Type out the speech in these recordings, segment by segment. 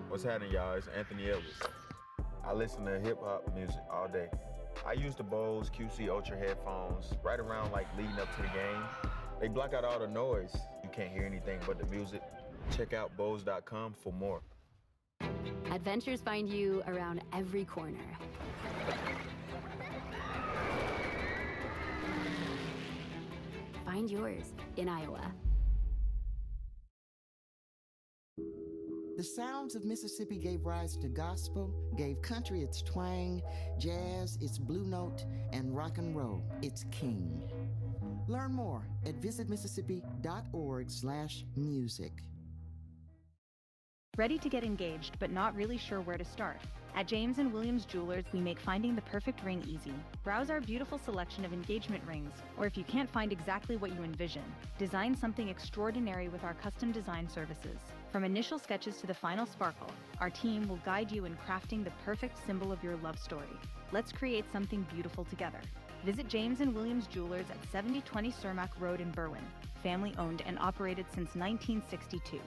What's happening, y'all? It's Anthony Edwards. I listen to hip-hop music all day. I use the Bose QC Ultra headphones right around like leading up to the game. They block out all the noise. You can't hear anything but the music. Check out Bose.com for more. Adventures find you around every corner. Find yours in Iowa. The sounds of Mississippi gave rise to gospel, gave country its twang, jazz its blue note, and rock and roll its king. Learn more at visitmississippi.org/music. Ready to get engaged, but not really sure where to start? At James & Williams Jewelers, we make finding the perfect ring easy. Browse our beautiful selection of engagement rings, or if you can't find exactly what you envision, design something extraordinary with our custom design services. From initial sketches to the final sparkle, our team will guide you in crafting the perfect symbol of your love story. Let's create something beautiful together. Visit James & Williams Jewelers at 7020 Cermak Road in Berwyn. Family owned and operated since 1962.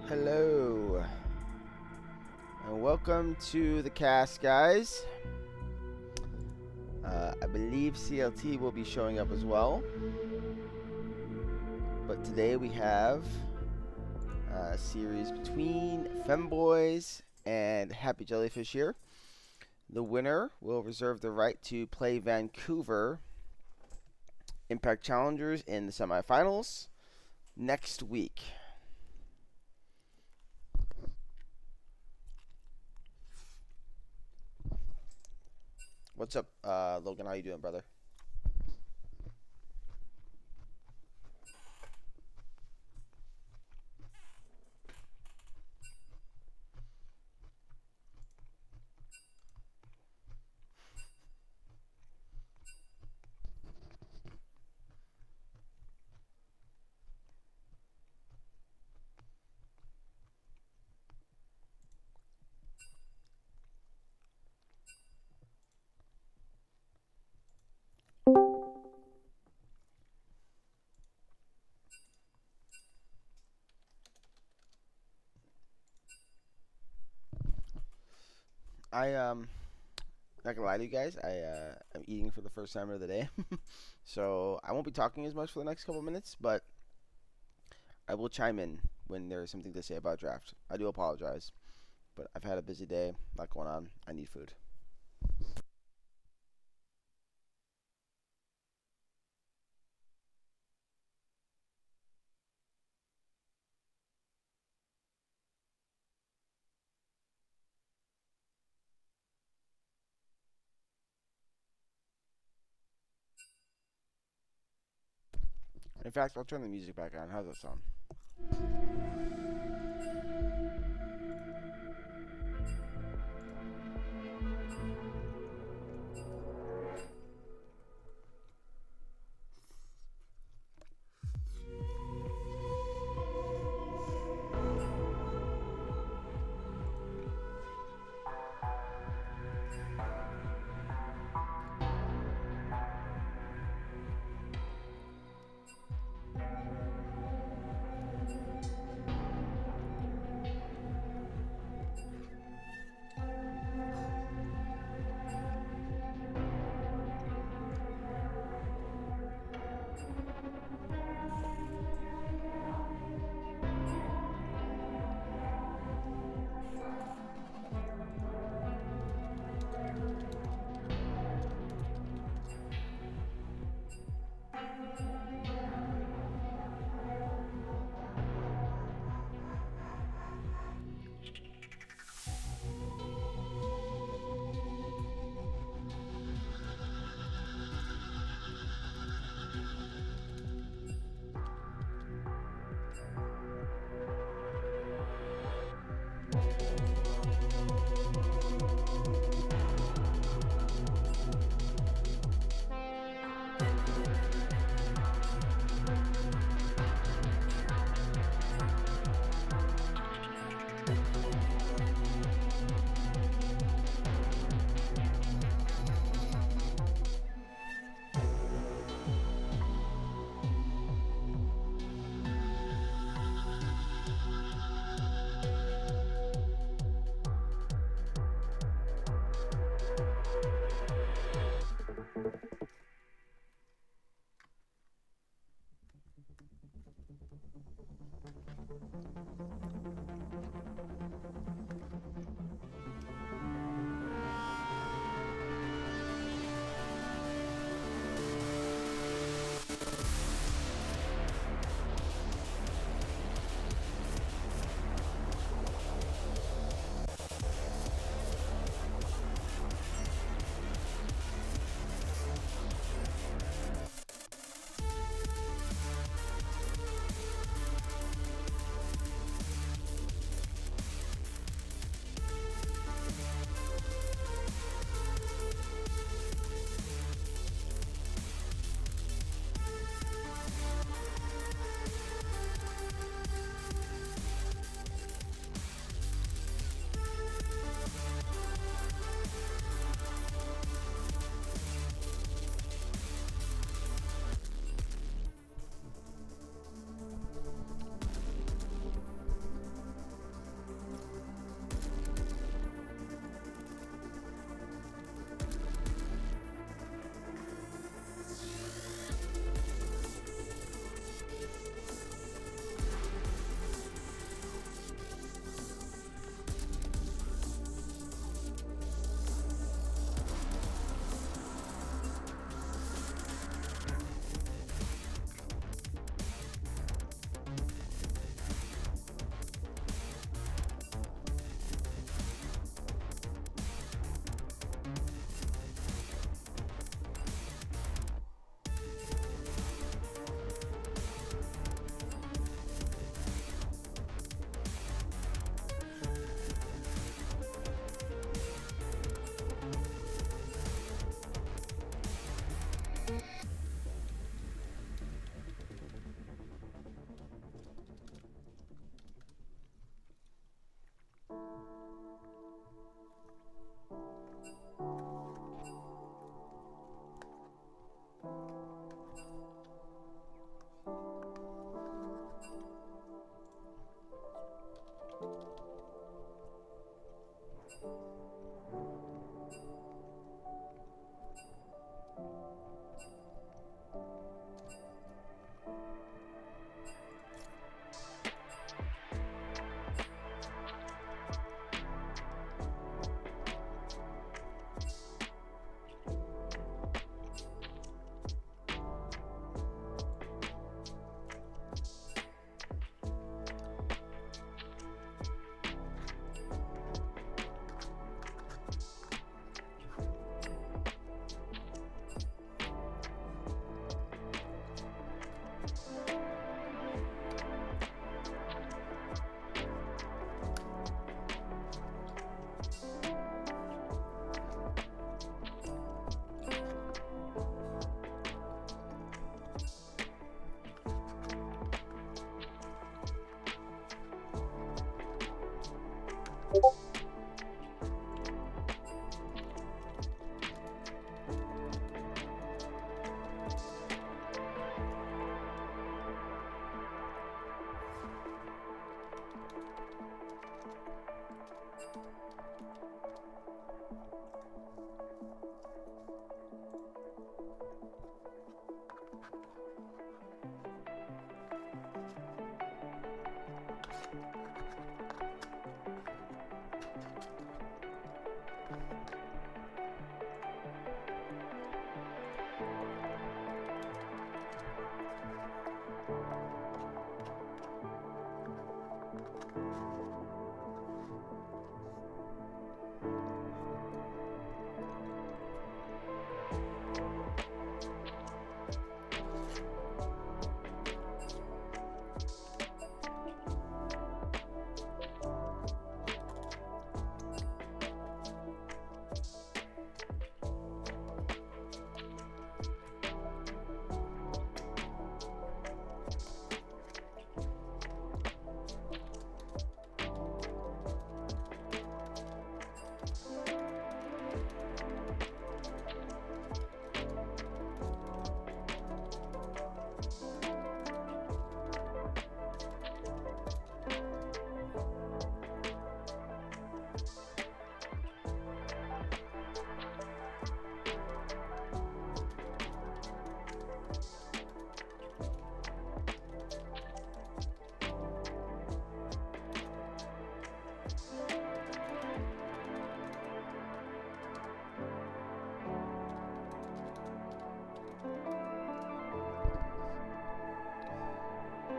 Hello, and welcome to the cast, guys. I believe CLT will be showing up as well, but today we have a series between Femboys and Happy Jellyfish here. The winner will reserve the right to play Vancouver Impact Challengers in the semifinals next week. What's up, Logan? How you doing, brother? Not gonna lie to you guys, I'm eating for the first time of the day, so I won't be talking as much for the next couple minutes, but I will chime in when there's something to say about draft. I do apologize, but I've had a busy day, a lot going on. I need food. In fact, I'll turn the music back on. How's that sound?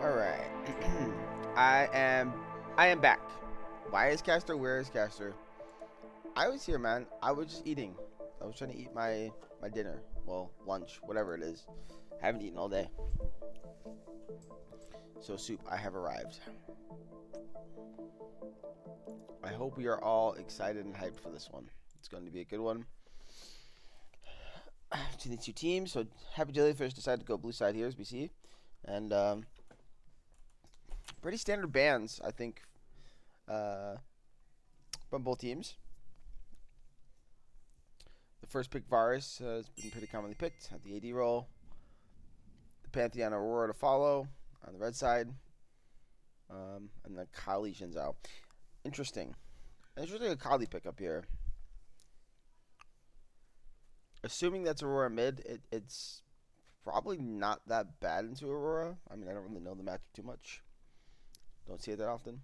All right. I am back. Why is Caster? Where is Caster? I was here, man. I was just eating. I was trying to eat my dinner. Well, lunch, whatever it is. Haven't eaten all day. So, Soup, I have arrived. I hope we are all excited and hyped for this one. It's going to be a good one. To the two teams. So, Happy Jellyfish decided to go blue side here, as we see. And, pretty standard bans, I think, from both teams. The first pick, Varus, has been pretty commonly picked at the AD role. The Pantheon Aurora to follow on the red side. And then Kali Shinzao. Interesting. Interesting a Kali pick up here. Assuming that's Aurora mid, it's probably not that bad into Aurora. I mean, I don't really know the matchup too much. Don't see it that often.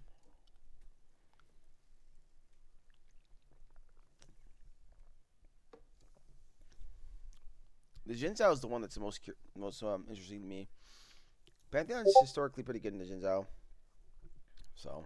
The Jin Zhao is the one that's the most interesting to me. Pantheon is historically pretty good in the Jin Zhao. So.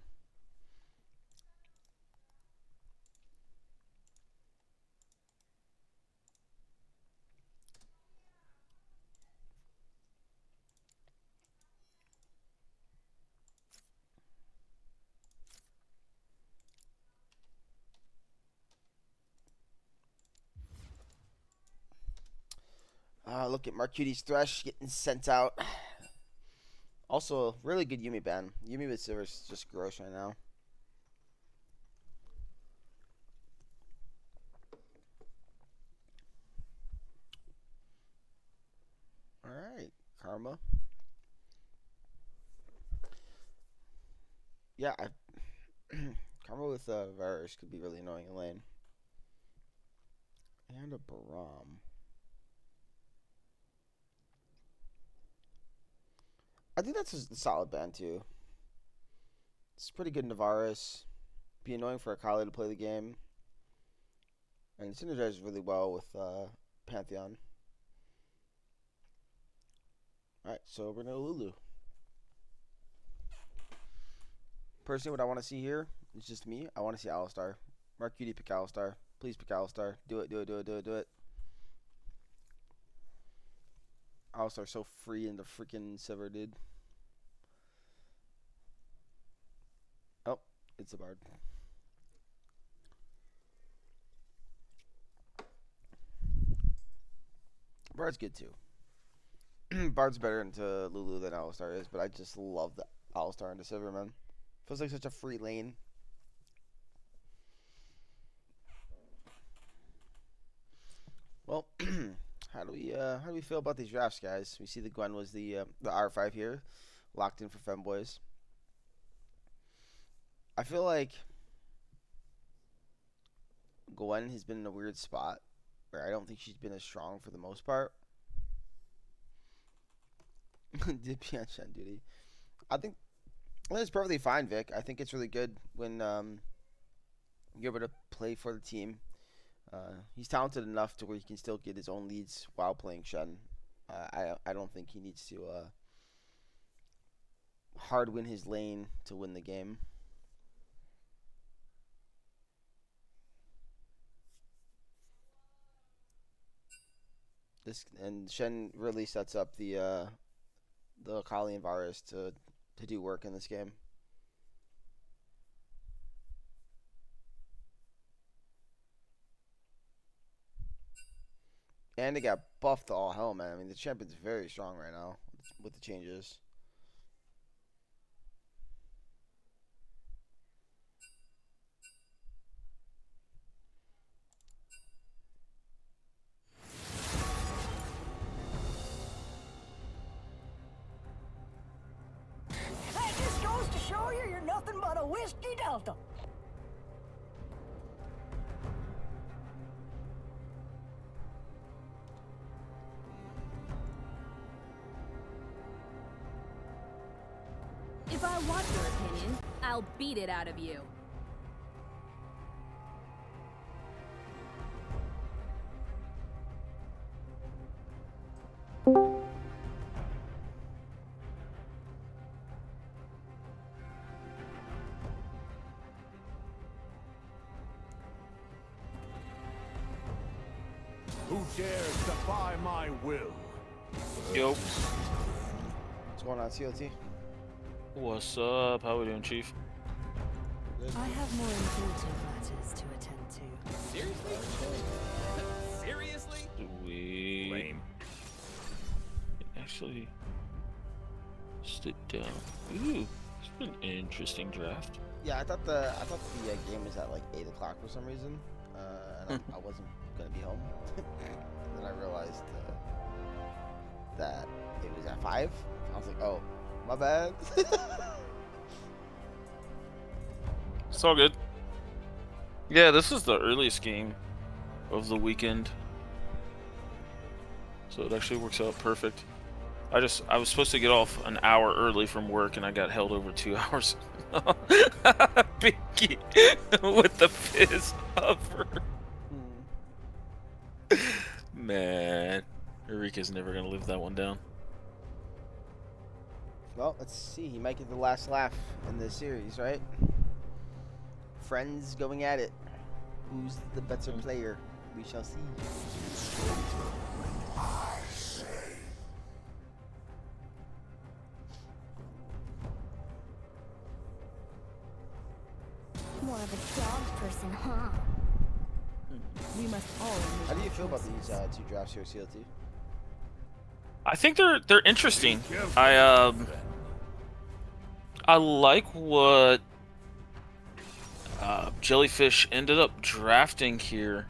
Look at Marcuti's Thresh getting sent out. Also, really good Yumi ban. Yumi with Silver is just gross right now. Alright, Karma. Yeah, Karma Combo with Varus could be really annoying in lane. And a Baram. I think that's a solid ban too. It's pretty good in Varus. Be annoying for Akali to play the game. And it synergizes really well with Pantheon. Alright, so we're going to Lulu. Personally, what I want to see here is just me. I want to see Alistar. Mark UD pick Alistar. Please pick Alistar. Do it, do it, do it, do it, do it. Alistar's so free in the freaking Sivir, dude. Oh, it's a Bard. Bard's good too. Bard's better into Lulu than Alistar is, but I just love the Alistar into Sivir, man. Feels like such a free lane. Well, how do we feel about these drafts, guys? We see the Gwen was the R5 here, locked in for Femboys. I feel like Gwen has been in a weird spot where I don't think she's been as strong for the most part. Did be on Shen duty. I think it's perfectly fine, Vic. I think it's really good when you're able to play for the team. He's talented enough to where he can still get his own leads while playing Shen. I don't think he needs to hard win his lane to win the game. And Shen really sets up the Akali and Varus to do work in this game. And they got buffed to all hell, man. I mean, the champion's very strong right now with the changes. That just goes to show you you're nothing but a whiskey delta. If I want your opinion, I'll beat it out of you. Who dares defy my will? Yo, What's going on, CLT? what's up? How we doing, Chief? I have more important matters to attend to. Seriously? Seriously? Sweet. Lame. Actually, sit down. Ooh, it's been an interesting draft. Yeah, I thought the game was at like 8 o'clock for some reason, and I wasn't gonna be home. And then I realized that it was at 5. I was like, oh, my bad. It's all good. Yeah, this is the earliest game of the weekend, so it actually works out perfect. I was supposed to get off an hour early from work, and I got held over 2 hours. Pinky with the fizz hover. Man, Eureka's never gonna live that one down. Well, let's see. He might get the last laugh in this series, right? Friends going at it. Who's the better player? We shall see. More of a dog person, huh? We must all. How do you feel about these 2 drafts here, CLT? I think they're interesting. I like what Jellyfish ended up drafting here.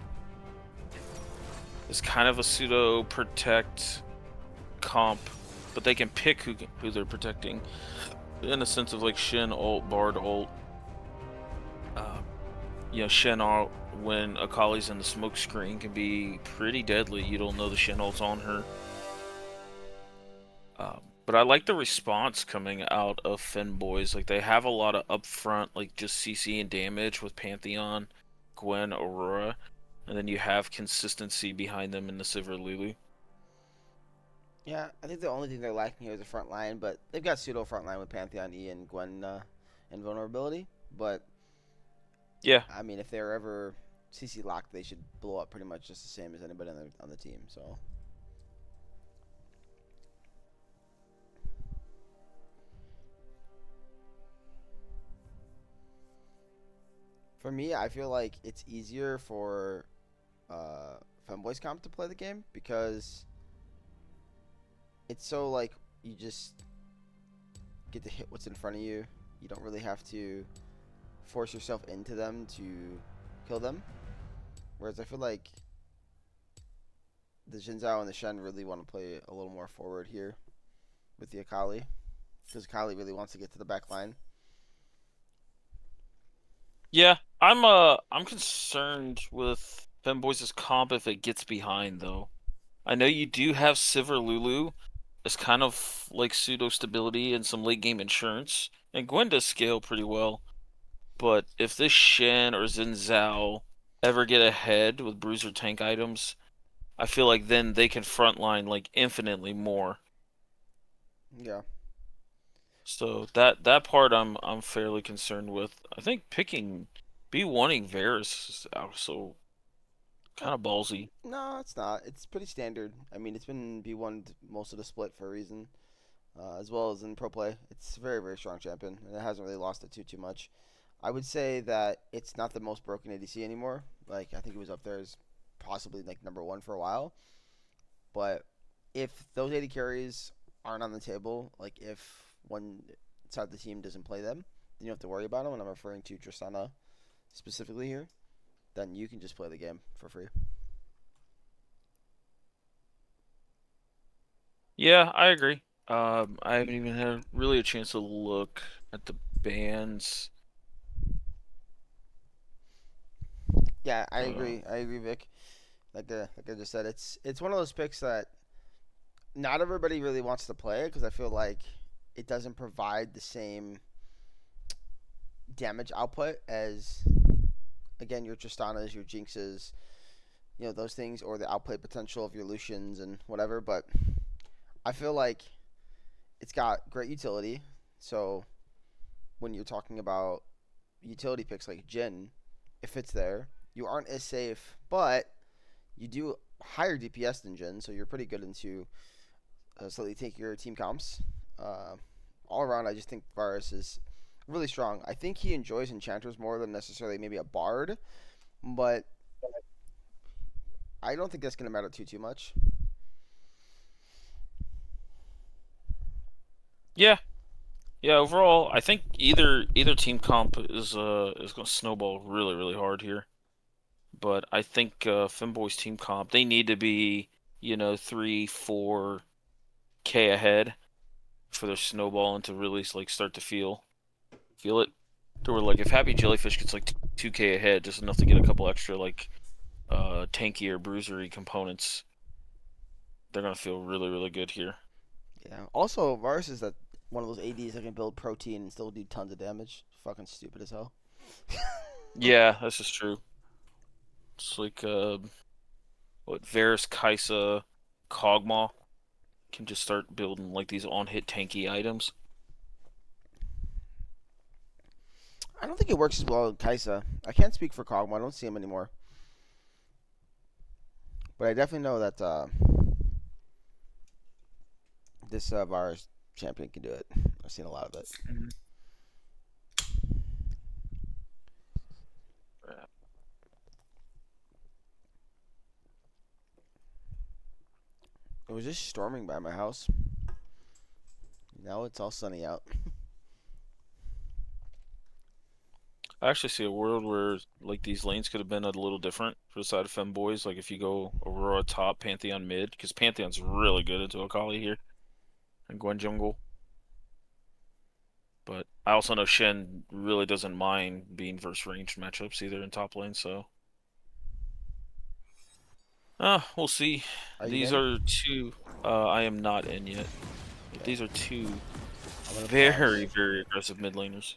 It's kind of a pseudo protect comp, but they can pick who they're protecting in a sense of like Shin ult, Bard ult. You know, Shen ult when Akali's in the smoke screen can be pretty deadly. You don't know the Shen ult's on her. But I like the response coming out of Femboys. Like, they have a lot of upfront, like, just CC and damage with Pantheon, Gwen, Aurora. And then you have consistency behind them in the Sivir Lulu. Yeah, I think the only thing they're lacking here is a front line, but they've got pseudo front line with Pantheon, E, and Gwen, and Vulnerability. But yeah, I mean, if they're ever CC locked, they should blow up pretty much just the same as anybody on the team. So. For me, I feel like it's easier for Femboys comp to play the game because it's so like you just get to hit what's in front of you. You don't really have to force yourself into them to kill them. Whereas I feel like the Xin Zhao and the Shen really want to play a little more forward here with the Akali because Akali really wants to get to the back line. Yeah, I'm concerned with Femboys' comp if it gets behind though. I know you do have Sivir Lulu as kind of like pseudo stability and some late game insurance, and Gwen does scale pretty well. But if this Shen or Xin Zhao ever get ahead with bruiser tank items, I feel like then they can frontline like infinitely more. Yeah. So that part I'm fairly concerned with. I think picking B1ing Varus is also kind of ballsy. No, it's not. It's pretty standard. I mean, it's been B1 most of the split for a reason, as well as in pro play. It's a very, very strong champion, and it hasn't really lost it too much. I would say that it's not the most broken ADC anymore. Like, I think it was up there as possibly like #1 for a while. But if those AD carries aren't on the table, like if one side of the team doesn't play them, then you don't have to worry about them. And I'm referring to Tristana specifically here. Then you can just play the game for free. Yeah, I agree. I haven't even had really a chance to look at the bans. Yeah, I agree. I agree, Vic. Like I just said, it's one of those picks that not everybody really wants to play because I feel like it doesn't provide the same damage output as, again, your Tristanas, your Jinxes, you know, those things, or the outplay potential of your Lucians and whatever. But I feel like it's got great utility. So when you're talking about utility picks like Jhin, if it's there, you aren't as safe, but you do higher DPS than Jhin, so you're pretty good into slightly take your team comps. All around, I just think Varus is really strong. I think he enjoys enchanters more than necessarily maybe a bard, but I don't think that's going to matter too much. Yeah. Yeah, overall, I think either team comp is going to snowball really, really hard here. But I think Femboys team comp, they need to be, 3-4K ahead for their snowballing to really like start to feel it. To where like if Happy Jellyfish gets like 2K ahead, just enough to get a couple extra like tanky or bruisery components, they're gonna feel really, really good here. Yeah. Also, Varus is one of those ADs that can build protein and still do tons of damage. Fucking stupid as hell. Yeah, that's just true. It's like Varus, Kaisa, Kog'Maw can just start building like these on-hit tanky items. I don't think it works as well with Kaisa. I can't speak for Kog'Maw. I don't see him anymore. But I definitely know that this Varus champion can do it. I've seen a lot of it. Mm-hmm. It was just storming by my house. Now it's all sunny out. I actually see a world where like these lanes could have been a little different for the side of Femboys. Like if you go Aurora top, Pantheon mid, because Pantheon's really good into Akali here, and Gwen jungle. But I also know Shen really doesn't mind being versus ranged matchups either in top lane, so. We'll see. Are you These in? are two. I am not in yet. But Okay. these are two I'm gonna very, pause. very aggressive mid laners.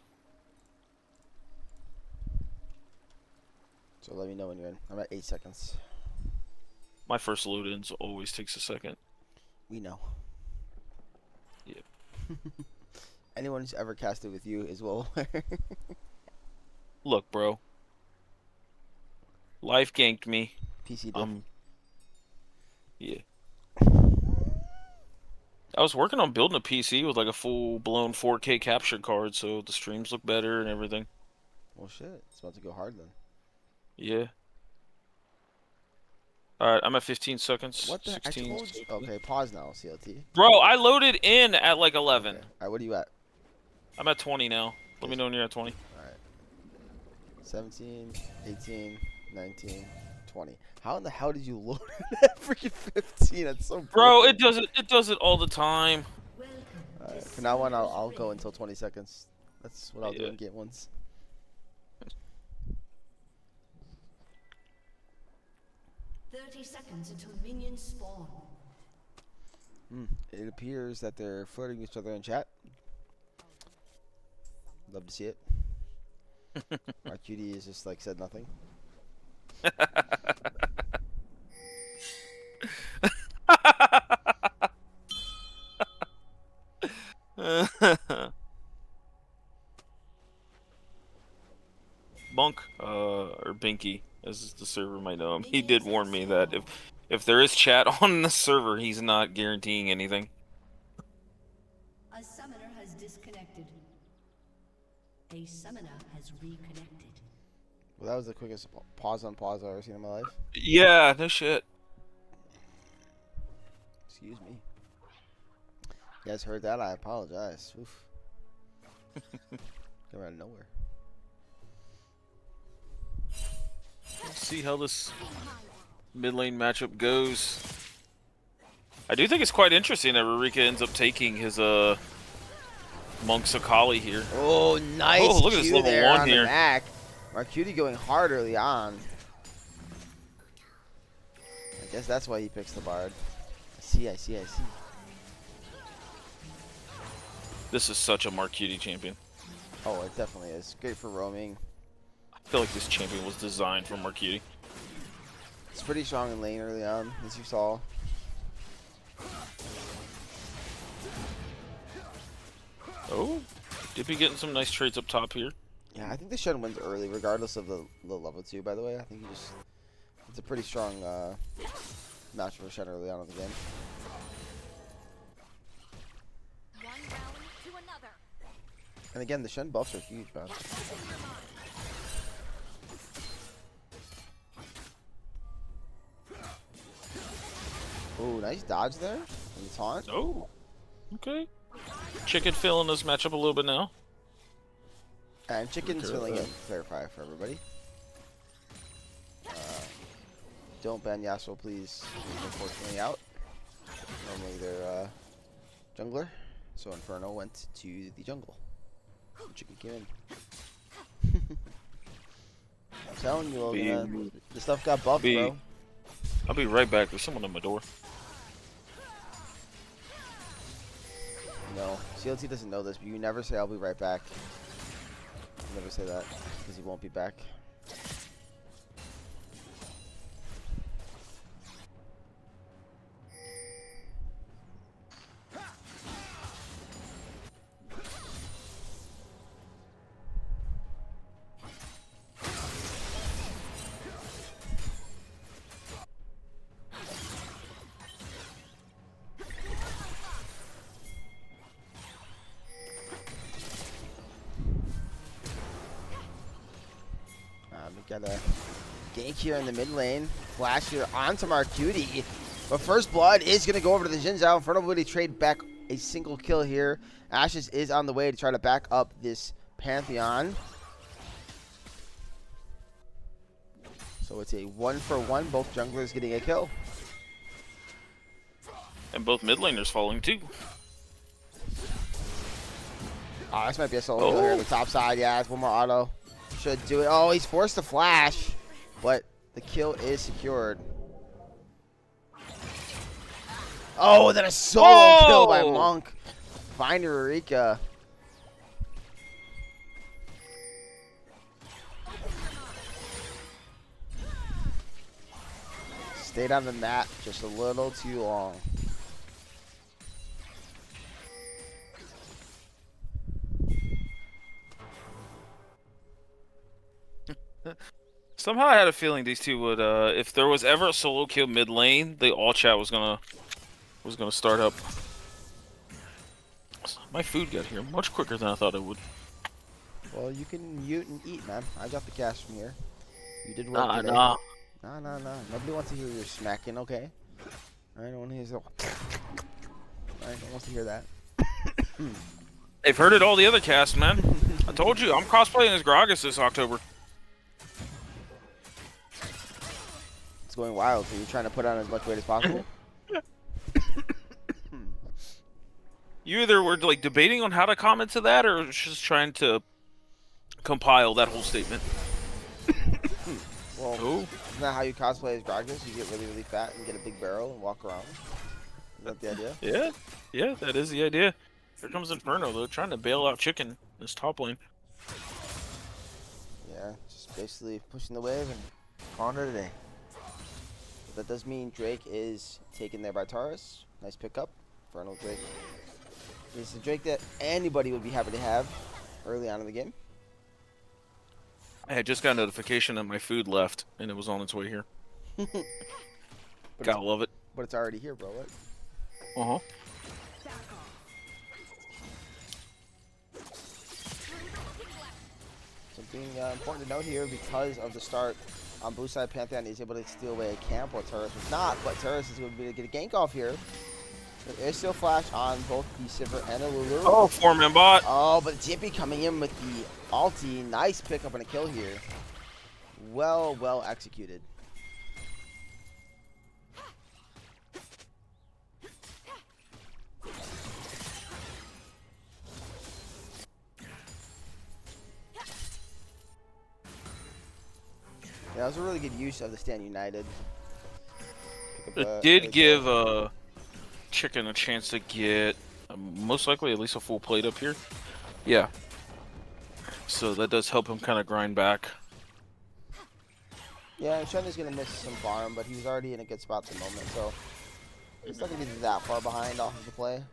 So let me know when you're in. I'm at 8 seconds. My first load ins always takes a second. We know. Yep. Anyone who's ever casted with you is well aware. Look, bro. Life ganked me. PC did. Yeah. I was working on building a PC with like a full-blown 4K capture card, so the streams look better and everything. Well, shit. It's about to go hard then. Yeah. Alright, I'm at 15 seconds. What the? 16. I told you. Okay, pause now, CLT. Bro, I loaded in at like 11. Okay. Alright, what are you at? I'm at 20 now. Let me know when you're at 20. Alright. 17, 18, 19, 20. How in the hell did you load that freaking 15? That's so Bro, broken. it does it all the time. Alright, from now on, I'll go until 20 seconds. That's what I'll do in game ones. Seconds until minions spawn. It appears that they're flirting each other in chat. Love to see it. Our cutie is just like said nothing. Monk, or Binky, as the server might know him, he did warn me that if there is chat on the server, he's not guaranteeing anything. A summoner has disconnected. A summoner has reconnected. Well, that was the quickest pause on pause I've ever seen in my life. Yeah, no shit. Excuse me. You guys heard that? I apologize. Oof. Came out of nowhere. Let's see how this mid lane matchup goes. I do think it's quite interesting that Rurika ends up taking his Monk Sakali here. Oh, nice! Oh, look at this level 1 here. Marcuti going hard early on. I guess that's why he picks the Bard. I see. This is such a Marcuti champion. Oh, it definitely is. Great for roaming. I feel like this champion was designed for Marcuti. It's pretty strong in lane early on, as you saw. Oh, did be getting some nice trades up top here. Yeah, I think the Shen wins early, regardless of the level 2, by the way. I think it's a pretty strong match for Shen early on in the game. And again, the Shen buffs are huge, man. Oh, nice dodge there. And the taunt. Oh, okay. Chicken filling this matchup a little bit now. And Chicken's filling in, clarify for everybody. Don't ban Yasuo, please. He's unfortunately out. Normally they're jungler. So Inferno went to the jungle. Chicken came in. I'm telling you, Logan, the stuff got buffed, bro. I'll be right back. There's someone at my door. No, CLT doesn't know this, but you never say I'll be right back. You never say that, because he won't be back. We got a gank here in the mid lane. Flash here onto Marcuti. But first blood is going to go over to the Xin Zhao. Inferno will trade back a single kill here. Ashes is on the way to try to back up this Pantheon. So it's a 1-for-1. Both junglers getting a kill. And both mid laners falling too. Oh, this might be a solo kill here on the top side. Yeah, it's one more auto. Should do it. Oh, he's forced to flash, but the kill is secured. Oh, then a solo kill by Monk. Find Eureka. Stayed on the mat just a little too long. Somehow I had a feeling these two would, if there was ever a solo kill mid lane, the all chat was gonna start up. My food got here much quicker than I thought it would. Well, you can mute and eat, man. I got the cash from here. You did work today. Nah. Nah. Nobody wants to hear you smacking, okay? I don't want to hear so. I don't want to hear that. They've heard it all the other cast, man. I told you, I'm cosplaying as Gragas this October. It's going wild, so you're trying to put on as much weight as possible? You either were like debating on how to comment to that, or just trying to compile that whole statement. Well, isn't that how you cosplay as Gragas? You get really, really fat and get a big barrel and walk around. Is that the idea? Yeah, that is the idea. Here comes Inferno, though, trying to bail out Chicken in this top lane. Yeah, just basically pushing the wave and calling it a day. But that does mean Drake is taken there by Taurus. Nice pickup. Inferno Drake. This is a Drake that anybody would be happy to have early on in the game. I had just got a notification that my food left, and it was on its way here. Gotta love it. But it's already here, bro. What? Uh-huh. Something important to note here, because of the start on blue side, Pantheon is able to steal away a camp while Taurus was not, but Taurus is going to be able to get a gank off here. There is still flash on both the Sivir and the Lulu. Oh, 4-man bot. Oh, but Jippy coming in with the ulti. Nice pickup and a kill here. Well executed. Yeah, that was a really good use of the Stand United. It did give Chicken a chance to get most likely at least a full plate up here. Yeah. So that does help him kind of grind back. Yeah, Shen is going to miss some farm, but he was already in a good spot at the moment, so he's not going to be that far behind off of the play.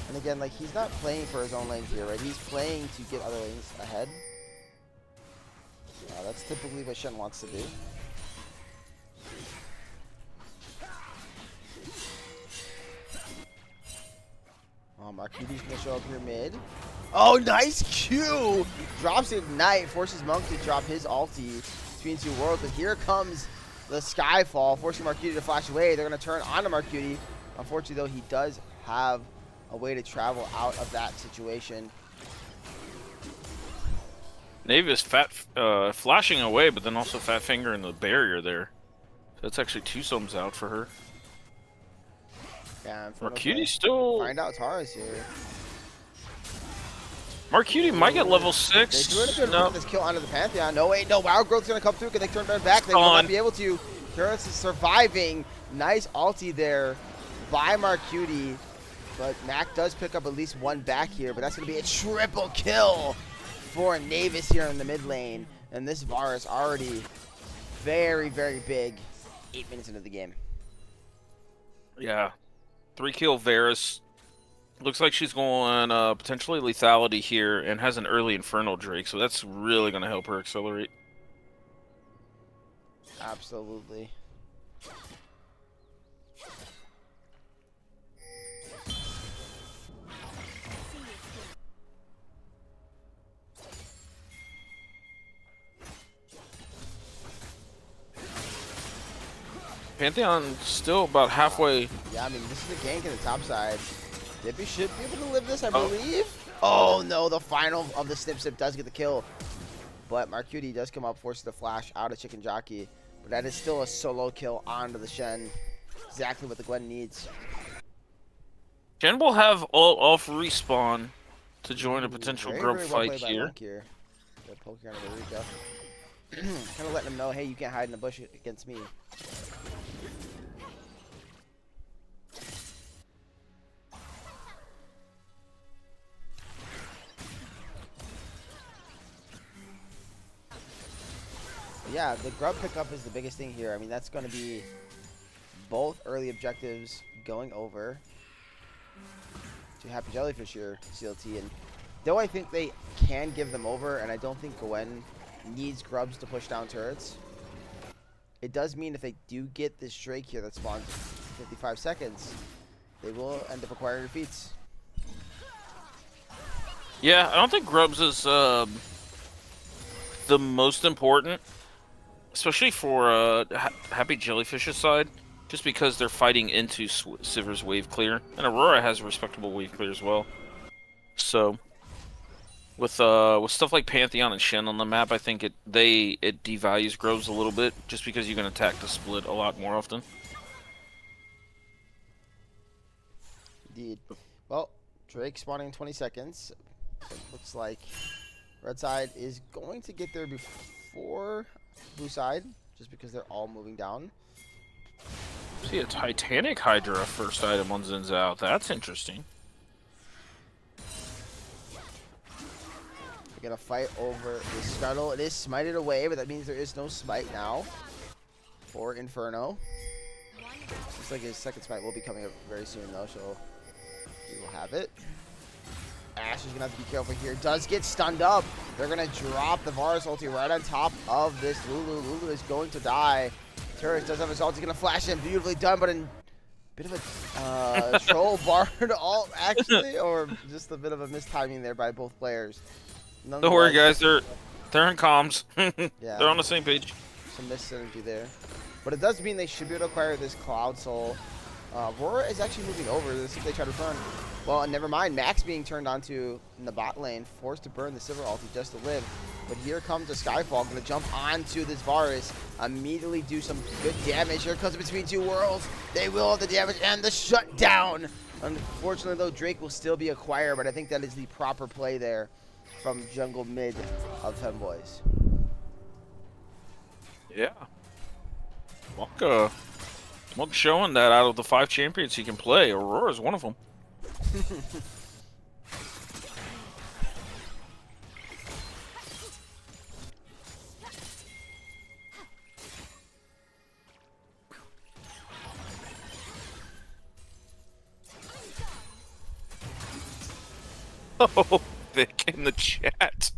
And again, like, he's not playing for his own lanes here, right? He's playing to get other lanes ahead. That's typically what Shen wants to do. Marquitti's gonna show up here mid. Oh, nice Q! Drops Ignite, forces Monk to drop his ulti between two worlds. But here comes the Skyfall, forcing Marquitti to flash away. They're gonna turn onto Marquitti. Unfortunately, though, he does have a way to travel out of that situation. Nave is flashing away, but then also Fat Finger in the barrier there. So that's actually two sums out for her. Yeah, Marquitti's still... Find out Taurus here. Marquitti might get level 6. They do it a good this kill onto the Pantheon. No, wait, no. Wild Growth's going to come through. Can they turn back? They will not be able to. Taurus is surviving. Nice ulti there by Marquitti. But Mac does pick up at least one back here. But that's going to be a triple kill for Navis here in the mid lane. And this Varus already very, very big 8 minutes into the game. Yeah. 3-kill Varus. Looks like she's going potentially lethality here and has an early Infernal Drake, so that's really going to help her accelerate. Absolutely. Pantheon still about halfway. Yeah, I mean, this is a gank in the top side. Dippy should be able to live this, I believe. Oh, no, the final of the Snip does get the kill. But Marquitti does come up, forces the flash out of Chicken Jockey. But that is still a solo kill onto the Shen. Exactly what the Gwen needs. Jen will have all off respawn to join a potential Very, grub very well fight played by here. Monk here. The poke on Rico. Kind of letting him know, hey, you can't hide in the bush against me. Yeah, the grub pickup is the biggest thing here. I mean, that's going to be both early objectives going over to Happy Jellyfish here, CLT. And though I think they can give them over, and I don't think Gwen needs grubs to push down turrets, it does mean if they do get this Drake here that spawns 55 seconds, they will end up acquiring defeats. Yeah, I don't think grubs is the most important, especially for Happy Jellyfish's side, just because they're fighting into Sivir's wave clear, and Aurora has respectable wave clear as well. So with stuff like Pantheon and Shen on the map, I think it devalues grubs a little bit, just because you can attack the split a lot more often. Indeed. Well, Drake spawning in 20 seconds. It looks like red side is going to get there before blue side, just because they're all moving down. See a Titanic Hydra first item on Zin's out. That's interesting. We're gonna fight over the scuttle. It is smited away, but that means there is no smite now for Inferno. Looks like his second smite will be coming up very soon though, so we will have it. Ash is gonna have to be careful here. Does get stunned up. They're gonna drop the Varus ulti right on top of this Lulu. Lulu is going to die. Turret does have his ult. He's gonna flash in. Beautifully done, but in bit of a troll bard ult actually, or just a bit of a mistiming there by both players. Don't worry, guys. They're in comms. Yeah, they're on the same page. some missed synergy there, but it does mean they should be able to acquire this Cloud Soul. Aurora is actually moving over. Let's see if they try to burn. Well, and never mind. Max being turned onto in the bot lane, forced to burn the Sivir ulti just to live. But here comes the Skyfall, going to jump onto this Varus, immediately do some good damage. Here comes Between Two Worlds. They will have the damage and the shutdown. Unfortunately, though, Drake will still be acquired, but I think that is the proper play there from jungle mid of Femboys. Yeah. Monk showing that out of the 5 champions he can play, Aurora is one of them. Oh, Vic in the chat.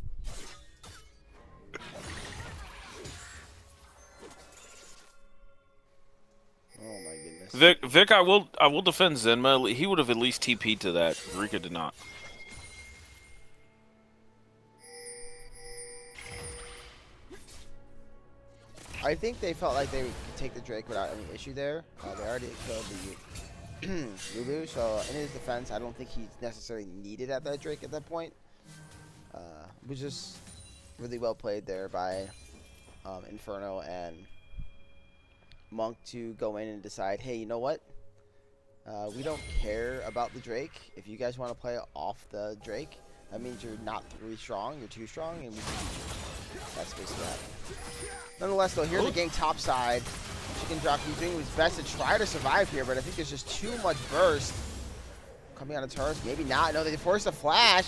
Oh my goodness. Vic, I will defend Zenma. He would have at least TP'd to that. Rika did not. I think they felt like they could take the Drake without any issue there. They already killed the Lulu, so in his defense, I don't think he's necessarily needed at that Drake at that point. It was just really well played there by Inferno and Monk to go in and decide, hey, you know what? We don't care about the Drake. If you guys want to play off the Drake, that means you're not 3 strong, you're 2 strong, and we can, that's basically that. Nonetheless, though, here's the gang top side. Chicken Jockey doing his best to try to survive here, but I think there's just too much burst coming out of turrets. Maybe not. No, they forced a flash.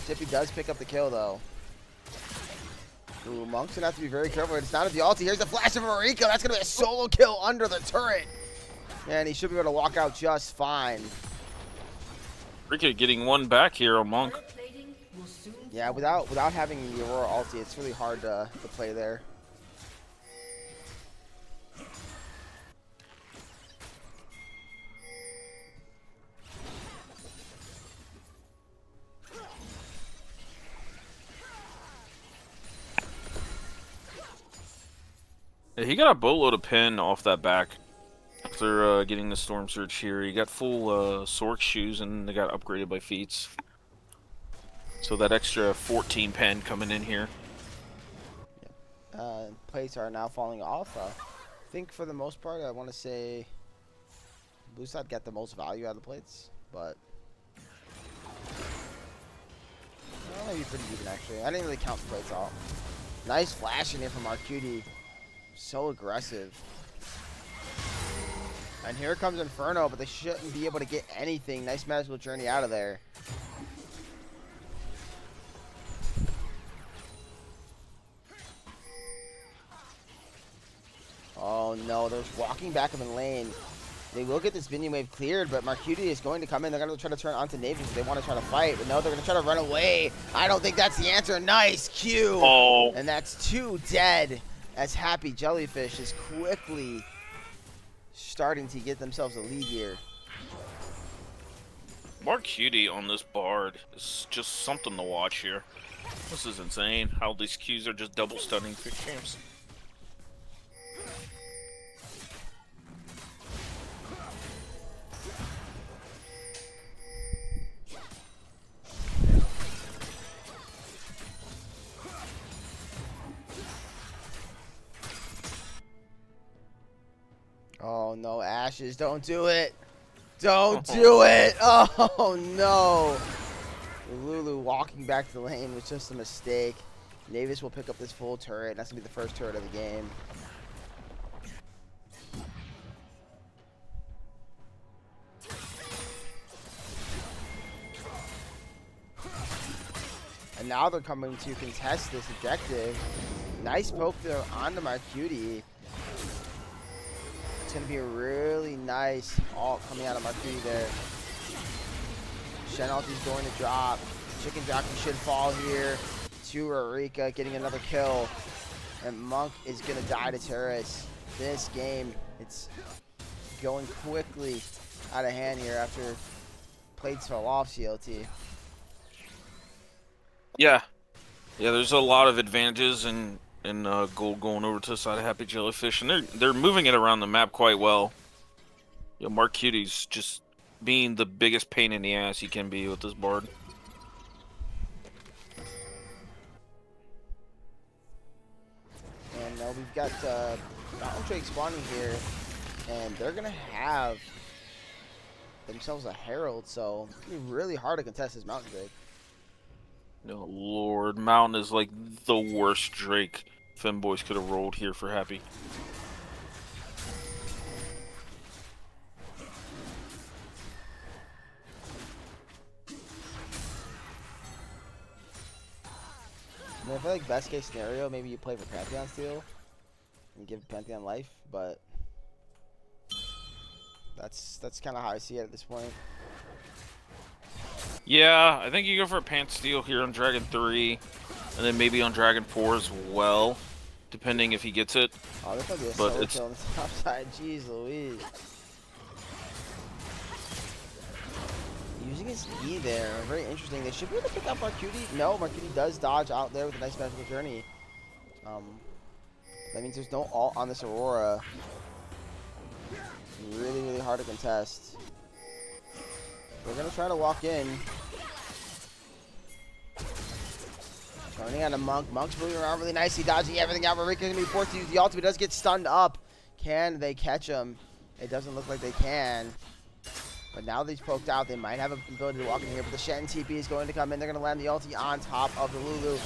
Tippy does pick up the kill, though. Ooh, Monk's gonna have to be very careful. It's not at the ulti. Here's the flash of Mariko. That's gonna be a solo kill under the turret. And he should be able to walk out just fine. Rika getting one back here on Monk. Yeah, without having the Aurora ulti, it's really hard to play there. Yeah, he got a boatload of pen off that back after getting the Storm Surge here. He got full Sork shoes and they got upgraded by feats. So that extra 14 pen coming in here. Plays are now falling off. I think for the most part, I want to say Blue side got the most value out of the plates, but well, maybe pretty even actually. I didn't really count the plates out. Nice flash in here from Arcudi. So aggressive. And here comes Inferno, but they shouldn't be able to get anything. Nice magical journey out of there. Oh no, they're walking back up in lane. They will get this minion wave cleared, but Marcuti is going to come in. They're going to try to turn onto Navies if they want to try to fight. But no, they're going to try to run away. I don't think that's the answer. Nice Q. Oh. And that's 2 dead as Happy Jellyfish is quickly starting to get themselves a lead here. Mark Cutie on this Bard is just something to watch here. This is insane how these Qs are just double stunning quick champs. Oh no, Ashes, don't do it. Don't do it. Oh no. Lulu walking back to the lane was just a mistake. Navis will pick up this full turret. That's going to be the first turret of the game. And now they're coming to contest this objective. Nice poke there onto Marcuti. It's going to be a really nice ult coming out of Marcuti there. Shen ulti's going to drop. Chicken jockey should fall here. To Eureka getting another kill. And Monk is going to die to Terrace. This game, it's going quickly out of hand here after plates fell off CLT. Yeah, there's a lot of advantages in gold going over to the side of Happy Jellyfish, and they're moving it around the map quite well. You know, Mark Cutie's just being the biggest pain in the ass he can be with this Bard. And we've got Mountain Drake spawning here, and they're gonna have themselves a Herald, so it's gonna be really hard to contest this Mountain Drake. Oh Lord, Mountain is like the worst Drake Femboys could have rolled here for Happy. I mean, I feel like best case scenario, maybe you play for Pantheon Steel and give Pantheon life, but that's kind of how I see it at this point. Yeah, I think you go for a Pant Steel here on Dragon 3, and then maybe on Dragon 4 as well, depending if he gets it. Oh, there's gonna be a But solo it's kill on the top side. Jeez Louise. Using his E there, very interesting. They should be able to pick up Marcuti. No, Marcuti does dodge out there with a nice magical journey. That means there's no ult on this Aurora. Really, really hard to contest. We're gonna try to walk in. Turning on a Monk. Monk's moving around really nicely, dodging everything out. Marika's gonna be forced to use the ultimate. Does get stunned up. Can they catch him? It doesn't look like they can. But now that he's poked out, they might have an ability to walk in here. But the Shen TP is going to come in. They're going to land the ulti on top of the Lulu.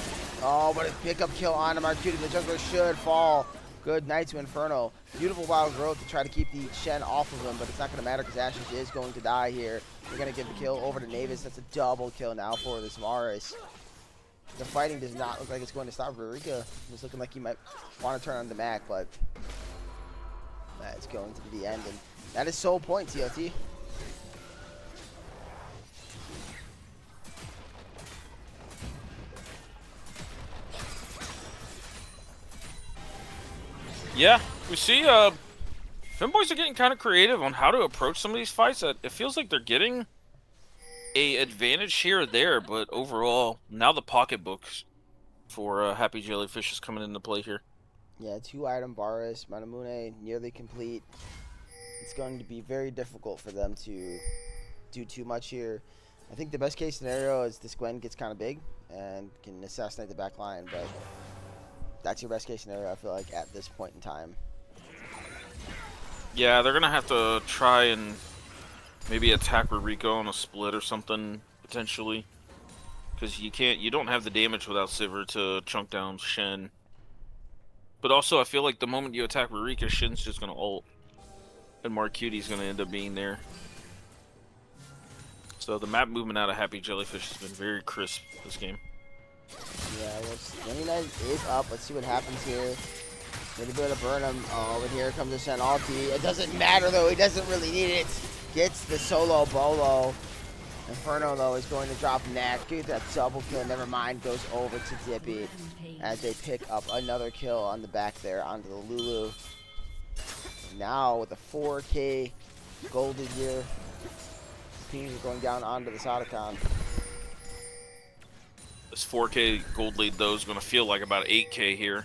Oh, but a pickup kill on Marcuti. The jungler should fall. Good night to Inferno. Beautiful wild growth to try to keep the Shen off of him, but it's not going to matter because Ashes is going to die here. We're going to give the kill over to Navis. That's a double kill now for this Maris. The fighting does not look like it's going to stop. Rurika is looking like he might want to turn on the Mac, but that's going to be the end. And that is sole point, TLT. Yeah, we see Femboys are getting kind of creative on how to approach some of these fights. It feels like they're getting a advantage here or there, but overall, now the pocketbooks for Happy Jellyfish is coming into play here. Yeah, 2-item Baris, Manamune nearly complete. It's going to be very difficult for them to do too much here. I think the best case scenario is this Gwen gets kind of big and can assassinate the back line, but that's your best case scenario, I feel like, at this point in time. Yeah, they're going to have to try and Maybe attack Rico on a split or something, potentially. Because you don't have the damage without Sivir to chunk down Shen. But also, I feel like the moment you attack Rurika, Shen's just gonna ult. And Marcuti's gonna end up being there. So the map movement out of Happy Jellyfish has been very crisp this game. Yeah, Young United is up. Let's see what happens here. Maybe be able to burn him. Oh, but here comes the Shen ulti. It doesn't matter, though. He doesn't really need it. Gets the solo bolo. Inferno, though, is going to drop neck. Get that double kill. Never mind. Goes over to Dippy as they pick up another kill on the back there onto the Lulu. Now with the 4K golded here, teams are going down onto the Sadakon. This 4K gold lead, though, is going to feel like about 8K here.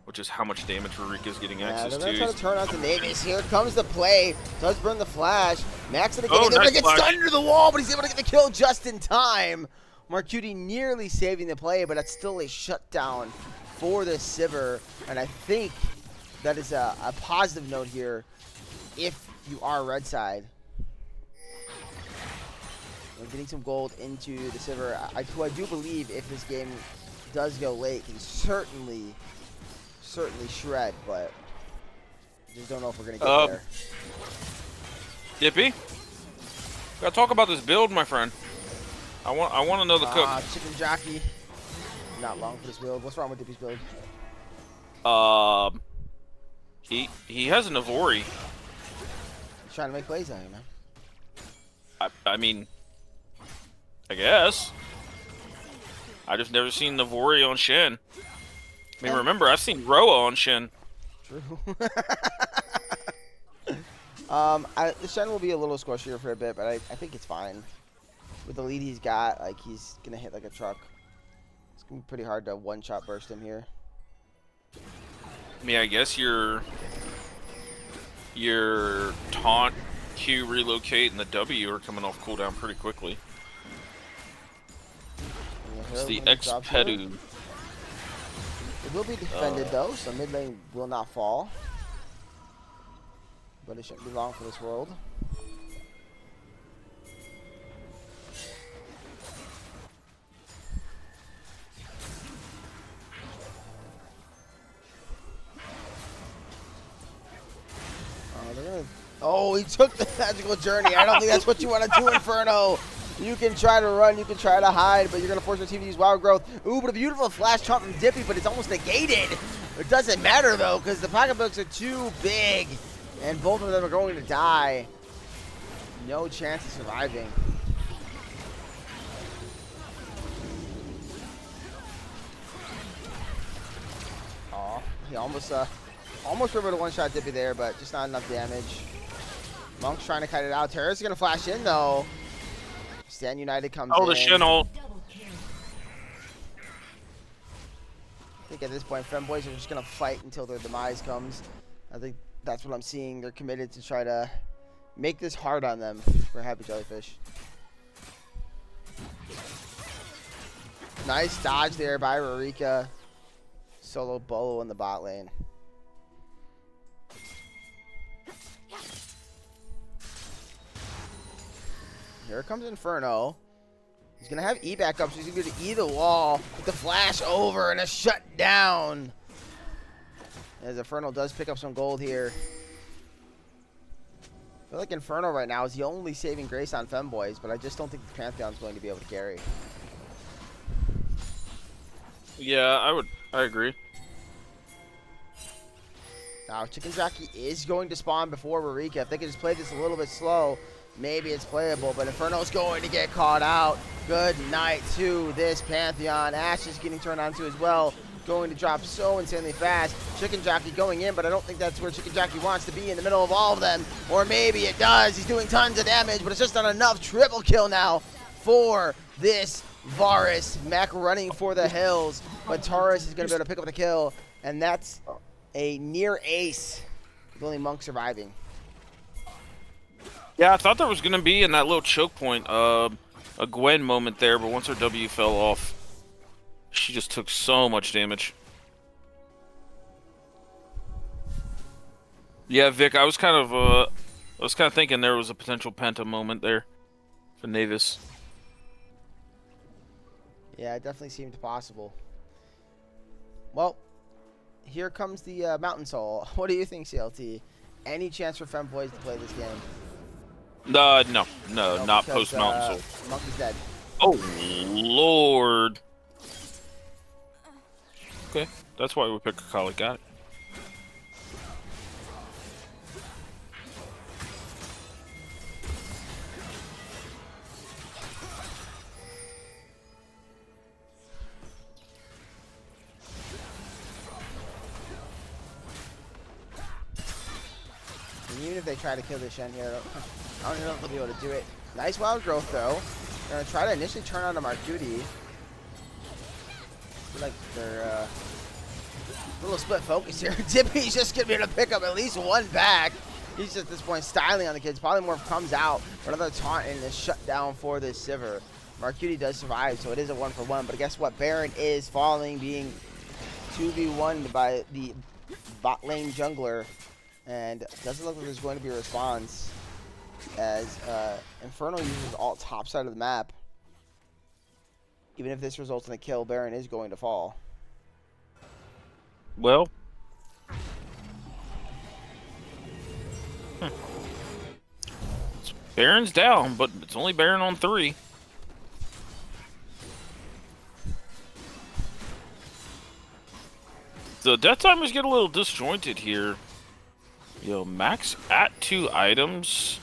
Which is how much damage Rurika's getting access to. They're going to try to turn out the Navis. Here comes the play. Does burn the flash. Max it again. Oh, They're going nice to get stunned under the wall, but he's able to get the kill just in time. Marcuti nearly saving the play, but that's still a shutdown for the Sivir. And I think that is a positive note here if you are red side. We're getting some gold into the Sivir, who I do believe if this game does go late can certainly shred, but just don't know if we're gonna get there. Dippy, gotta talk about this build, my friend. I want to know the cook. Chicken jockey. Not long for this build. What's wrong with Dippy's build? He has an Navori. He's trying to make plays on you, man. I mean, I guess. I just never seen Navori on Shen. I mean, remember, I've seen Roa on Shen. True. The Shen will be a little squishier for a bit, but I think it's fine. With the lead he's got, like, he's going to hit like a truck. It's going to be pretty hard to one-shot burst him here. I mean, I guess your taunt, Q, relocate, and the W are coming off cooldown pretty quickly. It's the X-Pedu. It will be defended though, so mid lane will not fall. But it shouldn't be long for this world. Oh, he took the magical journey. I don't think that's what you want to do, Inferno. You can try to run, you can try to hide, but you're going to force your team to use Wild Growth. Ooh, but a beautiful flash chomp from Dippy, but it's almost negated. It doesn't matter, though, because the pocketbooks are too big, and both of them are going to die. No chance of surviving. Oh, he almost were able to one-shot Dippy there, but just not enough damage. Monk's trying to cut it out. Terrace is going to flash in, though. Stand United comes in. Oh, the Shen ult. I think at this point, Femboys are just going to fight until their demise comes. I think that's what I'm seeing. They're committed to try to make this hard on them for Happy Jellyfish. Nice dodge there by Rurika. Solo bolo in the bot lane. Here comes Inferno. He's going to have E back up, so he's going to get to E the wall with the flash over and a shutdown. As Inferno does pick up some gold here. I feel like Inferno right now is the only saving grace on Femboys, but I just don't think the Pantheon's going to be able to carry. Yeah, I agree. Now, Chicken Jockey is going to spawn before Rurika. If they can just play this a little bit slow, maybe it's playable, but Inferno's going to get caught out. Good night to this Pantheon. Ash is getting turned on to as well. Going to drop so insanely fast. Chicken Jockey going in, but I don't think that's where Chicken Jockey wants to be, in the middle of all of them. Or maybe it does. He's doing tons of damage, but it's just not enough. Triple kill now for this Varus. Mac running for the hills, but Taurus is going to be able to pick up the kill, and that's a near ace with only Monk surviving. Yeah, I thought there was going to be in that little choke point a Gwen moment there, but once her W fell off, she just took so much damage. Yeah, Vic, I was kind of was kind of thinking there was a potential Penta moment there for Navis. Yeah, it definitely seemed possible. Well, here comes the Mountain Soul. What do you think, CLT? Any chance for Femboys to play this game? No, not because, post Mountain Soul. Monkey's dead. Oh, Lord. Okay, that's why we picked Akali. Got it. And even if they try to kill the Shen here, I don't even know if they'll be able to do it. Nice wild growth, though. They're going to try to initially turn on the Marcuti. Feel like they're a little split focus here. Dippy's just going to be able to pick up at least one back. He's just at this point styling on the kids. Polymorph comes out for another taunt and is shut down for this Sivir. Marcuti does survive, so it is a 1-for-1. But guess what? Baron is falling, being 2v1'd by the bot lane jungler. And doesn't look like there's going to be a response as Inferno uses alt top side of the map. Even if this results in a kill, Baron is going to fall. Well. Baron's down, but it's only Baron on 3. The death timers get a little disjointed here. Yo, Max at 2 items.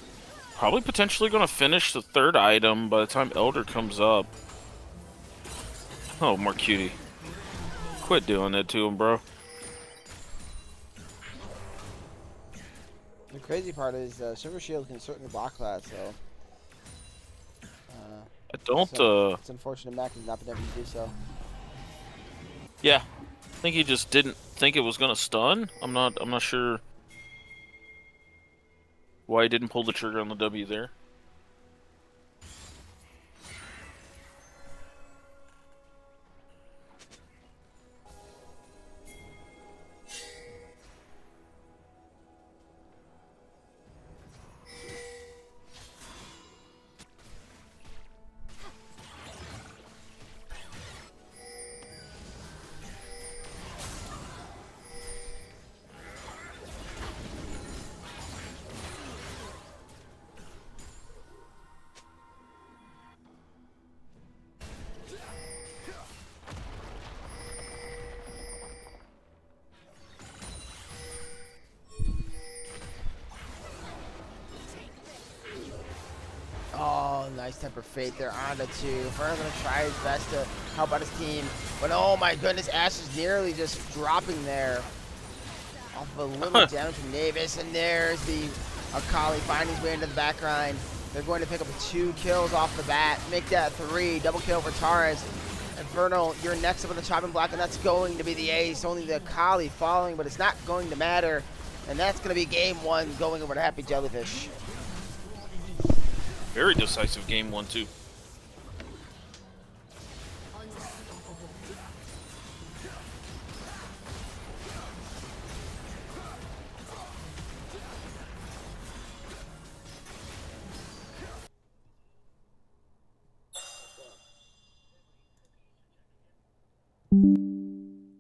Probably potentially going to finish the 3rd item by the time Elder comes up. Oh, Marcuti. Quit doing that to him, bro. The crazy part is Silver Shield can certainly block that, so... I don't, It's unfortunate Mac has not been able to do so. Yeah. I think he just didn't think it was going to stun. I'm not sure why he didn't pull the trigger on the W there. Oh, nice Temper Fate there on the 2. Inferno's going to try his best to help out his team. But oh my goodness, Ash is nearly just dropping there. Off of a little damage from Navis. And there's the Akali finding his way into the backline. They're going to pick up 2 kills off the bat. Make that 3. Double kill for Taurus. Inferno, you're next up on the chopping block, and that's going to be the ace. Only the Akali falling, but it's not going to matter. And that's going to be game 1 going over to Happy Jellyfish. Very decisive game 1, too.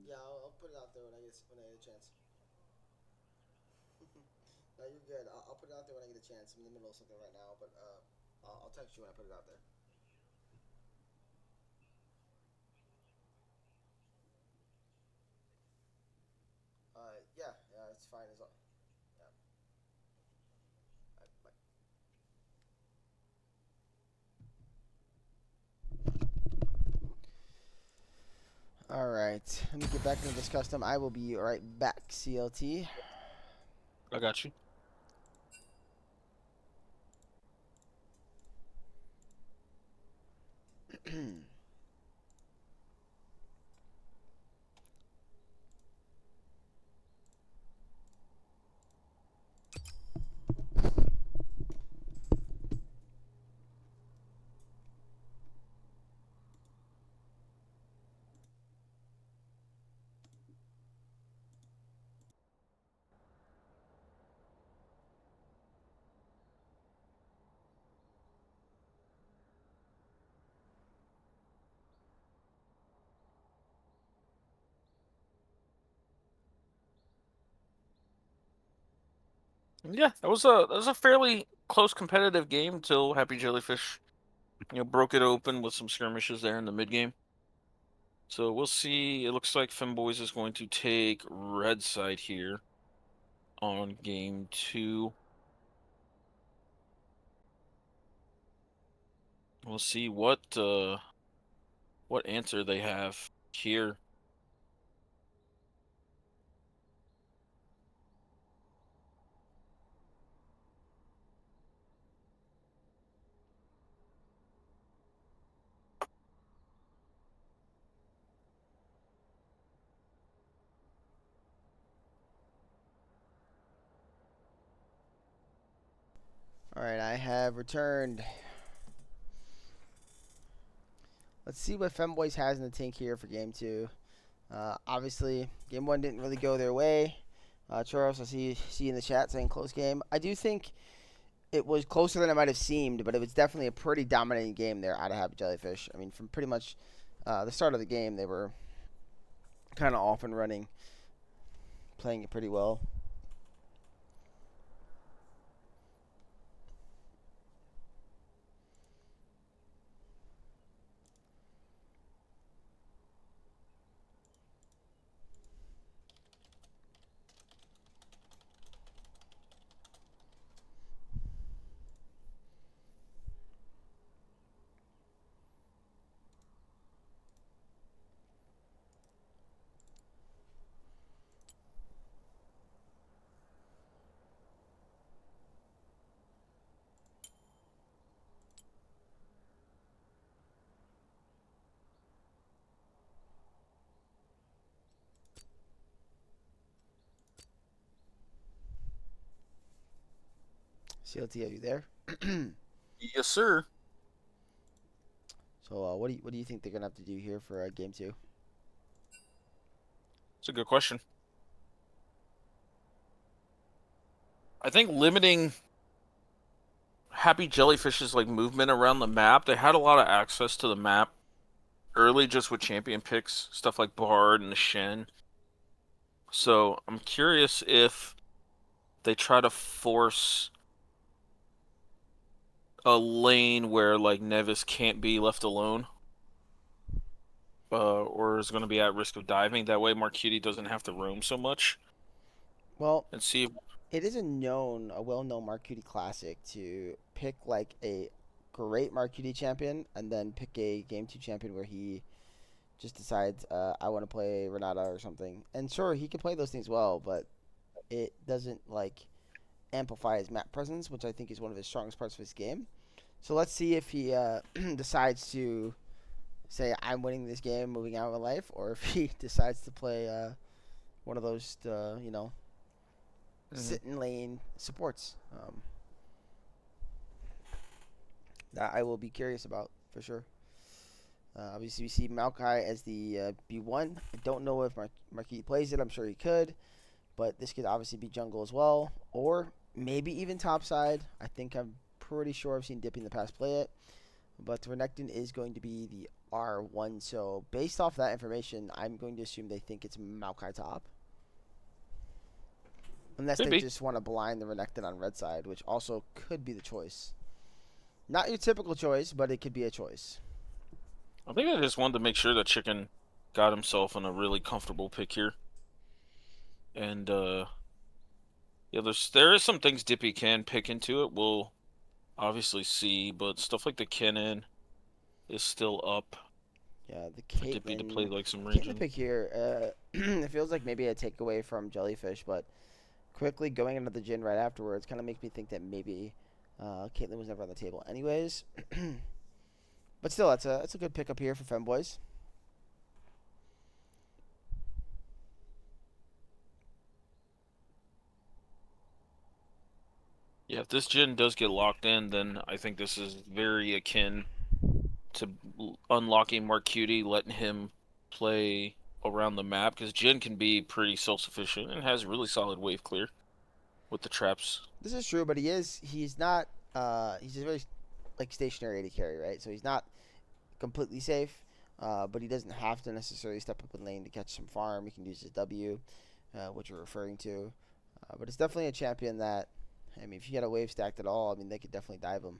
Yeah, I'll put it out there when I get a chance. No, you're good. I'll put it out there when I get a chance. I'm in the middle of something right now, but I'll text you when I put it out there. Yeah, it's fine as well. Yeah. Bye. All right, let me get back into this custom. I will be right back, CLT. I got you. Yeah, that was a fairly close competitive game until Happy Jellyfish, broke it open with some skirmishes there in the mid game. So we'll see. It looks like Femboys is going to take red side here on game 2. We'll see what answer they have here. All right, I have returned. Let's see what Femboys has in the tank here for game 2. Obviously, game 1 didn't really go their way. Choros, I see in the chat saying close game. I do think it was closer than it might have seemed, but it was definitely a pretty dominating game there out of Happy Jellyfish. I mean, from pretty much the start of the game, they were kind of off and running, playing it pretty well. CLT, are you there? Yes, sir. So, what do you think they're gonna have to do here for game 2? It's a good question. I think limiting Happy Jellyfish's movement around the map. They had a lot of access to the map early just with champion picks, stuff like Bard and the Shen. So I'm curious if they try to force a lane where Nevis can't be left alone. Or is going to be at risk of diving. That way Marcuti doesn't have to roam so much. Well, and see if it is a well-known Marcuti classic to pick a great Marcuti champion and then pick a game 2 champion where he just decides I want to play Renata or something. And sure, he can play those things well, but it doesn't amplify his map presence, which I think is one of his strongest parts of his game. So let's see if he decides to say I'm winning this game, moving out of life, or if he decides to play one of those sit in lane supports. That I will be curious about for sure. Obviously, we see Maokai as the B1. I don't know if Marquis plays it. I'm sure he could, but this could obviously be jungle as well, or maybe even topside. I'm pretty sure I've seen Dippy in the past play it, but Renekton is going to be the R1. So based off that information, I'm going to assume they think it's Maokai top. Unless they just want to blind the Renekton on red side, which also could be the choice. Not your typical choice, but it could be a choice. I think I just wanted to make sure that Chicken got himself in a really comfortable pick here. And yeah, there is some things Dippy can pick into it. We'll obviously see, but stuff like the Kennen is still up. Yeah, the Caitlyn, Dippy to play some range. Caitlyn pick here, it feels like maybe a takeaway from Jellyfish, but quickly going into the Jhin right afterwards kind of makes me think that maybe Caitlyn was never on the table anyways. But still, that's a good pickup here for Femboys. Yeah, if this Jhin does get locked in, then I think this is very akin to unlocking Marcuti, letting him play around the map, because Jhin can be pretty self-sufficient and has really solid wave clear with the traps. This is true, but he's not he's a very stationary AD carry, right? So he's not completely safe, but he doesn't have to necessarily step up in lane to catch some farm. He can use his W, which you're referring to. But it's definitely a champion that I mean, if you got a wave stacked at all, I mean, they could definitely dive him.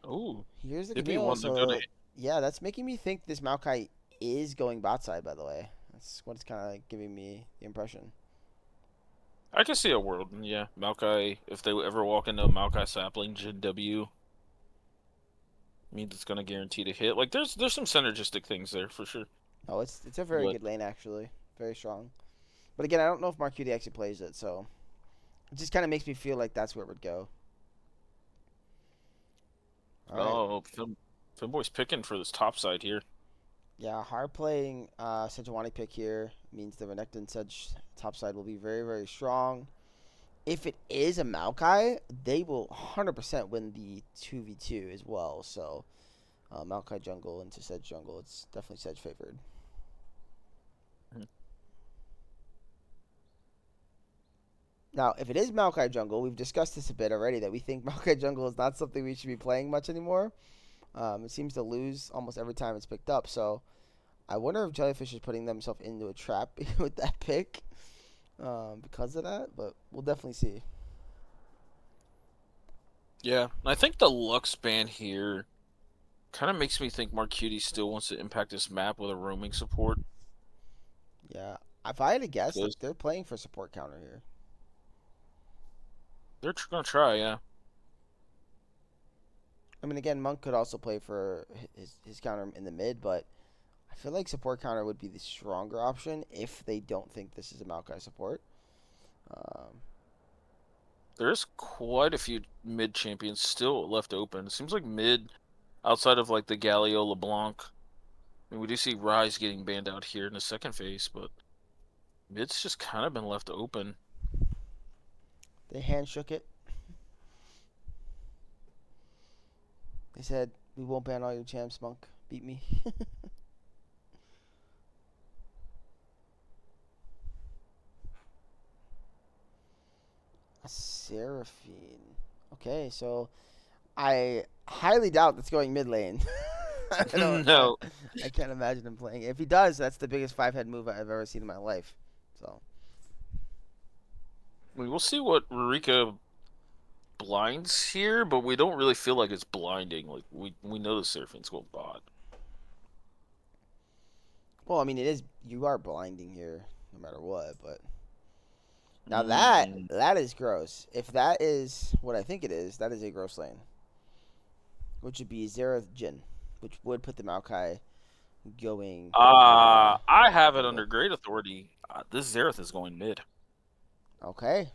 Ooh. Here's the It'd be Camille, one to go so to. yeah, that's making me think this Maokai is going bot side, by the way. That's what it's kind of like giving me the impression. I can see a world, yeah. Maokai, if they ever walk into a Maokai sapling, W means it's gonna guarantee to hit. Like there's some synergistic things there for sure. Oh, it's a very good lane actually, very strong. But again, I don't know if Marcuti actually plays it, so it just kind of makes me feel like that's where it would go. All right. Femboy's picking for this top side here. Yeah, hard playing Sejuani pick here means the Renekton Sedge top side will be very, very strong. If it is a Maokai, they will 100% win the 2v2 as well. So, Maokai jungle into Sedge jungle, it's definitely Sedge favored. Now, if it is Maokai jungle, we've discussed this a bit already, that we think Maokai jungle is not something we should be playing much anymore. It seems to lose almost every time it's picked up. So, I wonder if Jellyfish is putting themselves into a trap with that pick because of that. But we'll definitely see. Yeah, I think the Lux ban here kind of makes me think Marcuti still wants to impact this map with a roaming support. Yeah, if I had to guess, they're playing for support counter here. They're gonna try, yeah. I mean, again, Monk could also play for his counter in the mid, but I feel like support counter would be the stronger option if they don't think this is a Maokai support. There's quite a few mid champions still left open. It seems like mid, outside of like the Galio LeBlanc, I mean, we do see Rise getting banned out here in the second phase, but mid's just kind of been left open. They hand shook it. They said, "We won't ban all your champs, Monk. Beat me." A Seraphine. Okay, so I highly doubt that's going mid lane. No. I can't imagine him playing it. If he does, that's the biggest 5-head move I've ever seen in my life. So We'll see what Rurika blinds here, but we don't really feel like it's blinding. Like we know the Seraphine's going bot. Well, I mean, it is. You are blinding here, no matter what. But now that is gross. If that is what I think it is, that is a gross lane, which would be Xerath Jhin, which would put the Maokai going. I have it under great authority. This Xerath is going mid. Okay.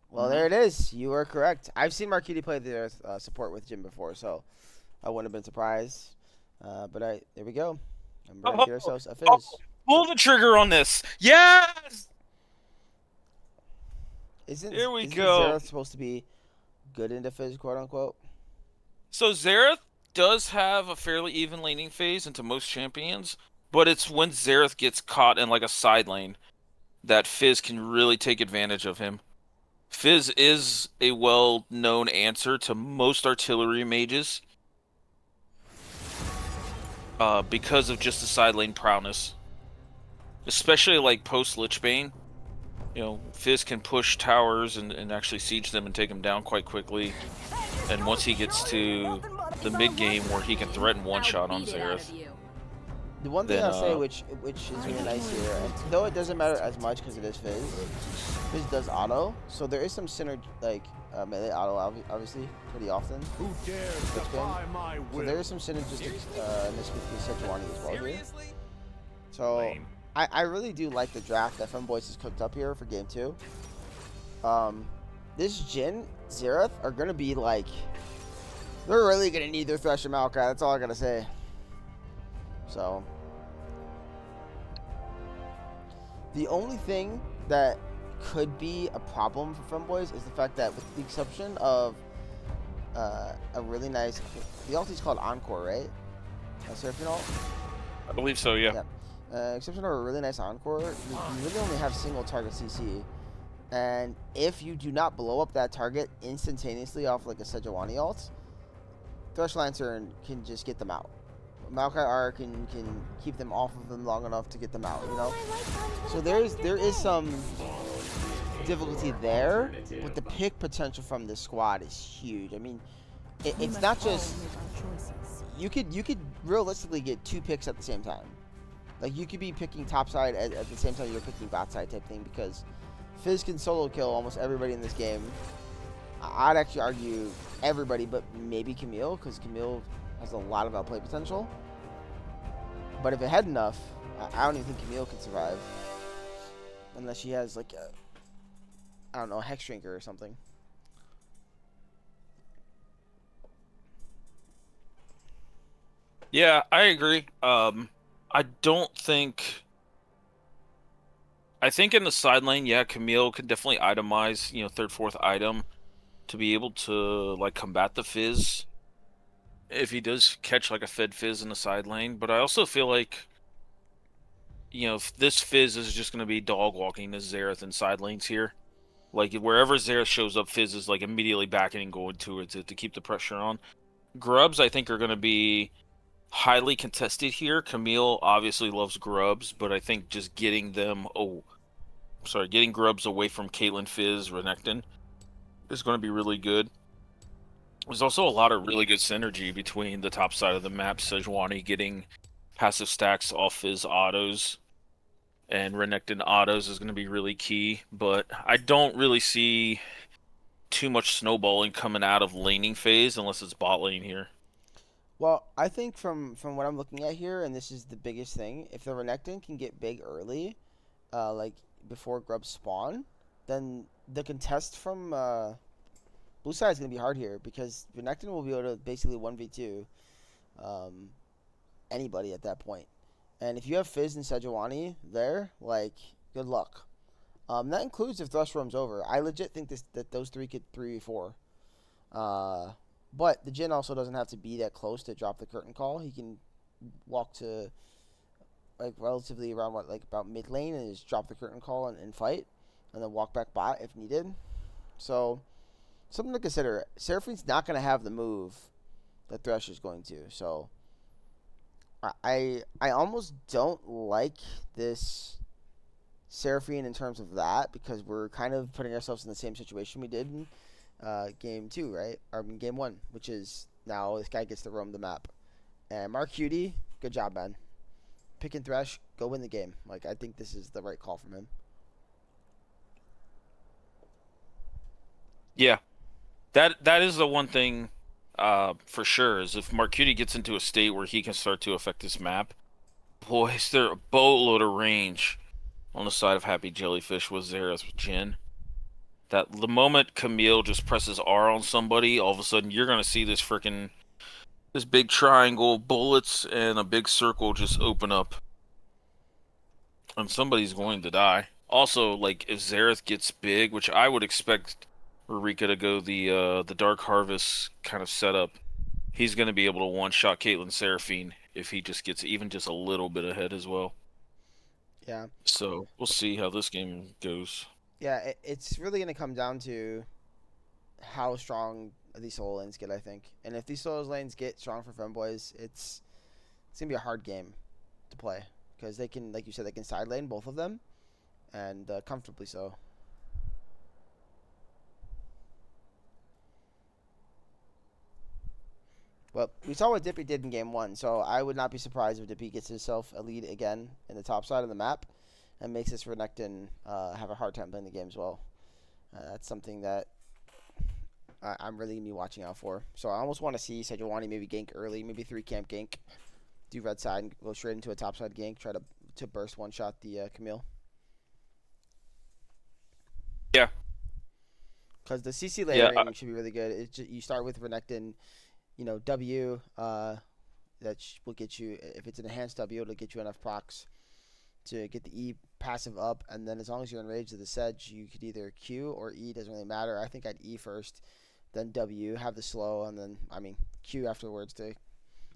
Well, there it is. You are correct. I've seen Marquiti play the support with Jhin before, so I wouldn't have been surprised. But there we go. I'm going to get ourselves a Fizz. Pull the trigger on this. Yes! Isn't go. Xerath supposed to be good into Fizz, quote unquote? So Xerath does have a fairly even laning phase into most champions, but it's when Xerath gets caught in like a side lane that Fizz can really take advantage of him. Fizz is a well-known answer to most artillery mages because of just the side lane prowess. Especially like post-Lichbane. You know, Fizz can push towers and actually siege them and take them down quite quickly. And once he gets to the mid-game where he can threaten one-shot on Xerath. The one thing I'll say, which is really nice here, and though it doesn't matter as much because it is Fizz, Fizz does auto, so there is some synergy, like melee auto, obviously, pretty often. Who dares defy my will? So there is some synergistic with Sejuani as well here. So I really do like the draft that Femboys has cooked up here for game 2. This Jhin, Xerath are gonna be like, they're really gonna need their Thresh and Maokai. That's all I gotta say. So, the only thing that could be a problem for Femboys is the fact that, with the exception of a really nice, the ult is called Encore, right? Seraphine ult? I believe so, yeah. Exception of a really nice Encore, you really only have single target CC. And if you do not blow up that target instantaneously off like a Sejuani ult, Thresh Lancer can just get them out. Maokai R can keep them off of them long enough to get them out, you know? So there is some difficulty there, but the pick potential from this squad is huge. I mean, it's not just you could realistically get 2 picks at the same time. Like you could be picking top side at the same time you're picking bot side type thing, because Fizz can solo kill almost everybody in this game. I'd actually argue everybody, but maybe Camille, because Camille has a lot of outplay potential. But if it had enough, I don't even think Camille could survive. Unless she has like a, I don't know, a Hex Drinker or something. Yeah, I agree. I don't think... I think in the side lane, yeah, Camille can definitely itemize, you know, 3rd, 4th item to be able to, like, combat the Fizz if he does catch, like, a fed Fizz in the side lane. But I also feel like, you know, if this Fizz is just going to be dog walking this Xerath in side lanes here. Like, wherever Xerath shows up, Fizz is, like, immediately backing and going to it to keep the pressure on. Grubs, I think, are going to be highly contested here. Camille obviously loves Grubs, but I think just getting them... getting Grubs away from Caitlyn, Fizz, Renekton is going to be really good. There's also a lot of really good synergy between the top side of the map. Sejuani getting passive stacks off Fizz autos and Renekton autos is going to be really key, but I don't really see too much snowballing coming out of laning phase unless it's bot lane here. Well, I think from what I'm looking at here, and this is the biggest thing, if the Renekton can get big early, like before Grubs spawn, then the contest from blue side is going to be hard here, because Renekton will be able to basically 1v2 anybody at that point. And if you have Fizz and Sejuani there, like, good luck. That includes if Thrush roams over. I legit think that those 3 could 3v4. But the Jhin also doesn't have to be that close to drop the curtain call. He can walk to, like, relatively around, about mid lane and just drop the curtain call and fight. And then walk back bot if needed. So, something to consider. Seraphine's not going to have the move that Thresh is going to. So, I almost don't like this Seraphine in terms of that, because we're kind of putting ourselves in the same situation we did in game 2, right? Or in game 1, which is now this guy gets to roam the map. And Mark Cutie, good job, man. Pick and Thresh, go win the game. Like, I think this is the right call from him. Yeah, that is the one thing for sure, is if Mark Cutie gets into a state where he can start to affect this map, boy, is there a boatload of range on the side of Happy Jellyfish with Xerath with Jhin. That the moment Camille just presses R on somebody, all of a sudden you're gonna see this big triangle, bullets, and a big circle just open up, and somebody's going to die. Also, like, if Xerath gets big, which I would expect Rika to go the Dark Harvest kind of setup, he's gonna be able to one-shot Caitlyn Seraphine if he just gets even just a little bit ahead as well. Yeah. So we'll see how this game goes. Yeah, it's really going to come down to how strong these solo lanes get, I think. And if these solo lanes get strong for Femboys, it's going to be a hard game to play. Because they can, like you said, they can side lane, both of them. And comfortably so. But we saw what Dippy did in game 1, so I would not be surprised if Dippy gets himself a lead again in the top side of the map and makes this Renekton have a hard time playing the game as well. That's something that I'm really going to be watching out for. So I almost want to see Sejuani maybe gank early, maybe 3-camp gank, do red side, and go straight into a top side gank, try to burst one-shot the Camille. Yeah. Because the CC layering should be really good. You start with Renekton, W, that will get you, if it's an enhanced W, it'll get you enough procs to get the E passive up, and then as long as you're enraged to the sedge, you could either Q or E, doesn't really matter. I think I'd E first, then W, have the slow, and then, Q afterwards to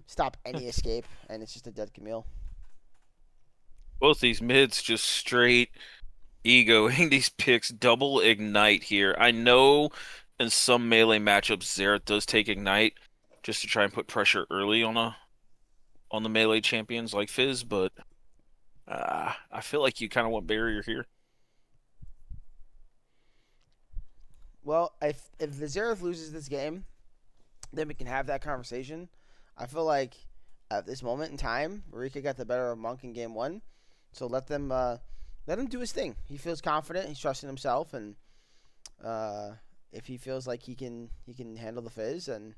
stop any escape, and it's just a dead Camille. Both these mids just straight egoing these picks, double ignite here. I know in some melee matchups, Xerath does take ignite just to try and put pressure early on the melee champions like Fizz, but I feel like you kind of want barrier here. Well, if the Xerath loses this game, then we can have that conversation. I feel like at this moment in time, Marika got the better of Monk in game 1, so let him do his thing. He feels confident. He's trusting himself, and if he feels like he can handle the Fizz, and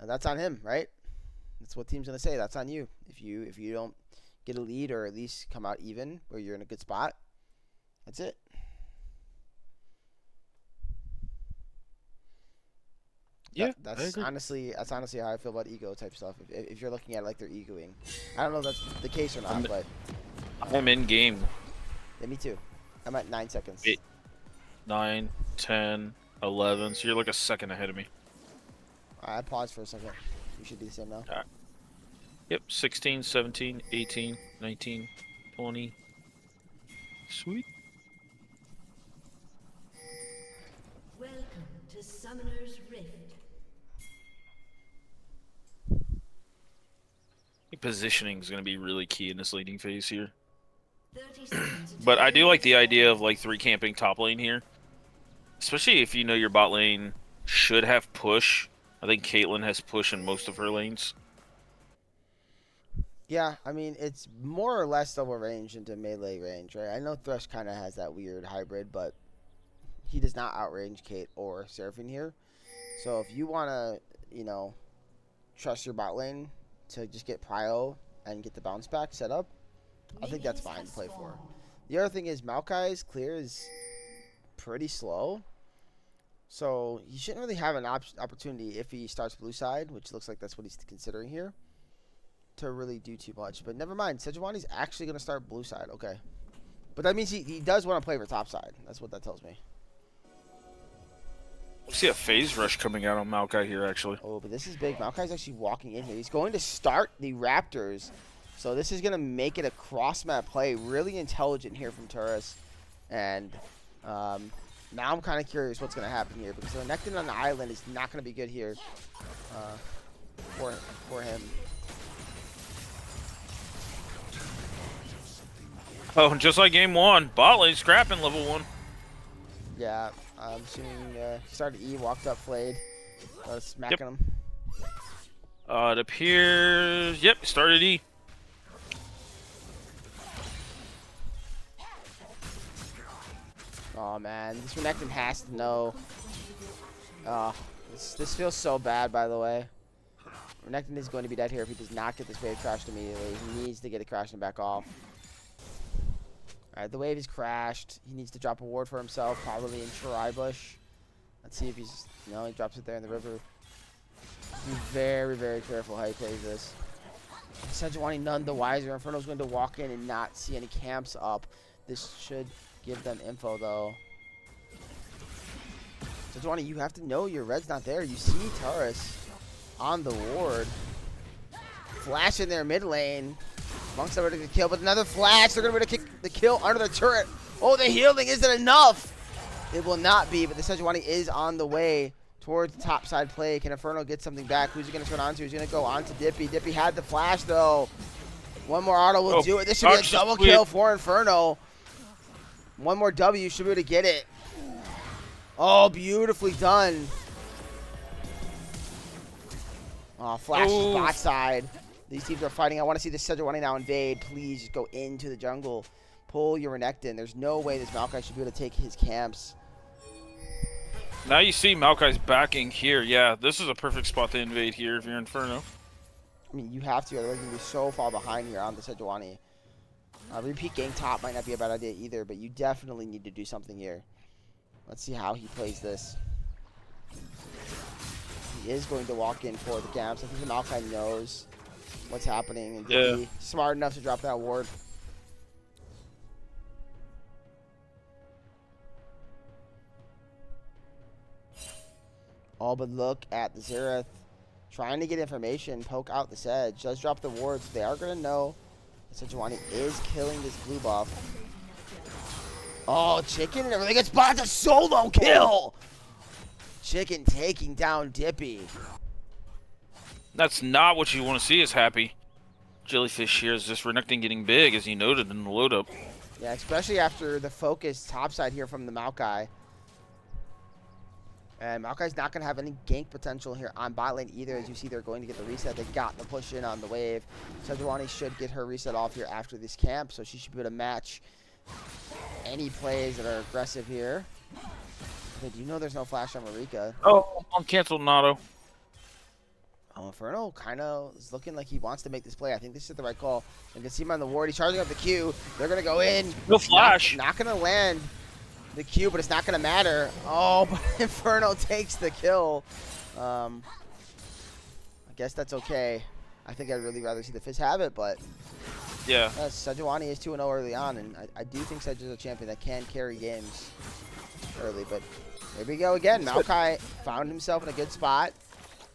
that's on him, right? That's what team's gonna say. That's on you. If you don't get a lead or at least come out even, where you're in a good spot, that's it. Yeah, that's honestly how I feel about ego type stuff. If you're looking at it like they're egoing, I don't know if that's the case or not, but I'm in game. Yeah, me too. I'm at 9 seconds. 8, 9, 10, 11. So you're like a second ahead of me. I paused for a second. You should do the same now. Yep, 16, 17, 18, 19, 20. Sweet. Welcome to Summoner's Rift. Positioning is going to be really key in this leading phase here. 30 seconds But I do like the idea of like 3 camping top lane here. Especially if you know your bot lane should have push. I think Caitlyn has push in most of her lanes. Yeah, I mean, it's more or less double range into melee range, right? I know Thresh kind of has that weird hybrid, but he does not outrange Kate or Seraphine here. So if you want to, you know, trust your bot lane to just get prio and get the bounce back set up, I think that's fine to play for. The other thing is Maokai's clear is pretty slow. So he shouldn't really have an opportunity if he starts blue side, which looks like that's what he's considering here, to really do too much. But never mind, Sejuani's actually going to start blue side. Okay. But that means he does want to play for top side. That's what that tells me. I see a phase rush coming out on Maokai here, actually. Oh, but this is big. Maokai's actually walking in here. He's going to start the Raptors. So this is going to make it a cross-map play. Really intelligent here from Turris. And now I'm kind of curious what's going to happen here, because the Renekton on the island is not going to be good here for him. Oh, just like game 1, bot lane scrapping level 1. Yeah, I'm assuming he started E, walked up, flayed, smacking him. It appears, yep, started E. Oh man, this Renekton has to know. This feels so bad, by the way. Renekton is going to be dead here if he does not get this wave crashed immediately. He needs to get it crashed and back off. Alright, the wave is crashed. He needs to drop a ward for himself, probably in Shirai Bush. Let's see if he's... No, he drops it there in the river. Be very, very careful how he plays this. Sejuani none the wiser. Inferno's going to walk in and not see any camps up. This should give them info, though. Sejuani, you have to know your red's not there. You see Taurus on the ward. Flash in their mid lane. Monk's over to get the kill, but another flash. They're going to be able to kick the kill under the turret. Oh, the healing isn't enough. It will not be, but the Sejuani is on the way towards the top side play. Can Inferno get something back? Who's he going to turn on to? He's going to go on to Dippy. Dippy had the flash, though. One more auto will do it. This should be a double kill for Inferno. One more W should be able to get it. Oh, beautifully done. Oh, flash is bot side. These teams are fighting. I want to see the Sejuani now invade. Please just go into the jungle. Pull your Renekton. There's no way this Maokai should be able to take his camps. Now you see Maokai's backing here. Yeah, this is a perfect spot to invade here if you're Inferno. I mean, you have to. Otherwise, you're going to be so far behind here on the Sejuani. Repeat gang top might not be a bad idea either, but you definitely need to do something here. Let's see how he plays this. He is going to walk in for the camps. I think the Maokai knows what's happening and be smart enough to drop that ward. Oh, but look at the Xerath trying to get information, poke out the Sedge. Does drop the wards. They are going to know Sejuani is killing this blue buff. Oh, Chicken and everything gets bought. A solo kill. Chicken taking down Dippy. That's not what you want to see is happy. Jellyfish here is just Renekton getting big, as he noted in the load up. Yeah, especially after the focus topside here from the Maokai. And Maokai's not going to have any gank potential here on bot lane either. As you see, they're going to get the reset. They got the push in on the wave. Sejuani should get her reset off here after this camp, so she should be able to match any plays that are aggressive here. Okay, do you know there's no flash on Marika? Oh, on cancel Nato. Oh, Inferno kind of is looking like he wants to make this play. I think this is the right call. You can see him on the ward. He's charging up the Q. They're going to go in. No flash. Not going to land the Q, but it's not going to matter. Oh, but Inferno takes the kill. I guess that's okay. I think I'd really rather see the Fizz have it, but yeah. Sejuani is 2-0 early on, and I do think Sej is a champion that can carry games early, but here we go again. Maokai found himself in a good spot.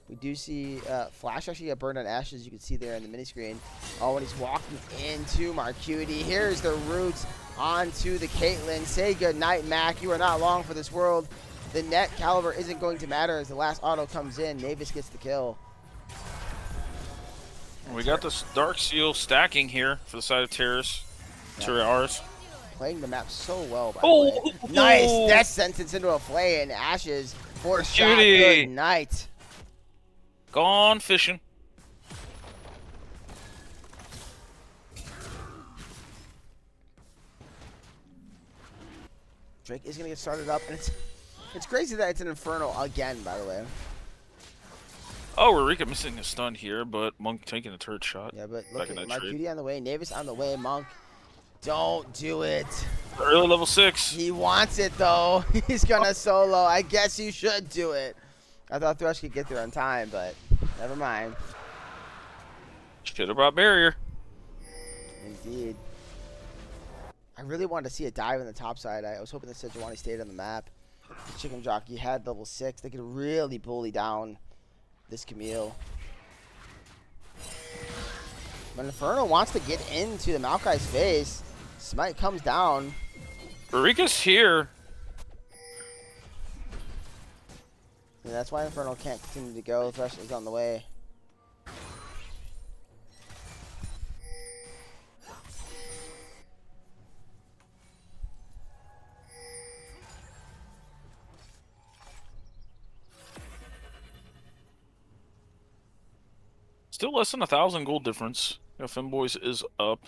We do see Flash actually get burned on Ashes, you can see there in the mini screen. Oh, and he's walking into Marcuity. Here's the roots onto the Caitlyn. Say goodnight, Mac. You are not long for this world. The net caliber isn't going to matter as the last auto comes in. Navis gets the kill. We got this Dark Seal stacking here for the side of Terrace. Terraris. Playing the map so well, by the way. Nice death sentence into a flay, and Ashes for a shot. Good night. Gone fishing. Drake is gonna get started up, and it's crazy that it's an Inferno again, by the way. Oh, Rurika missing a stun here, but Monk taking a turret shot. Yeah, but look at Marcuity on the way, Navis on the way, Monk. Don't do it. Early level 6. He wants it though. He's gonna solo. I guess you should do it. I thought Thresh could get there on time, but never mind. Should have brought barrier. Indeed. I really wanted to see a dive on the top side. I was hoping that Sejuani stayed on the map. The Chicken Jockey had level 6. They could really bully down this Camille. But Inferno wants to get into the Maokai's face. Smite comes down. Rurika's here. And that's why Inferno can't continue to go. Thresh is on the way. Still less than 1,000 gold difference. You know, Femboys is up.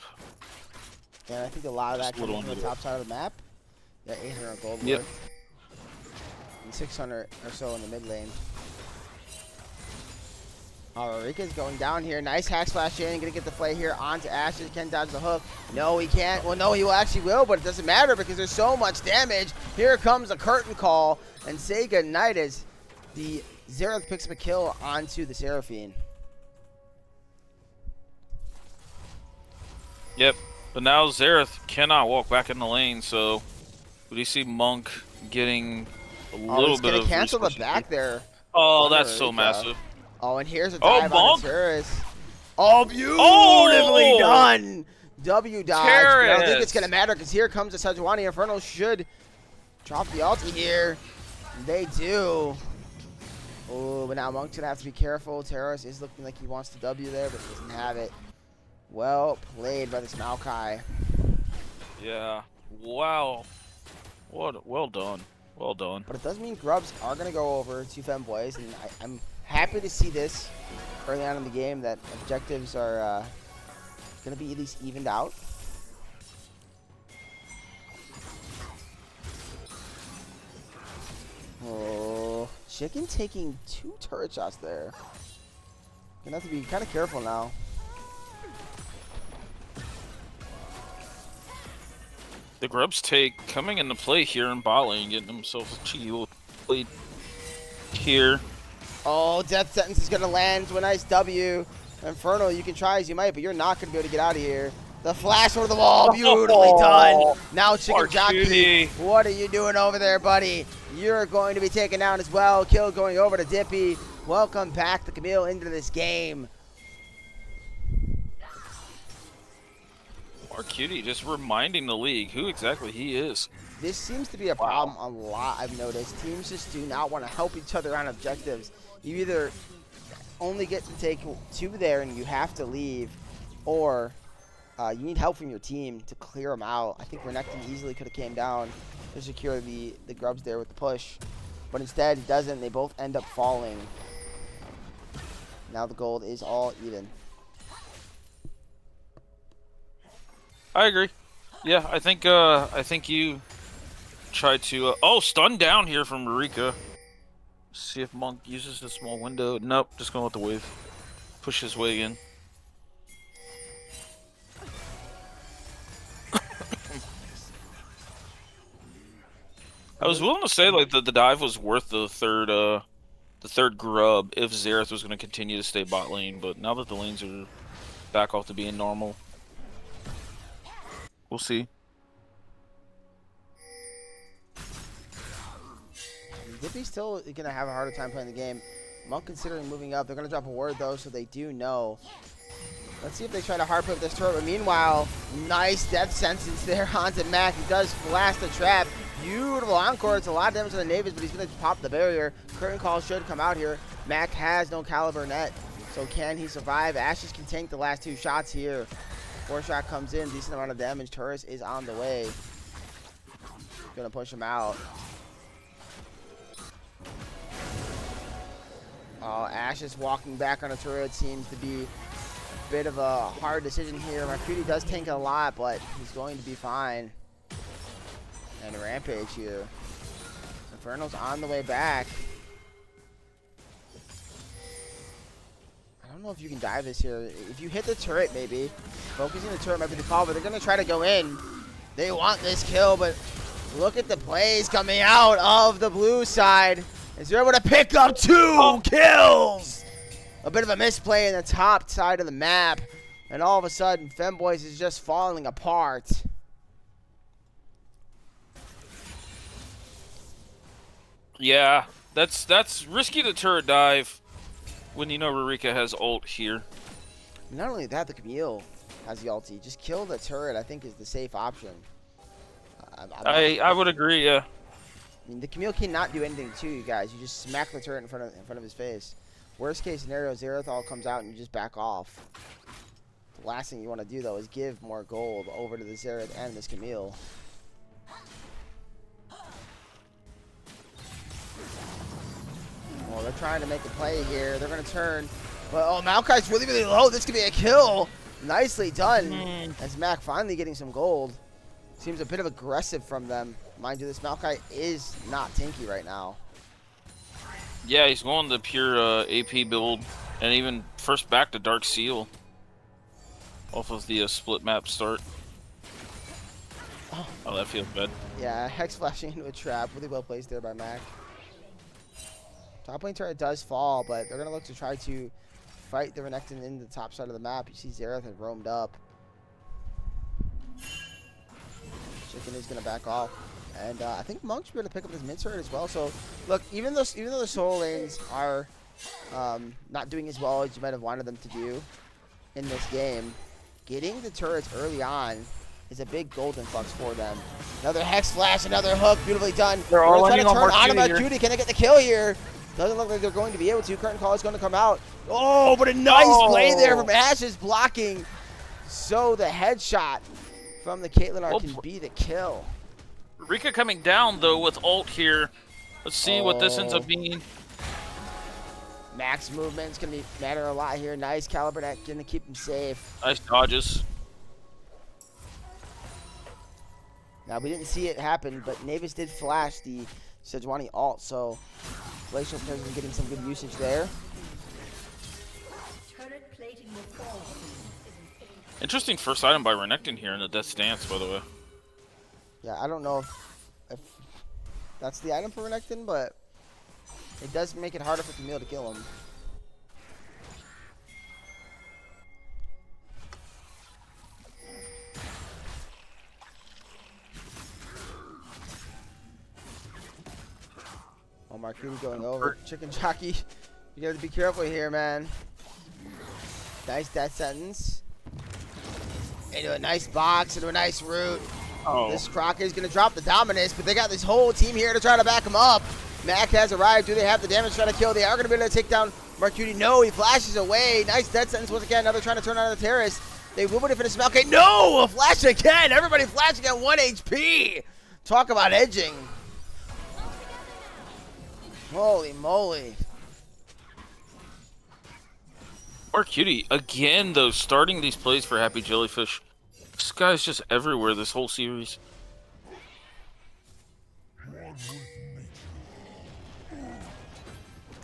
Yeah, I think a lot of that comes from the top side of the map. Yeah, 800 gold. Yep. And 600 or so in the mid lane. Oh, Rika's going down here. Nice hack slash in. Gonna get the play here onto Ashes. Can dodge the hook. No, he can't. Well, no, he actually will, but it doesn't matter because there's so much damage. Here comes a curtain call. And say goodnight as the Xerath picks up a kill onto the Seraphine. Yep. But now Xerath cannot walk back in the lane, so do you see Monk getting a little bit of... He's gonna cancel the back there. Oh, that's so massive. Oh, and here's a dive on the Terrace. Oh, beautifully Oh! done. W dodge. Terrace. I don't think it's going to matter because here comes the Sejuani. Inferno should drop the ulti here. They do. Oh, but now Monk's going to have to be careful. Terrace is looking like he wants to W there, but he doesn't have it. Well played by this Maokai. Yeah. Wow. What? Well done. Well done. But it does mean Grubs are going to go over to Femboys, and I'm happy to see this early on in the game, that objectives are going to be at least evened out. Oh, Chicken taking 2 turret shots there. Gonna have to be kind of careful now. The Grubs take coming into play here in bot lane, getting themselves a cheeky lead here. Oh, Death Sentence is going to land to a nice W. Inferno, you can try as you might, but you're not going to be able to get out of here. The flash over the wall, beautifully done. Now Chicken Jockey, what are you doing over there, buddy? You're going to be taken down as well. Kill going over to Dippy. Welcome back to Camille into this game. Marcuity just reminding the league who exactly he is. This seems to be a problem a lot, I've noticed. Teams just do not want to help each other on objectives. You either only get to take 2 there and you have to leave, or you need help from your team to clear them out. I think Renekton easily could have came down to secure the Grubs there with the push. But instead, he doesn't. They both end up falling. Now the gold is all even. I agree. Yeah, I think you try to stun down here from Marika. See if Monk uses a small window. Nope, just gonna let the wave push his way in. I was willing to say like the dive was worth the third grub if Xerath was gonna continue to stay bot lane, but now that the lanes are back off to being normal, we'll see. Dippy's still gonna have a harder time playing the game. Monk considering moving up. They're gonna drop a ward though, so they do know. Let's see if they try to hard put this turret. But meanwhile, nice death sentence there onto Mac. He does flash the trap. Beautiful encore. It's a lot of damage to the Navis, but he's gonna pop the barrier. Curtain call should come out here. Mac has no caliber net, so can he survive? Ashes can tank the last 2 shots here. 4-shot comes in, decent amount of damage. Turret is on the way. Gonna push him out. Ashes walking back on a turret seems to be a bit of a hard decision here. Marcuti does tank a lot, but he's going to be fine. And a rampage here. Inferno's on the way back. I don't know if you can dive this here. If you hit the turret, maybe. Focusing the turret might be the call, but they're going to try to go in. They want this kill, but look at the plays coming out of the blue side. Is they're able to pick up 2 kills. A bit of a misplay in the top side of the map. And all of a sudden, Femboys is just falling apart. Yeah, that's risky to turret dive when you know Rurika has ult here. Not only that, the Camille has the ulti. Just kill the turret, I think, is the safe option. I would agree, yeah. I mean, the Camille cannot do anything to you guys. You just smack the turret in front of his face. Worst case scenario, Xerathal comes out and you just back off. The last thing you want to do, though, is give more gold over to the Xerath and this Camille. Well, they're trying to make a play here. They're going to turn. But, oh, Maokai's really, really low. This could be a kill. Nicely done. As Mac finally getting some gold. Seems a bit of aggressive from them. Mind you, this Maokai is not tanky right now. Yeah, he's going the pure AP build, and even first back to Dark Seal off of the split map start. Oh, that feels bad. Yeah, Hex flashing into a trap. Really well placed there by Mac. Top lane turret does fall, but they're going to look to try to fight the Renekton in the top side of the map. You see Xerath has roamed up. Chicken is going to back off. And I think Monk should be able to pick up this mid turret as well. So, look, even though the solo lanes are not doing as well as you might have wanted them to do in this game, getting the turrets early on is a big gold influx for them. Another Hex flash, another hook, beautifully done. They're all trying to turn on Marcuti. Can they get the kill here? Doesn't look like they're going to be able to. Curtain call is going to come out. Oh, but a nice play there from Ashes blocking. So the headshot from the Caitlyn R can be the kill. Rika coming down, though, with ult here. Let's see what this ends up being. Max movement's going to matter a lot here. Nice caliber net, going to keep him safe. Nice dodges. Now, we didn't see it happen, but Navis did flash the Sejuani ult, so Glacial Prison getting some good usage there. Turret plating will fall. Interesting first item by Renekton here in the Death's Dance, by the way. Yeah, I don't know if that's the item for Renekton, but it does make it harder for Camille to kill him. Oh, Marcuti going over. Chicken Jockey, you gotta be careful here, man. Nice death sentence. Into a nice box, into a nice root. This Crocker is going to drop the Dominus, but they got this whole team here to try to back him up. Mac has arrived. Do they have the damage to try to kill? They are going to be able to take down Marcuti. No, he flashes away. Nice death sentence once again. Now they're trying to turn on the terrace. They will be able to finish him. Okay, no! A flash again! Everybody flashing at 1 HP! Talk about edging. Holy moly. Mark Cutie, again, though, starting these plays for Happy Jellyfish. This guy's just everywhere this whole series.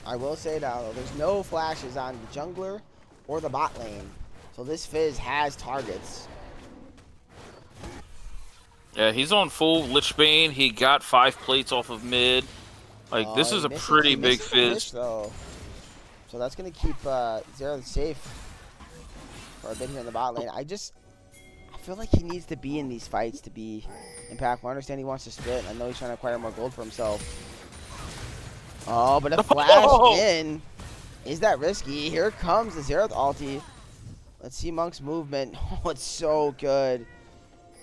I will say though, there's no flashes on the jungler or the bot lane. So this Fizz has targets. Yeah, he's on full Lichbane. He got 5 plates off of mid. Like, this is a pretty big Fizz. Though. So that's going to keep Xerath safe for a bit here in the bot lane. I feel like he needs to be in these fights to be impactful. I understand he wants to split. I know he's trying to acquire more gold for himself. Oh, but a flash in. Is that risky? Here comes the Xerath ulti. Let's see Monk's movement. Oh, it's so good.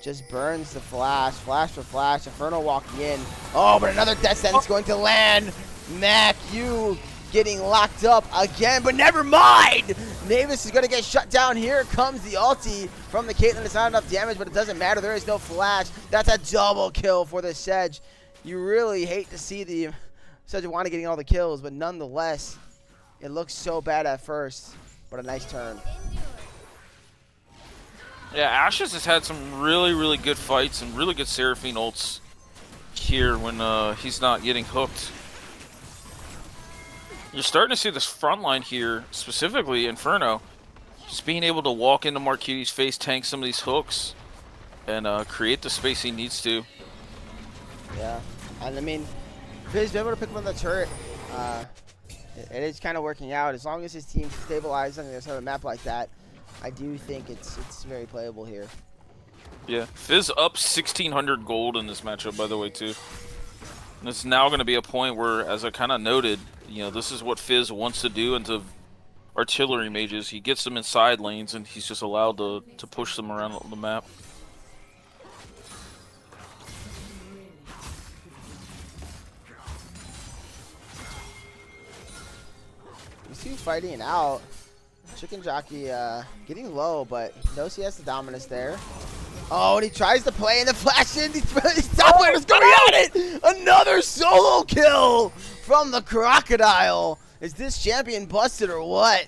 Just burns the flash. Flash for flash. Inferno walking in. Oh, but another death sentence going to land. Mac, you getting locked up again, but never mind. Navis is going to get shut down. Here comes the ulti from the Caitlyn. It's not enough damage, but it doesn't matter. There is no flash. That's a double kill for the Sedge. You really hate to see the Sejuani getting all the kills, but nonetheless, it looks so bad at first, but a nice turn. Yeah, Ashes has had some really, really good fights and really good Seraphine ults here when he's not getting hooked. You're starting to see this front line here, specifically Inferno, just being able to walk into Marquitti's face, tank some of these hooks, and create the space he needs to. Yeah, and I mean, Fizz been able to pick him on the turret. It is kind of working out. As long as his team stabilizes on the other side of the map like that, I do think it's very playable here. Yeah, Fizz up 1,600 gold in this matchup, by the way, too. And it's now going to be a point where, as I kind of noted, you know, this is what Fizz wants to do into artillery mages. He gets them in side lanes, and he's just allowed to push them around the map. These two fighting it out. Chicken Jockey getting low, but he knows he has the dominance there. Oh, and he tries to play in the flash in. These top laners going at it! Another solo kill from the Crocodile. Is this champion busted or what?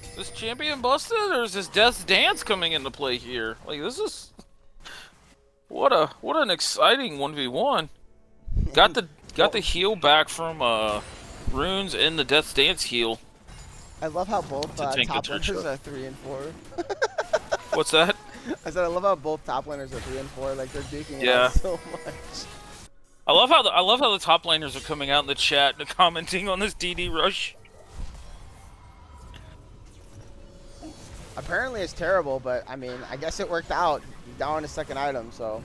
Is this champion busted, or is this Death's Dance coming into play here? Like, this is... What an exciting 1v1. Got the heal back from Runes and the Death's Dance heal. I love how both top laners are 3 and 4. What's that? I said I love how both top laners are 3 and 4. Like they're duking it out so much. I love how the top laners are coming out in the chat and commenting on this DD rush. Apparently it's terrible, but I mean I guess it worked out. He's down his second item, so.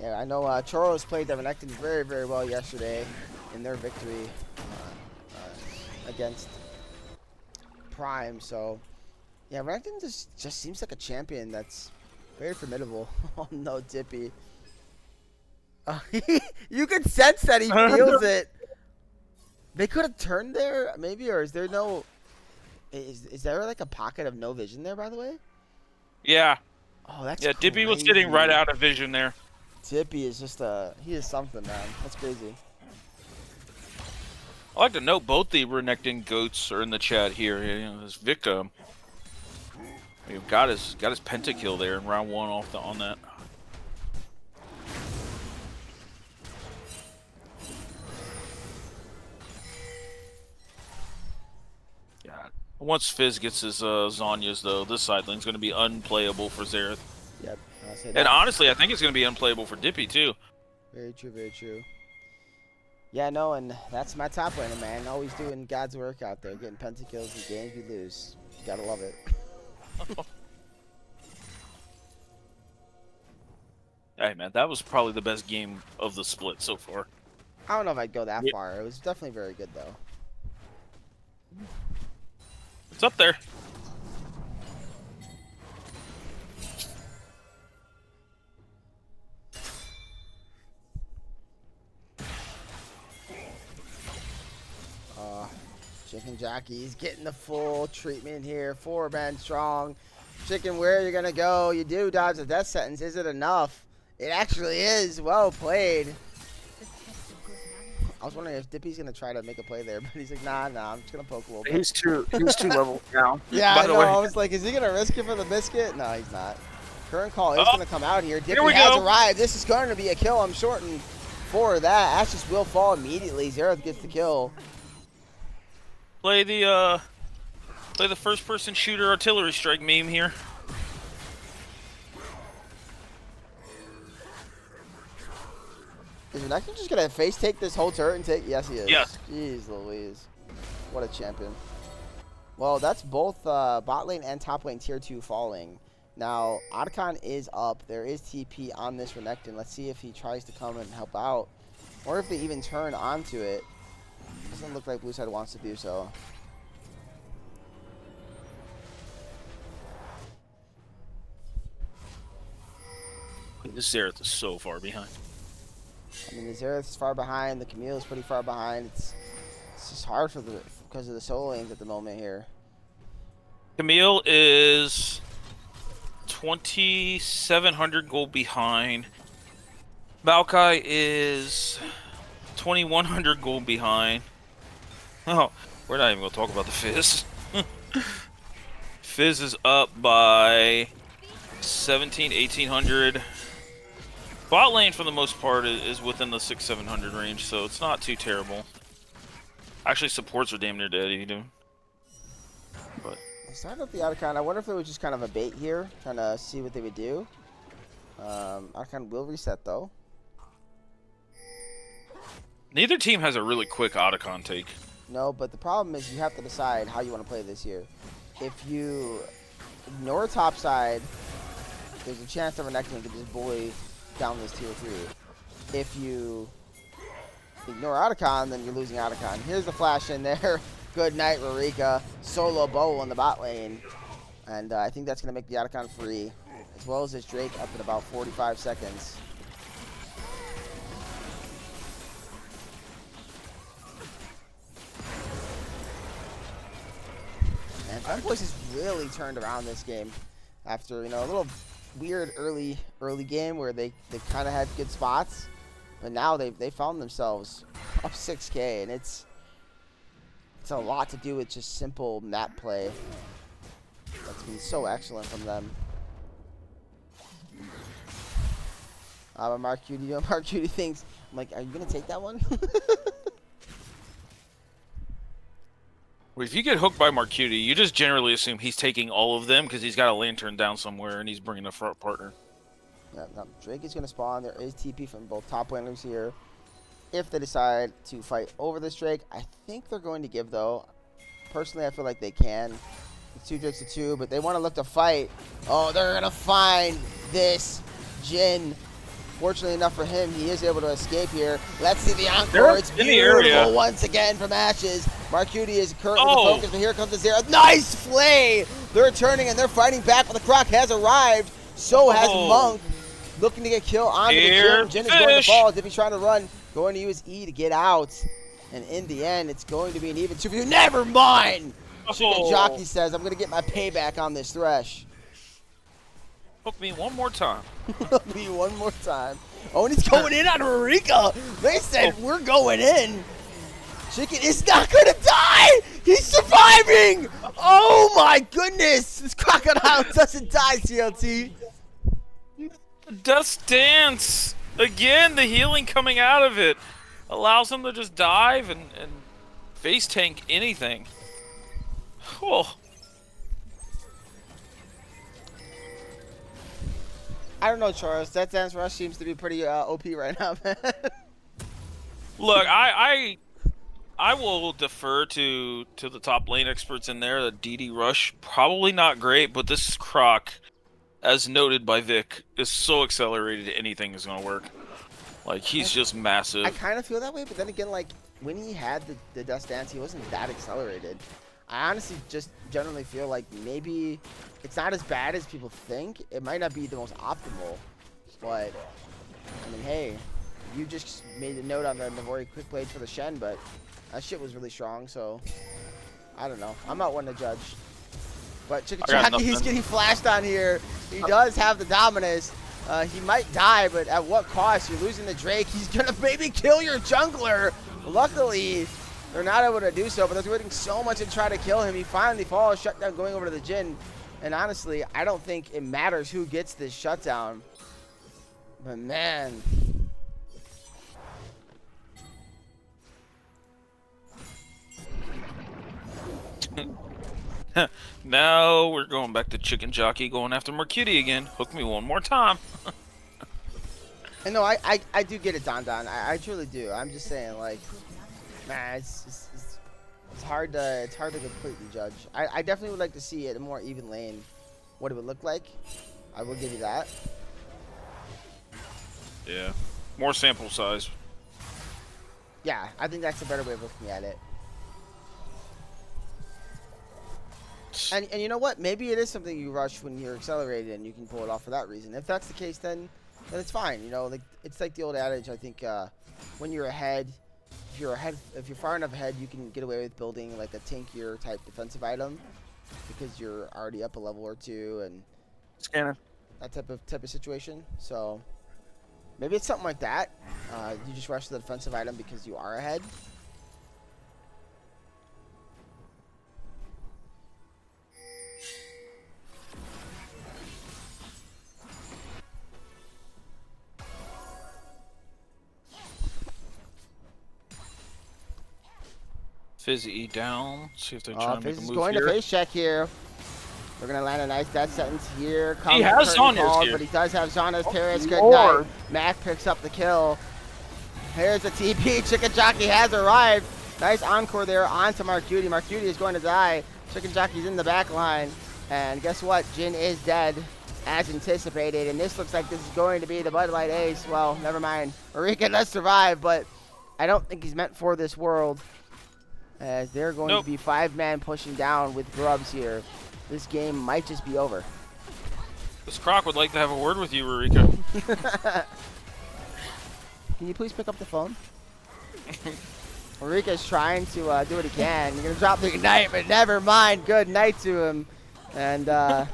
Yeah, I know Choros played the Renekton very, very well yesterday in their victory against Prime. So, yeah, Renekton just seems like a champion that's very formidable. Oh, no, Dippy. You can sense that he feels it. They could have turned there, maybe, or is there no... Is there like a pocket of no vision there, by the way? Yeah. Oh, that's yeah. Dippy was getting right out of vision there. Dippy is just he is something, man. That's crazy. I like to note both the Renekton goats are in the chat here. You know, this Vic got his pentakill there in round 1 on that. Yeah. Once Fizz gets his Zhonya's though, this side lane's going to be unplayable for Xerath. Yep. And honestly, I think it's going to be unplayable for Dippy, too. Very true, very true. Yeah, no, and that's my top laner, man. Always doing God's work out there, getting pentakills in games we lose. You gotta love it. Hey, man, that was probably the best game of the split so far. I don't know if I'd go that far. It was definitely very good, though. It's up there. Chicken Jockey's getting the full treatment here. 4 men strong. Chicken, where are you going to go? You do dodge the death sentence. Is it enough? It actually is. Well played. I was wondering if Dippy's going to try to make a play there, but he's like, nah, I'm just going to poke a little bit. He's too level now. Yeah, By I the know. way. I was like, is he going to risk it for the biscuit? No, he's not. Current call is going to come out here. Dippy we has go. arrived. This is going to be a kill. I'm shorting for that. Ashes will fall immediately. Xerath gets the kill. Play the first-person shooter artillery strike meme here. Is Renekton just going to face take this whole turret and take? Yes, he is. Yes. Jeez Louise. What a champion. Well, that's both bot lane and top lane tier 2 falling. Now, Otacon is up. There is TP on this Renekton. Let's see if he tries to come and help out. Or if they even turn onto it. Doesn't look like Blue Side wants to do so. This Xerath is so far behind. I mean, the Xerath is far behind. The Camille is pretty far behind. It's just hard because of the solo lanes at the moment here. Camille is 2,700 gold behind. Maokai is 2,100 gold behind. Oh, we're not even going to talk about the Fizz. Fizz is up by 1,800. Bot lane, for the most part, is within the 600-700 range, so it's not too terrible. Actually, supports are damn near dead even. But They started up the Otacon. I wonder if it was just kind of a bait here, trying to see what they would do. Otacon will reset, though. neither team has a really quick Otacon take. No, but the problem is you have to decide how you want to play this here. If you ignore top side, there's a chance that Renekton can just bully down this tier 3. If you ignore Otacon, then you're losing Otacon. Here's the flash in there. Good night, Rurika. Solo bow on the bot lane. And I think that's going to make the Otacon free, as well as this Drake up in about 45 seconds. And Femboys has really turned around this game after, a little weird early game where they kind of had good spots, but now they found themselves up 6K, and it's a lot to do with just simple map play. That's been so excellent from them. Mark Cutie, Mark Cutie thinks, I'm like, are you gonna take that one? If you get hooked by Marcuti, you just generally assume he's taking all of them because he's got a lantern down somewhere and he's bringing a front partner. Yeah, no, Drake is going to spawn. There is TP from both top laners here. If they decide to fight over this Drake, I think they're going to give, though. Personally, I feel like they can. It's 2 Drakes to 2, but they want to look to fight. Oh, they're going to find this Jhin. Fortunately enough for him, he is able to escape here. Let's see the encore. It's beautiful once again from Ashes. Marcuti is currently the focus, but here comes the Xerath. Nice flay! They're turning and they're fighting back, but the Croc has arrived. So has Monk, looking to get killed onto the Jhin. Jhin is going to fall. Dippy's trying to run, going to use E to get out. And in the end, it's going to be an even 2v2. Never mind! Chicken Jockey says, I'm going to get my payback on this Thresh. Hook me one more time. Hook me one more time. Oh, and he's going in on Rurika. They said, we're going in. Chicken is not going to die. He's surviving. Oh, my goodness. This crocodile doesn't die, CLT. Dust Dance. Again, the healing coming out of it allows him to just dive and face tank anything. Oh. I don't know, Charles. That Dance Rush seems to be pretty OP right now, man. Look, I will defer to the top lane experts in there. The DD Rush, probably not great, but this Croc, as noted by Vic, is so accelerated anything is going to work. Like, he's just massive. I kind of feel that way, but then again, like, when he had the Dust Dance, he wasn't that accelerated. I honestly just generally feel like maybe it's not as bad as people think. It might not be the most optimal, but, I mean, hey, you just made a note on the very quick blade for the Shen, but that shit was really strong, so I don't know. I'm not one to judge. But Chicken I got Jockey, he's nothing. getting flashed on here. He does have the Dominus. He might die, but at what cost? You're losing the Drake. He's going to maybe kill your jungler. Luckily, they're not able to do so, but they're doing so much to try to kill him. He finally falls, shutdown going over to the Jhin. And honestly, I don't think it matters who gets this shutdown. But man. Now we're going back to Chicken Jockey going after Mercury again. Hook me one more time. And no, I do get it, Don. I truly do. I'm just saying, like, man, it's hard to completely judge. I definitely would like to see it a more even lane, what it would look like. I will give you that. Yeah, more sample size. Yeah, I think that's a better way of looking at it. And you know what? Maybe it is something you rush when you're accelerated, and you can pull it off for that reason. If that's the case, then it's fine. You know, like it's like the old adage. I think when you're ahead, if you're far enough ahead, you can get away with building like a tankier type defensive item because you're already up a level or two and Scanner. that type of situation. So maybe it's something like that. You just rush the defensive item because you are ahead. Fizzy down. See if they try to make a Fizz is move going here. to face check here. We're going to land a nice death sentence here. He has Zonya's here. But he does have Zonya's Paris. Good Lord. night. Mac picks up the kill. Here's the TP. Chicken Jockey has arrived. Nice encore there onto Mark Duty. Mark Duty is going to die. Chicken Jockey's in the back line. And guess what? Jhin is dead as anticipated. And this looks like this is going to be the Bud Light Ace. Well, never mind. Marika does survive, but I don't think he's meant for this world. As they're going to be 5-man pushing down with grubs here. This game might just be over. This Croc would like to have a word with you, Marika. Can you please pick up the phone? Marika's trying to do what he can. You're going to drop the ignite, but never mind. Good night to him. And,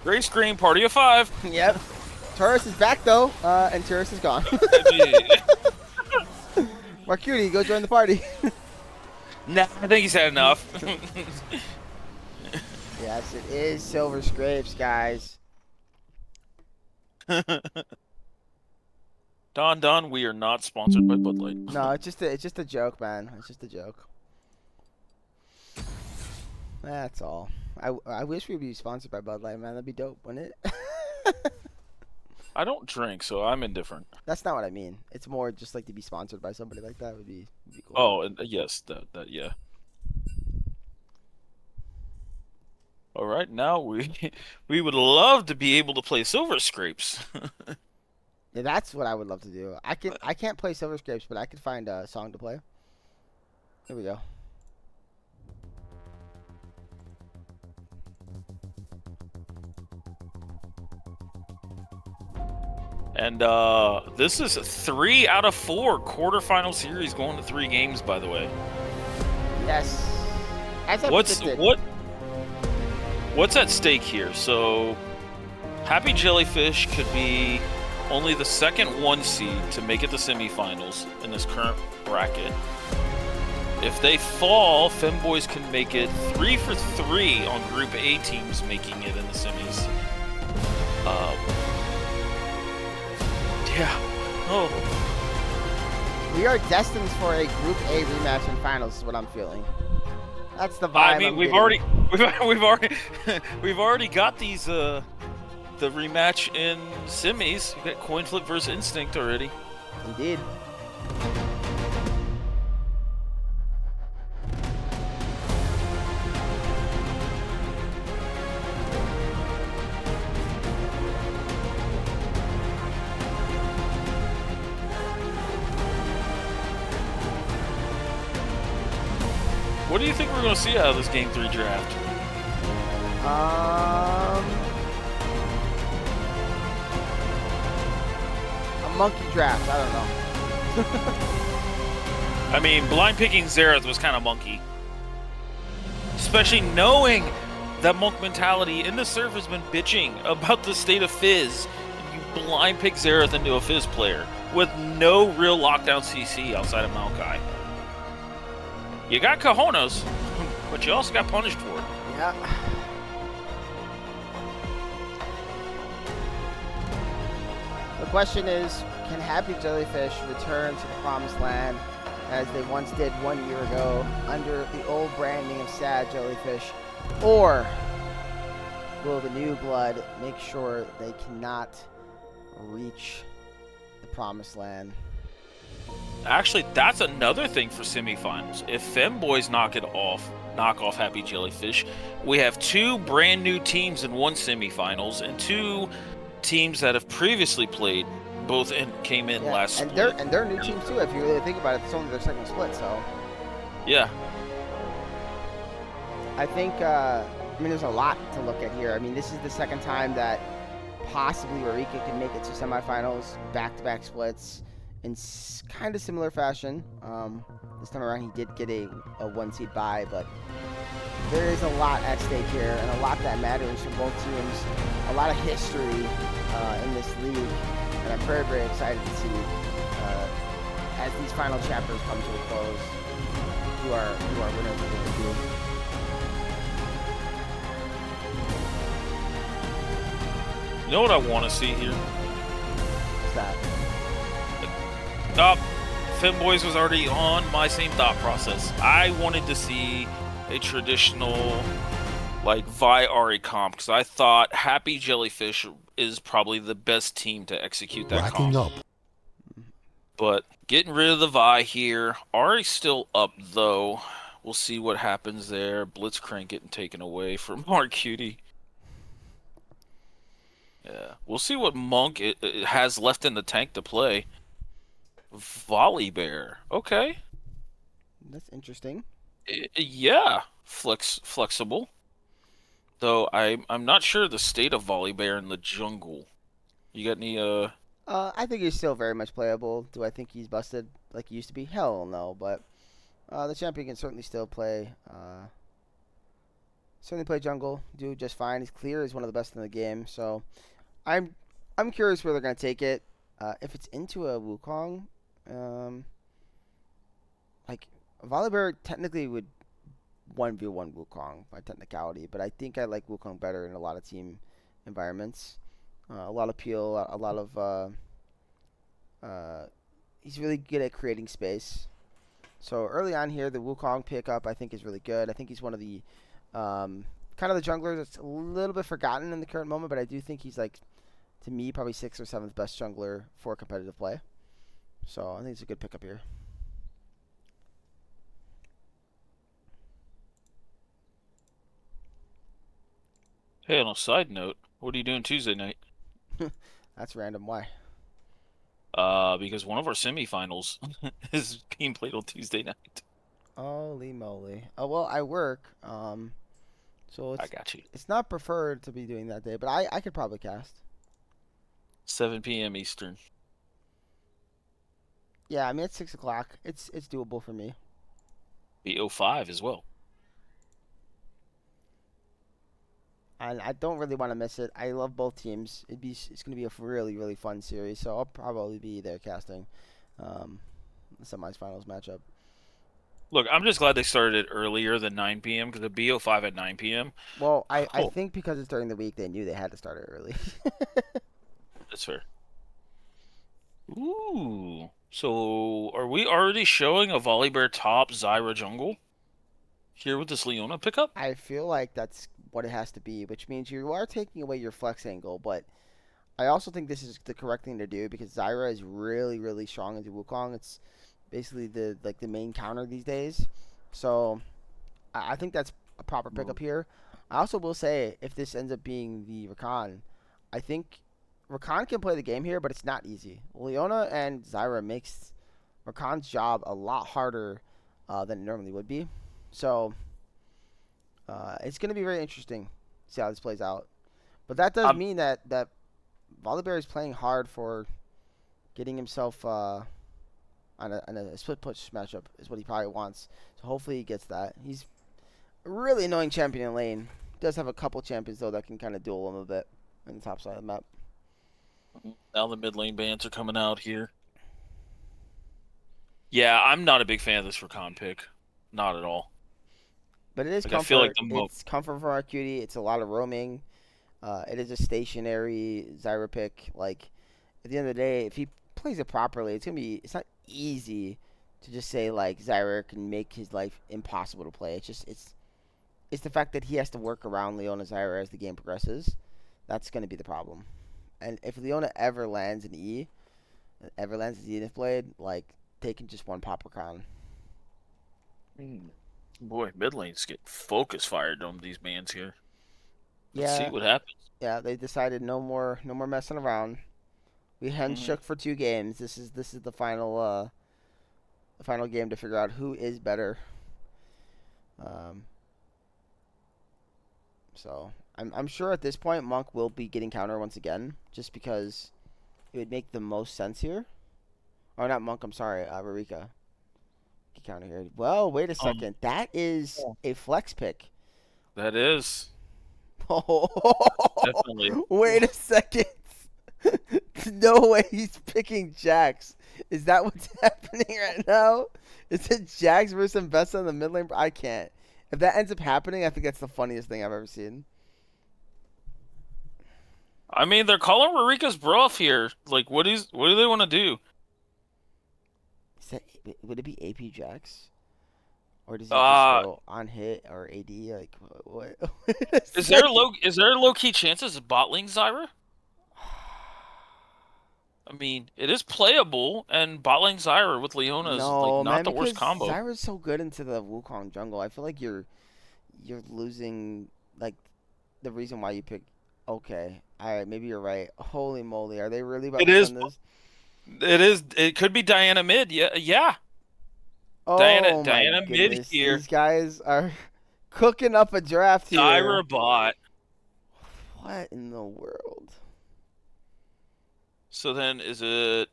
Great screen, party of 5. Yep. Turris is back, though, and Turris is gone. Marcuti, go join the party. Nah, I think he's had enough. Yes, it is Silver Scrapes, guys. Don, we are not sponsored by Bud Light. No, it's just a joke, man. It's just a joke. That's all. I wish we'd be sponsored by Bud Light, man. That'd be dope, wouldn't it? I don't drink, so I'm indifferent. That's not what I mean. It's more just like to be sponsored by somebody like that would be cool. Oh, and yes, that yeah. All right, now we would love to be able to play Silver Scrapes. Yeah, that's what I would love to do. I can't play Silver Scrapes, but I could find a song to play. Here we go. And this is 3 out of 4 quarterfinal series going to 3 games, by the way. Yes. As I predicted. What's at stake here? So, Happy Jellyfish could be only the second 1 seed to make it to semifinals in this current bracket. If they fall, Femboys can make it 3 for 3 on Group A teams making it in the semis. Yeah. Oh. We are destined for a Group A rematch in finals. Is what I'm feeling. That's the vibe. I mean, we've already got these the rematch in semis. We got Coin Flip versus Instinct already. Indeed. What do you think we're going to see out of this Game 3 draft? A monkey draft. I don't know. I mean, blind picking Xerath was kind of monkey. especially knowing that Monk mentality in the serve has been bitching about the state of Fizz. And you blind pick Xerath into a Fizz player with no real lockdown CC outside of Maokai. You got cojones, but you also got punished for it. Yeah. The question is, can Happy Jellyfish return to the Promised Land as they once did 1 year ago under the old branding of Sad Jellyfish? Or will the new blood make sure they cannot reach the Promised Land? Actually, that's another thing for semifinals. If Femboys knock off Happy Jellyfish, we have 2 brand new teams in one semifinals and 2 teams that have previously played, both came in last split. And they're new teams too. If you really think about it, it's only their second split, so yeah. I think there's a lot to look at here. I mean, this is the second time that possibly Eureka can make it to semifinals, back-to-back splits in kind of similar fashion. This time around, he did get a 1 seed bye, but there is a lot at stake here and a lot that matters for both teams. A lot of history in this league, and I'm very, very excited to see as these final chapters come to a close who our winners are going to be. You know what I want to see here? What's that? Femboys was already on my same thought process. I wanted to see a traditional, like, Vi Ari comp, because I thought Happy Jellyfish is probably the best team to execute that comp. But getting rid of the Vi here. Ari's still up, though. We'll see what happens there. Blitzcrank getting taken away from Mark Cutie. Yeah, we'll see what Monk it has left in the tank to play. Volley Bear. Okay. That's interesting. Yeah, flexible. Though I'm not sure the state of Volley Bear in the jungle. You got any I think he's still very much playable. Do I think he's busted like he used to be? Hell no, but the champion can certainly still play jungle, do just fine. He's clear, he's one of the best in the game. So I'm curious where they're gonna take it. If it's into a Wukong, like Volibear technically would 1v1 Wukong by technicality, but I think I like Wukong better in a lot of team environments. A lot of peel, a lot of he's really good at creating space. So early on here, the Wukong pickup I think is really good. I think he's one of the kind of the junglers that's a little bit forgotten in the current moment, but I do think he's, like, to me, probably 6th or 7th best jungler for competitive play. So I think it's a good pickup here. Hey, on a side note, what are you doing Tuesday night? That's random. Why? Because one of our semifinals is being played on Tuesday night. Holy moly. Oh, well, I work. So I got you. It's not preferred to be doing that day, but I could probably cast. 7 p.m. Eastern. Yeah, I mean, it's 6 o'clock. It's doable for me. B05 as well. And I don't really want to miss it. I love both teams. It's going to be a really, really fun series, so I'll probably be there casting the semifinals matchup. Look, I'm just glad they started it earlier than 9 p.m. because the BO5 at 9 p.m. Well, I think because it's during the week, they knew they had to start it early. That's fair. Ooh. So, are we already showing a Volibear top Zyra jungle here with this Leona pickup? I feel like that's what it has to be, which means you are taking away your flex angle, but I also think this is the correct thing to do because Zyra is really, really strong into Wukong. It's basically the main counter these days. So I think that's a proper pickup here. I also will say, if this ends up being the Rakan, I think Rakan can play the game here, but it's not easy. Leona and Zyra makes Rakan's job a lot harder than it normally would be. So it's going to be very interesting to see how this plays out. But that does mean that Volibear is playing hard for getting himself on a split push matchup is what he probably wants. So hopefully he gets that. He's really annoying champion in lane. Does have a couple champions though that can kind of duel him a bit in the top side of the map. Now the mid lane bans are coming out here. Yeah, I'm not a big fan of this for comp pick. Not at all. But it is Like, comfort. I feel like It's comfort for our cutie. It's a lot of roaming. It is a stationary Zyra pick. Like, at the end of the day, if he plays it properly, it's not easy to just say like Zyra can make his life impossible to play. It's the fact that he has to work around Leona Zyra as the game progresses. That's going to be the problem. And if Leona ever lands an E, ever lands a Zenith Blade, like, taking just one Popper Crown. Boy, mid lanes get focus fired on these bans here. Yeah. Let's see what happens. Yeah, they decided no more messing around. We shook for 2 games. This is the final game to figure out who is better. So I'm sure at this point Monk will be getting counter once again, just because it would make the most sense here. Or not Monk, I'm sorry, Rarika. Get counter here. Well, wait a second. That is a flex pick. That is. Oh, Definitely. Wait a second. No way he's picking Jax. Is that what's happening right now? Is it Jax versus Mbessa in the mid lane? I can't. If that ends up happening, I think that's the funniest thing I've ever seen. I mean, they're calling Rarika's bluff here. Like, what do they want to do? Would it be AP Jax? Or does he just go on hit or AD? Like, what? Is there low key chances of bot lane Zyra? I mean, it is playable, and bot lane Zyra with Leona is not the worst combo. Zyra's so good into the Wukong jungle. I feel like you're losing like the reason why you pick. Okay, all right, maybe you're right. Holy moly, are they really about to send this? It is. It could be Diana mid. Yeah. Oh, Diana mid here. These guys are cooking up a draft here. Zyra bot. What in the world? So then, is it?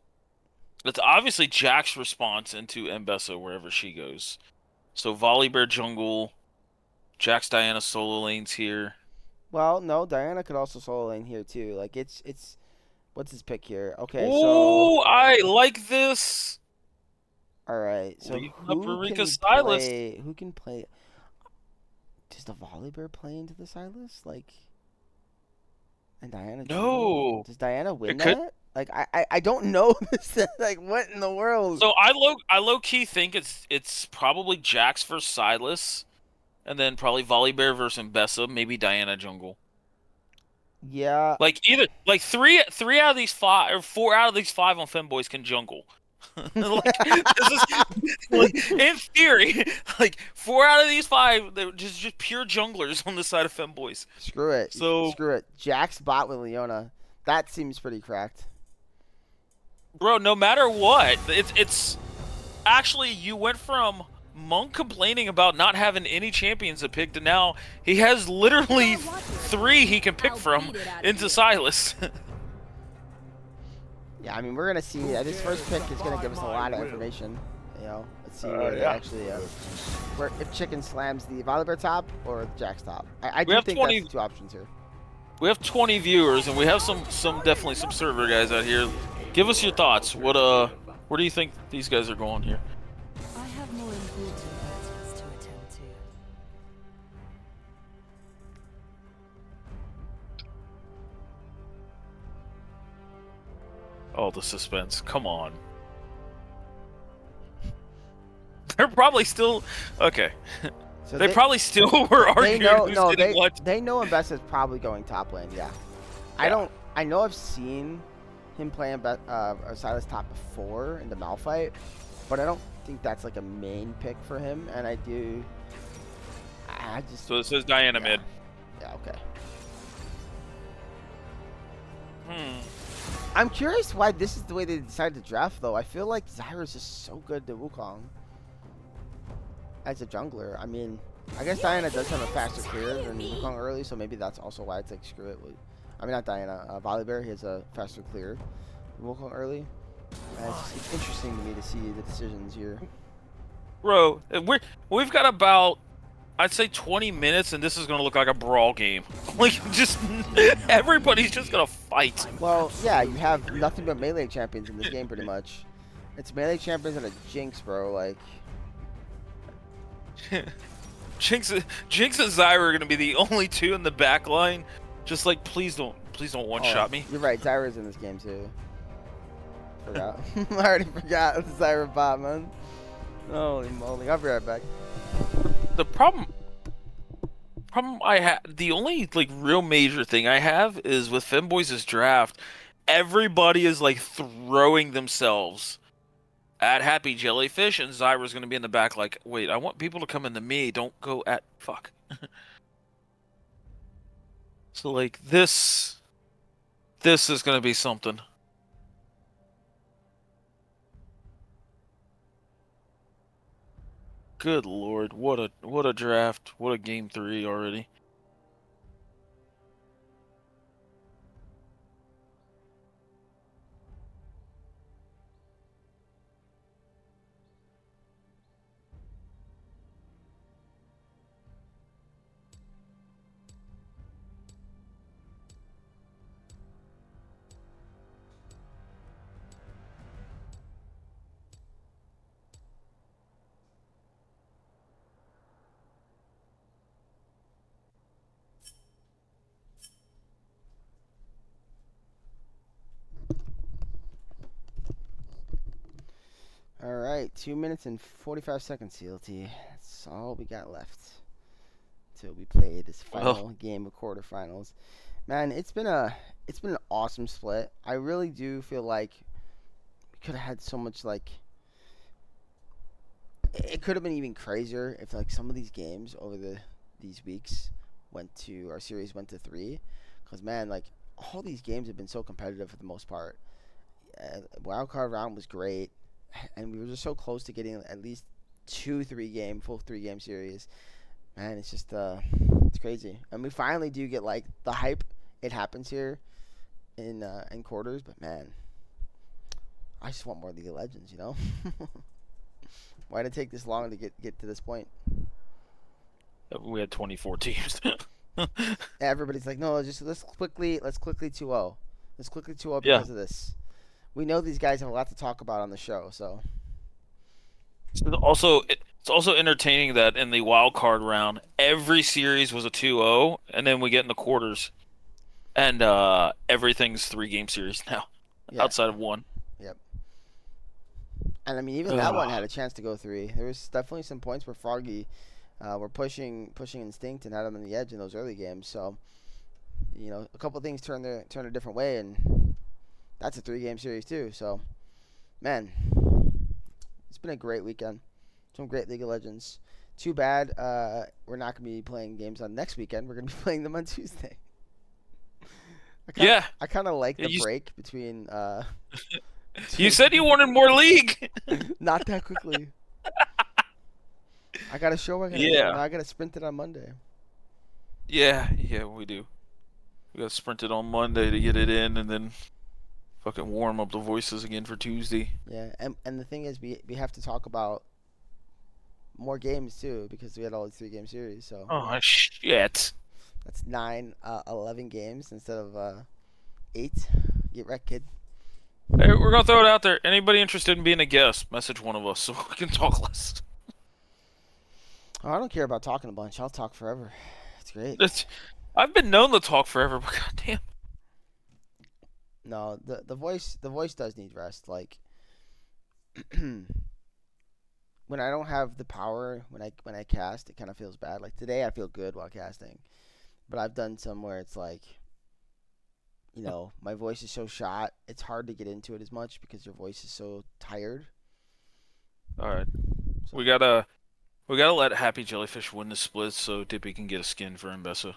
It's obviously Jack's response into Mbessa wherever she goes. So Volibear jungle, Jack's Diana solo lanes here. Well, no, Diana could also solo lane here too. Like it's what's his pick here? Okay, so I like this. All right, so who can play? Does the Volibear play into the Sylas? Like, and Diana? No. Does Diana win that? Like, I don't know this. Like, what in the world? So I low key think it's probably Jax versus Sylas, and then probably Volibear versus Mbessa, maybe Diana jungle. Yeah. Like three out of these 5 or 4 out of these 5 on Femboys can jungle. In theory, like 4 out of these 5, they're just pure junglers on the side of Femboys. Screw it. Screw it. Jax bot with Leona. That seems pretty cracked. Bro, no matter what, it's actually, you went from Monk complaining about not having any champions to pick to now he has literally 3 he can pick from into Sylas. Yeah, I mean, we're gonna see. This first pick is gonna give us a lot of information. You know, let's see where they actually, where if Chicken slams the Volibear top or the Jax top. I do think that's the 2 options here. We have 20 viewers, and we have definitely some server guys out here. Give us your thoughts. Where do you think these guys are going here? I have more important matters to attend to. Oh, the suspense. Come on. They're probably still... Okay. So they probably still were arguing They know Mbessa's probably going top lane, yeah. I know I've seen him playing Sylas top before in the Malphite, but I don't think that's like a main pick for him, and So it says Diana mid. Yeah, okay. I'm curious why this is the way they decided to draft, though. I feel like Zyra's just so good to Wukong as a jungler. I mean, I guess Diana does have a faster clear than Wukong early, so maybe that's also why it's like, screw it. I mean, not Diana. Volibear, he has a faster clear than Wukong early. It's interesting to me to see the decisions here. Bro, we've got about I'd say 20 minutes, and this is gonna look like a brawl game. Like, just everybody's just gonna fight. Well, yeah, you have nothing but melee champions in this game, pretty much. It's melee champions and a Jinx, bro. Like, Jinx and Zyra are gonna be the only two in the back line. Just like, please don't one-shot me. You're right. Zyra's in this game too. Forgot. I already forgot the Zyra bot, man. Holy moly! I'll be right back. The problem I have, the only like real major thing I have is with Femboys' draft. Everybody is like throwing themselves at Happy Jellyfish, and Zyra's gonna be in the back like, wait, I want people to come into me, don't go at fuck. So like this is gonna be something. Good lord, what a draft, what a game 3 already. All right, 2 minutes and 45 seconds, CLT. That's all we got left till we play this final game of quarterfinals. Man, it's been an awesome split. I really do feel like we could have had so much, like, it could have been even crazier if like some of these games over these weeks our series went to 3, because man, like, all these games have been so competitive for the most part. Wild card round was great, and we were just so close to getting at least full 3-game series. Man, it's just it's crazy, and we finally do get like the hype. It happens here in quarters, but man, I just want more League of Legends, you know. Why did it take this long to get to this point? We had 24 teams. Everybody's like, no, let's quickly 2-0. Let's quickly 2-0 because of this. We know these guys have a lot to talk about on the show, so. It's also entertaining that in the wild card round, every series was a 2-0, and then we get in the quarters, and everything's 3-game series now, outside of one. Yep. And I mean, even that one had a chance to go 3. There was definitely some points where Froggy were pushing Instinct and had them on the edge in those early games. So, you know, a couple things turned a different way, and that's a 3-game series too. So, man, it's been a great weekend. Some great League of Legends. Too bad we're not going to be playing games on next weekend. We're going to be playing them on Tuesday. I kind of like the break between. You said you wanted more League. Not that quickly. I got a show. I got to sprint it on Monday. Yeah, we do. We got to sprint it on Monday to get it in, and then fucking warm up the voices again for Tuesday. Yeah, and the thing is, we have to talk about more games too, because we had all the 3-game series. So. Oh shit. That's 11 games instead of 8. Get wrecked, kid. Hey, we're gonna throw it out there. Anybody interested in being a guest? Message one of us so we can talk less. Oh, I don't care about talking a bunch. I'll talk forever. It's great. I've been known to talk forever, but goddamn. No, the voice does need rest. Like when I don't have the power when I cast, it kind of feels bad. Like today, I feel good while casting, but I've done some where it's like, you know, my voice is so shot, it's hard to get into it as much because your voice is so tired. All right, so we gotta let Happy Jellyfish win the split so Dippy can get a skin for Mbessa.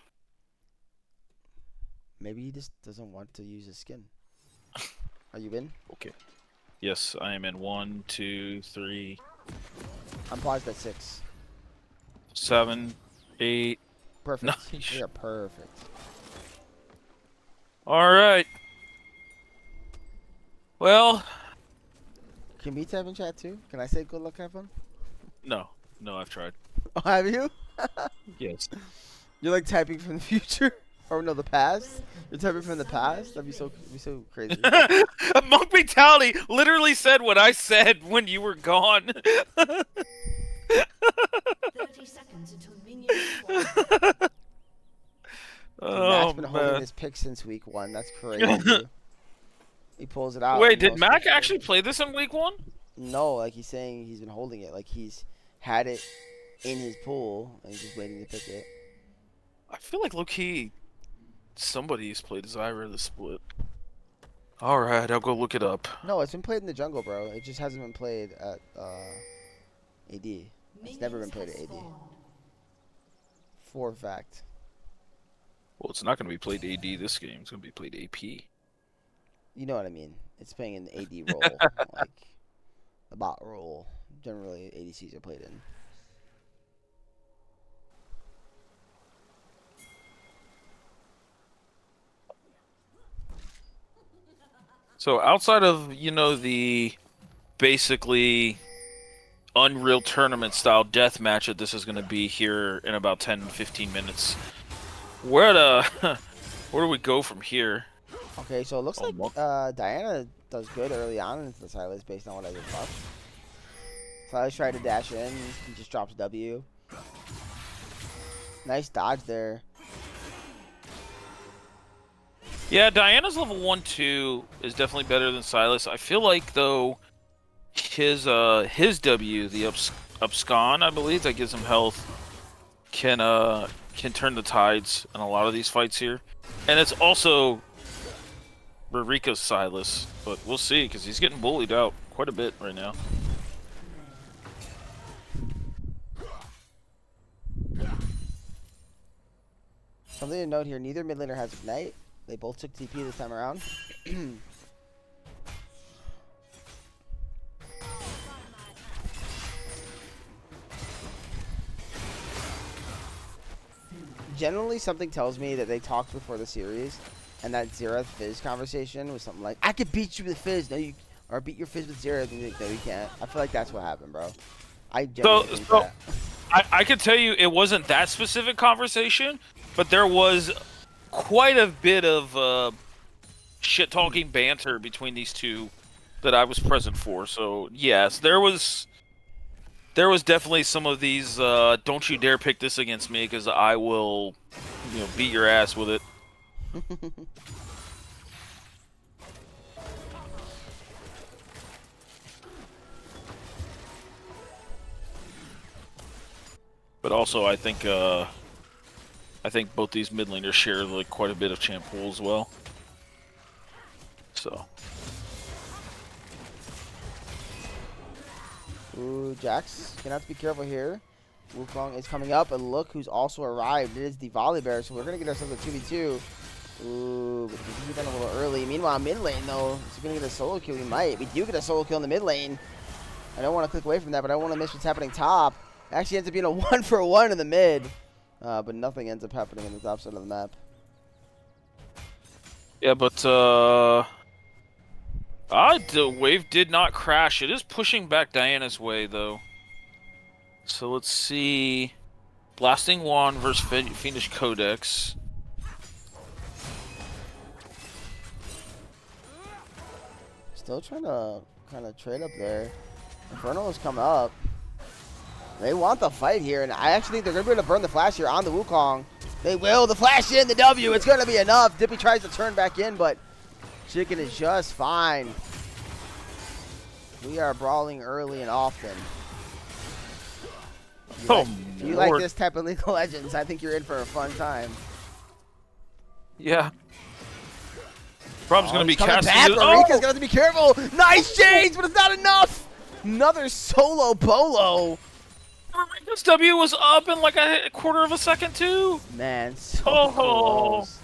Maybe he just doesn't want to use his skin. Are you in? Okay. Yes, I am in. 1, 2, 3. I'm paused at 6. 7, 8. Perfect. Nice. We are perfect. All right. Well. Can we type in chat too? Can I say good luck, have fun? No, I've tried. Oh, have you? Yes. You're like typing from the future, or no, the past. You're typing from the past. That'd be so crazy. Monk Mentality literally said what I said when you were gone. 30 seconds until minions spawn. Matt's been Oh holding man. this pick since week 1. That's crazy. He pulls it out. Wait, in did most Mac situations. actually play this in week 1? No, like he's saying he's been holding it. Like he's had it in his pool and he's just waiting to pick it. I feel like low-key somebody's played Zyra the split. Alright, I'll go look it up. No, it's been played in the jungle, bro. It just hasn't been played at AD. It's never been played at AD. For a fact. Well, it's not going to be played AD this game. It's going to be played AP. You know what I mean. It's playing in the AD role. Like the bot role. Generally, ADCs are played in. So outside of, you know, the basically Unreal Tournament style deathmatch that this is going to be here in about 10-15 minutes, where do we go from here? Okay, so it looks like Diana does good early on into the Silas based on what I just watched. Silas tried to dash in, he just drops W. Nice dodge there. Yeah, Diana's level 1-2 is definitely better than Silas. I feel like though his W, the Upscon, I believe, that gives him health, can turn the tides in a lot of these fights here. And it's also Rurika's Silas, but we'll see because he's getting bullied out quite a bit right now. Something to note here, neither mid laner has Ignite. They both took TP this time around. Generally, something tells me that they talked before the series, and that Xerath Fizz conversation was something like, I could beat you with Fizz, no you, or beat your Fizz with Xerath, and like, no you can't. I feel like that's what happened, bro. I genuinely think that. I could tell you it wasn't that specific conversation, but there was quite a bit of shit-talking banter between these two that I was present for. So yes, there was definitely some of these don't you dare pick this against me because I will, you know, beat your ass with it. But also I think both these mid laners share like quite a bit of champ pool as well. So Ooh, Jax gonna have to be careful here. Wukong is coming up, and look who's also arrived. It is the Volibear, so we're gonna get ourselves a 2v2. Ooh, but we done a little early. Meanwhile, mid lane though, is he gonna get a solo kill? We might. We do get a solo kill in the mid lane. I don't want to click away from that, but I want to miss what's happening top. It actually ends up being a 1-for-1 in the mid, but nothing ends up happening in the top side of the map. yeah, but the wave did not crash. It is pushing back Diana's way though. So let's see. Blasting Wand versus Fiendish Codex. Still trying to kind of trade up there. Inferno has come up. They want the fight here, and I actually think they're going to be able to burn the flash here on the Wukong. They will. The flash in, the W. It's going to be enough. Dippy tries to turn back in, but Chicken is just fine. We are brawling early and often. If you like this type of League of Legends, I think you're in for a fun time. Yeah. Problem's going to be coming casting. back. Marika's going to have to be careful. Nice change, but it's not enough. Another solo bolo. Marika's W was up in like a quarter of a second too. Man, so close.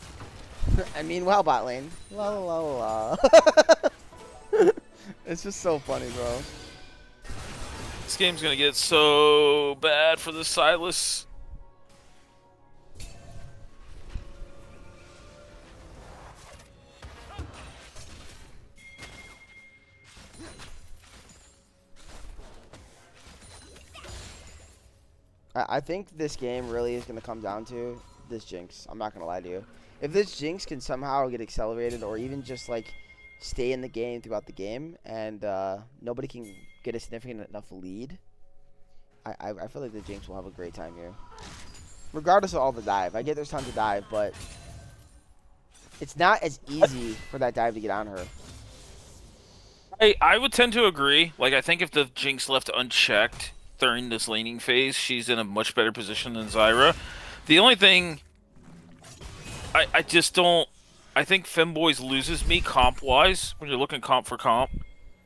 And meanwhile, bot lane. La la la la. It's just so funny, bro. This game's gonna get so bad for the Silas. I think this game really is going to come down to this Jinx. I'm not going to lie to you. If this Jinx can somehow get accelerated or even just, like, stay in the game throughout the game and nobody can get a significant enough lead, I feel like the Jinx will have a great time here. Regardless of all the dive. I get there's tons of dive, but it's not as easy for that dive to get on her. I would tend to agree. Like, I think if the Jinx left unchecked during this laning phase, she's in a much better position than Zyra. The only thing I just don't... I think Femboys loses me comp-wise, when you're looking comp for comp,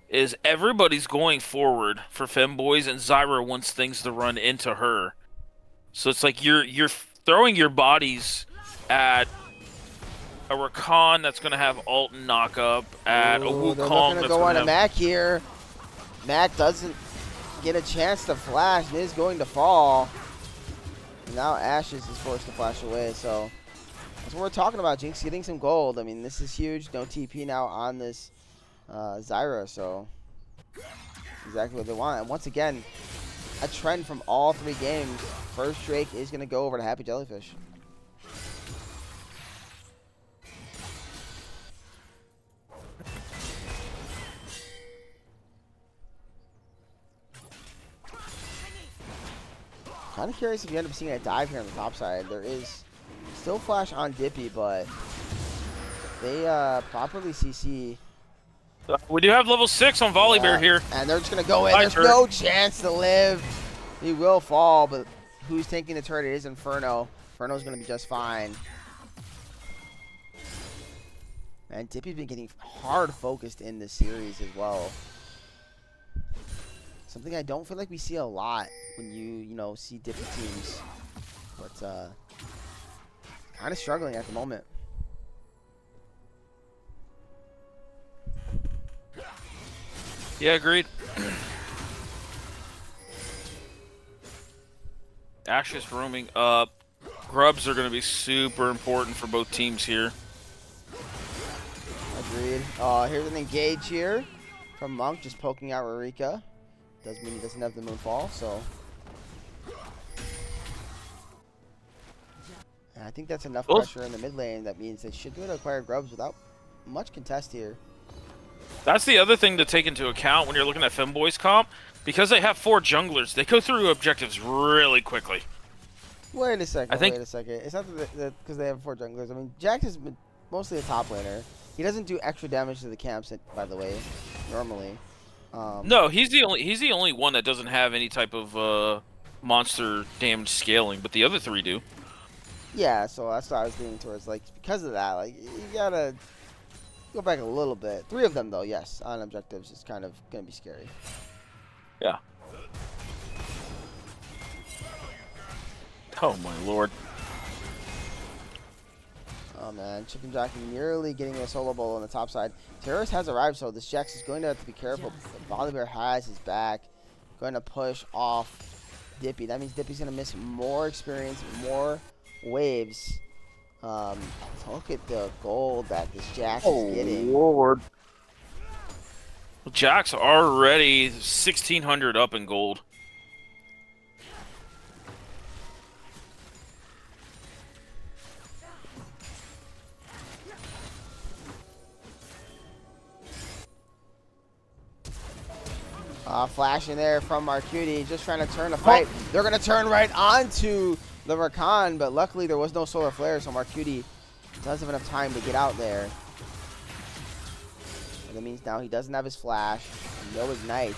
is everybody's going forward for Femboys, and Zyra wants things to run into her. So it's like you're throwing your bodies at a Rakan that's going to have ult and knock up, at a Wukong they're looking to that's go on a have... Mac here. Mac doesn't get a chance to flash and is going to fall. And now Ashes is forced to flash away, so that's what we're talking about. Jinx getting some gold. I mean, this is huge. No TP now on this Zyra, so exactly what they want. And once again, a trend from all 3 games. First Drake is going to go over to Happy Jellyfish. Kind of curious if you end up seeing a dive here on the top side. There is still flash on Dippy, but they properly CC. We do have level 6 on Volibear here. And they're just going to go in. There's no chance to live. He will fall, but who's taking the turret? It is Inferno. Inferno's going to be just fine. And Dippy's been getting hard focused in this series as well. Something I don't feel like we see a lot when you know, see Dippy teams. But kind of struggling at the moment. Yeah, agreed. Ashes roaming up. Grubs are going to be super important for both teams here. Agreed. Here's an engage here from Monk, just poking out Rurika. Does mean he doesn't have the Moonfall, so. And I think that's enough pressure in the mid lane. That means they should be able to acquire Grubs without much contest here. That's the other thing to take into account when you're looking at Femboys comp. Because they have 4 junglers, they go through objectives really quickly. Wait a second, wait a second. It's not that because they have 4 junglers. I mean, Jax is mostly a top laner. He doesn't do extra damage to the camps, by the way, normally. No, he's the only one that doesn't have any type of monster damage scaling, but the other 3 do. Yeah, so that's what I was leaning towards. Like, because of that, like, you gotta go back a little bit. 3 of them, though, yes, on objectives is kind of gonna be scary. Yeah. Oh my lord. Oh man, Chicken Jockey nearly getting a solo bowl on the top side. Terrorist has arrived, so this Jax is going to have to be careful. Volibear has his back. Going to push off Dippy. That means Dippy's going to miss more experience, more waves. Look at the gold that this Jax is getting. Lord. Jax already 1,600 up in gold. Flash in there from Marcuti, just trying to turn the fight. They're going to turn right onto the Rakan, but luckily there was no solar flare, so Marcuti does have enough time to get out there. And that means now he doesn't have his flash, no ignite.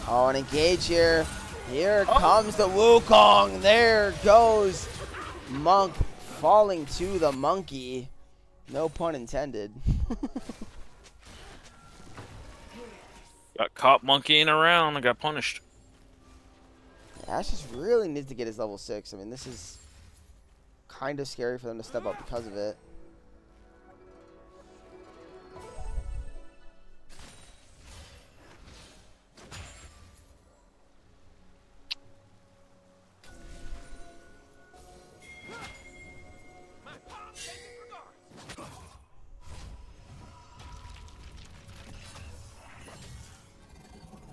Oh, and engage here. Here comes the Wukong. There goes Monk falling to the monkey. No pun intended. Got caught monkeying around and got punished. Ash just really needs to get his level 6. I mean, this is kind of scary for them to step up because of it.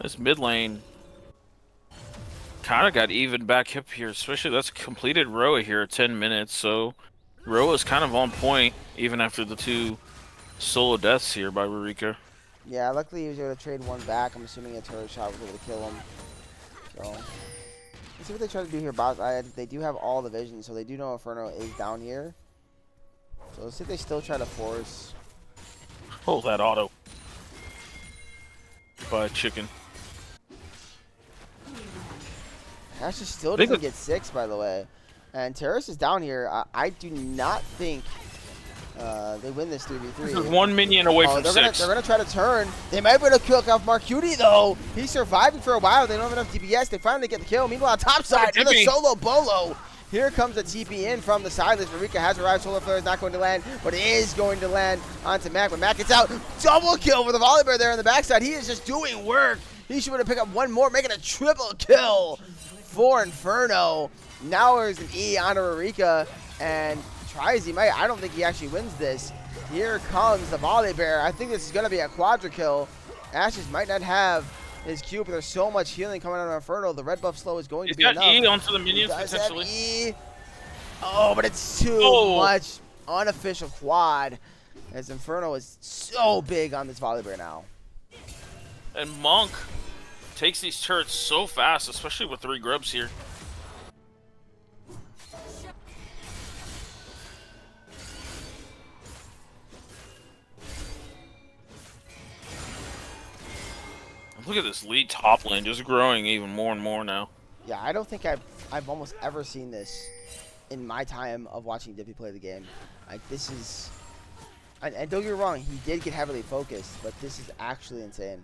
This mid lane kind of got even back up here, especially that's a completed Roa here at 10 minutes, so Roa's kind of on point even after the 2 solo deaths here by Rurika. Yeah, luckily he was able to trade one back. I'm assuming a turret shot was able to kill him. So, let's see what they try to do here. They do have all the vision, so they do know Inferno is down here. So let's see if they still try to force. Oh, that auto. By Chicken. Asher still doesn't get 6, by the way. And Terrace is down here. I do not think they win this 3v3. This is 1 minion away from 6. They're going to try to turn. They might be able to kill off Marcuti, though. He's surviving for a while. They don't have enough DPS. They finally get the kill. Meanwhile, top side, another solo bolo. Here comes a TP in from the side list. Marika has arrived. Solar Flare is not going to land, but it is going to land onto Mac. When Mac gets out, double kill for the Volibear there on the backside. He is just doing work. He should have picked up one more, making a triple kill for Inferno. Now there's an E onto Marika, and tries he might. I don't think he actually wins this. Here comes the Volibear. I think this is going to be a quadra kill. Ashes might not have his Q, but there's so much healing coming out of Inferno. The red buff slow is going to be enough. E onto the minions He does potentially. have E. Oh, but it's too much. Unofficial quad, as Inferno is so big on this Volibear now. And Monk takes these turrets so fast, especially with 3 grubs here. Look at this lead top lane just growing even more and more now. Yeah, I don't think I've almost ever seen this in my time of watching Dippy play the game. Like, this is, and don't get me wrong, he did get heavily focused, but this is actually insane.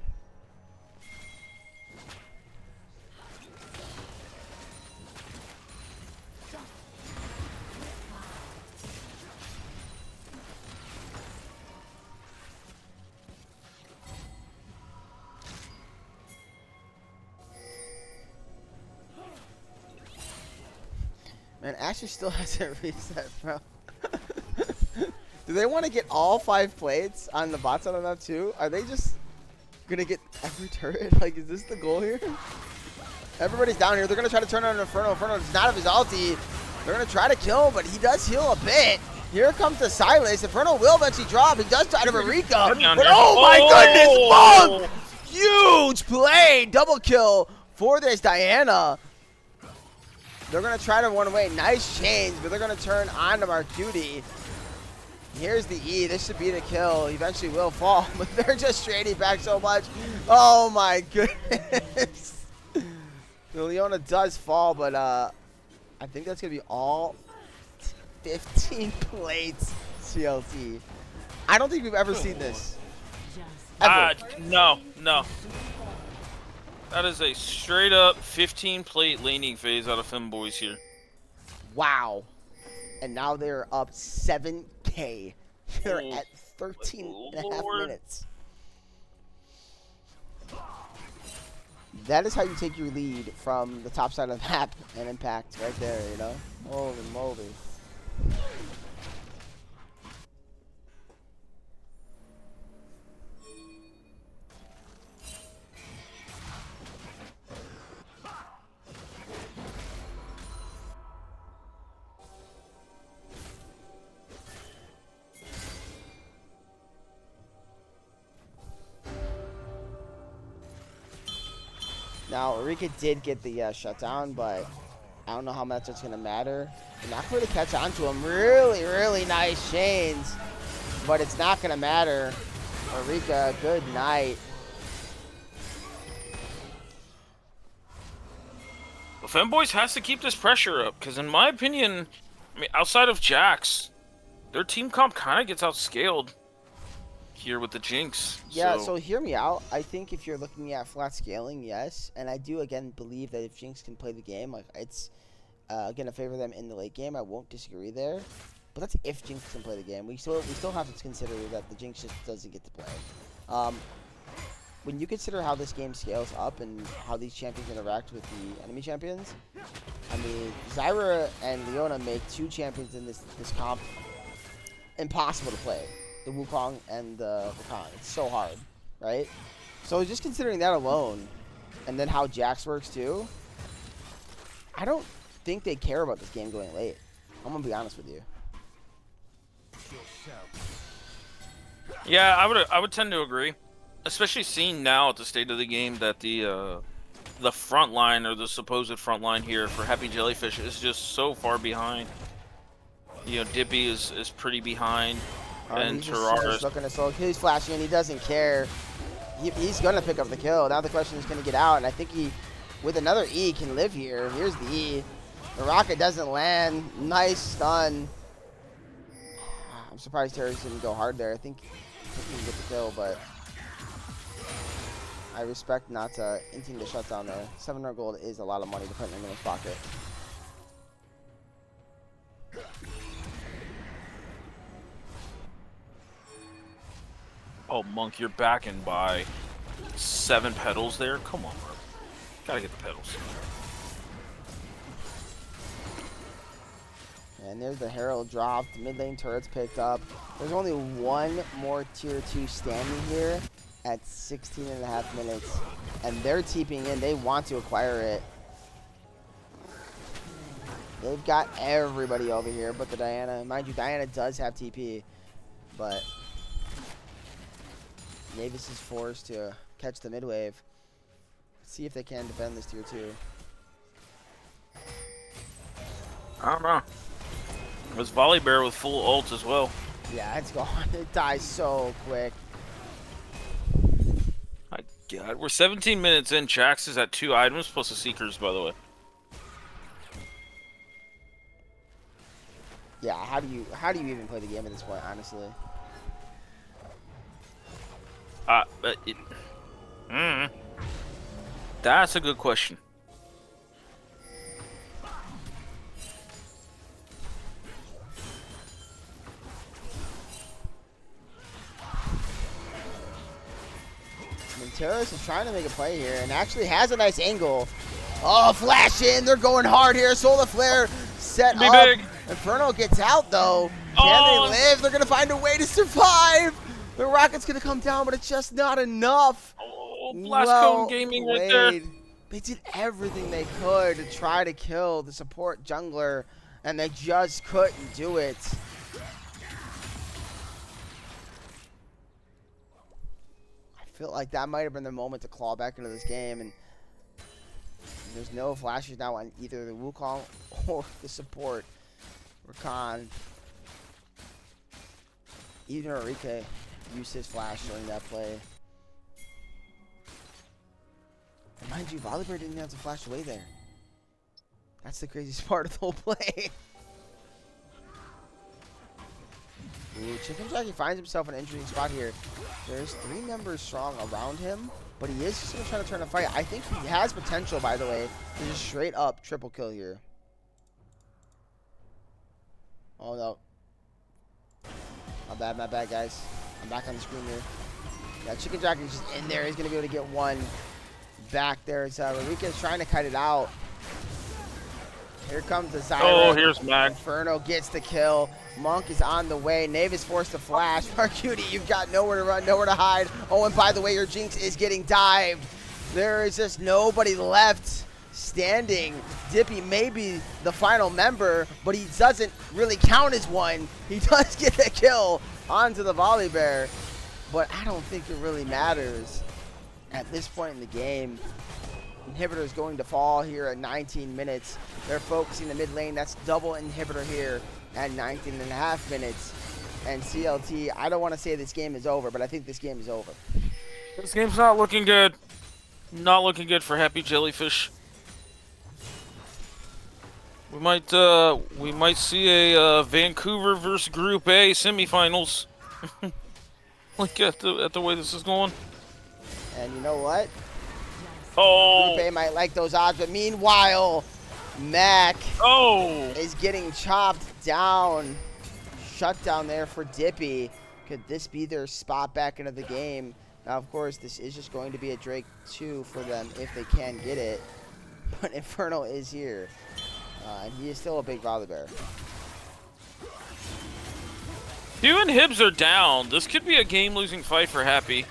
Man, Asher still hasn't reset, bro. Do they want to get all 5 plates on the bots on the map too? Are they just gonna get every turret? Like, is this the goal here? Everybody's down here. They're gonna try to turn on Inferno. Inferno does not have his ulti. They're gonna try to kill him, but he does heal a bit. Here comes the Silas. Inferno will eventually drop. He does try to Marika. But oh my goodness, Monk! Huge play! Double kill for this Diana. They're going to try to run away. Nice chains, but they're going to turn on to Marcuti. Here's the E. This should be the kill. He eventually will fall, but they're just trading back so much. Oh, my goodness. The Leona does fall, but I think that's going to be all 15 plates CLT. I don't think we've ever seen this. Ever. No. That is a straight up 15 plate laning phase out of Femboys here. Wow. And now they're up 7K. They're at 13 and a half minutes. That is how you take your lead from the top side of the map and impact right there, you know? Holy moly. Now, Eureka did get the shutdown, but I don't know how much it's going to matter. They're not going to catch on to him. Really, really nice chains, but it's not going to matter. Eureka, good night. Well, Femboys has to keep this pressure up, because in my opinion, I mean, outside of Jax, their team comp kind of gets outscaled here with the Jinx. Yeah, so hear me out. I think if you're looking at flat scaling, yes. And I do, again, believe that if Jinx can play the game, like, it's going to favor them in the late game. I won't disagree there. But that's if Jinx can play the game. We still have to consider that the Jinx just doesn't get to play. When you consider how this game scales up and how these champions interact with the enemy champions, I mean, Zyra and Leona make 2 champions in this comp impossible to play. The Wukong and the Kong. It's so hard, right? So just considering that alone, and then how Jax works too, I don't think they care about this game going late. I'm gonna be honest with you. Yeah, I would tend to agree, especially seeing now at the state of the game that the front line, or the supposed front line here for Happy Jellyfish, is just so far behind. You know, Dippy is pretty behind, and He's Terraris looking to solo. He's flashing and he doesn't care. He's gonna pick up the kill. Now the question is, can he get out? And I think he, with another E, can live here. Here's the E. The rocket doesn't land. Nice stun. I'm surprised Terraris didn't go hard there. I think he can get the kill, but I respect not inting the shutdown there. 700 gold is a lot of money to put in anyone's pocket. Oh, Monk, you're backing by 7 petals there? Come on, bro. Gotta get the petals. And there's the Herald dropped. Mid lane turrets picked up. There's only one more tier 2 standing here at 16.5 minutes. And they're TPing in. They want to acquire it. They've got everybody over here but the Diana. Mind you, Diana does have TP. But Navis is forced to catch the mid wave. See if they can defend this tier 2. I don't know. It was Volley Bear with full ult as well. Yeah, it's gone. It dies so quick. My God, we're 17 minutes in. Jax is at 2 items plus the Seekers, by the way. Yeah, how do you even play the game at this point, honestly? That's a good question. Terraris is trying to make a play here and actually has a nice angle. Oh, flash in. They're going hard here. Solar Flare set up. Big. Inferno gets out, though. Can they live? They're going to find a way to survive. The rocket's going to come down, but it's just not enough. Oh, Blast Cone Gaming right there. They did everything they could to try to kill the support jungler, and they just couldn't do it. I feel like that might have been the moment to claw back into this game, and there's no flashes now on either the Wukong or the support. Rakan. Even Enrique used his flash during that play. And mind you, Volibear didn't have to flash away there. That's the craziest part of the whole play. Ooh, Chicken Jockey finds himself in an interesting spot here. There's 3 members strong around him, but he is just going to try to turn a fight. I think he has potential, by the way, to just straight up triple kill here. Oh, no. My bad, guys. I'm back on the screen here. Yeah, Chicken Jockey's just in there. He's going to be able to get one back there. So Enrique's trying to cut it out. Here comes the Zyra. Oh, here's Mag. Inferno gets the kill. Monk is on the way. Knave is forced to flash. Marcuti, you've got nowhere to run, nowhere to hide. Oh, and by the way, your Jinx is getting dived. There is just nobody left standing. Dippy may be the final member, but he doesn't really count as one. He does get the kill onto the Volley Bear, but I don't think it really matters at this point in the game. Inhibitor is going to fall here at 19 minutes. They're focusing the mid lane. That's double inhibitor here at 19.5 minutes. And CLT, I don't want to say this game is over, but I think this game is over. This game's not looking good. Not looking good for Happy Jellyfish. We might see a Vancouver versus Group A semifinals. Look at the way this is going. And you know what? Oh, Group A might like those odds, but meanwhile, Mac is getting chopped down. Shut down there for Dippy. Could this be their spot back into the game? Now, of course, this is just going to be a Drake 2 for them if they can get it. But Inferno is here. And he is still a big Volley Bear. Hugh and Hibbs are down. This could be a game-losing fight for Happy.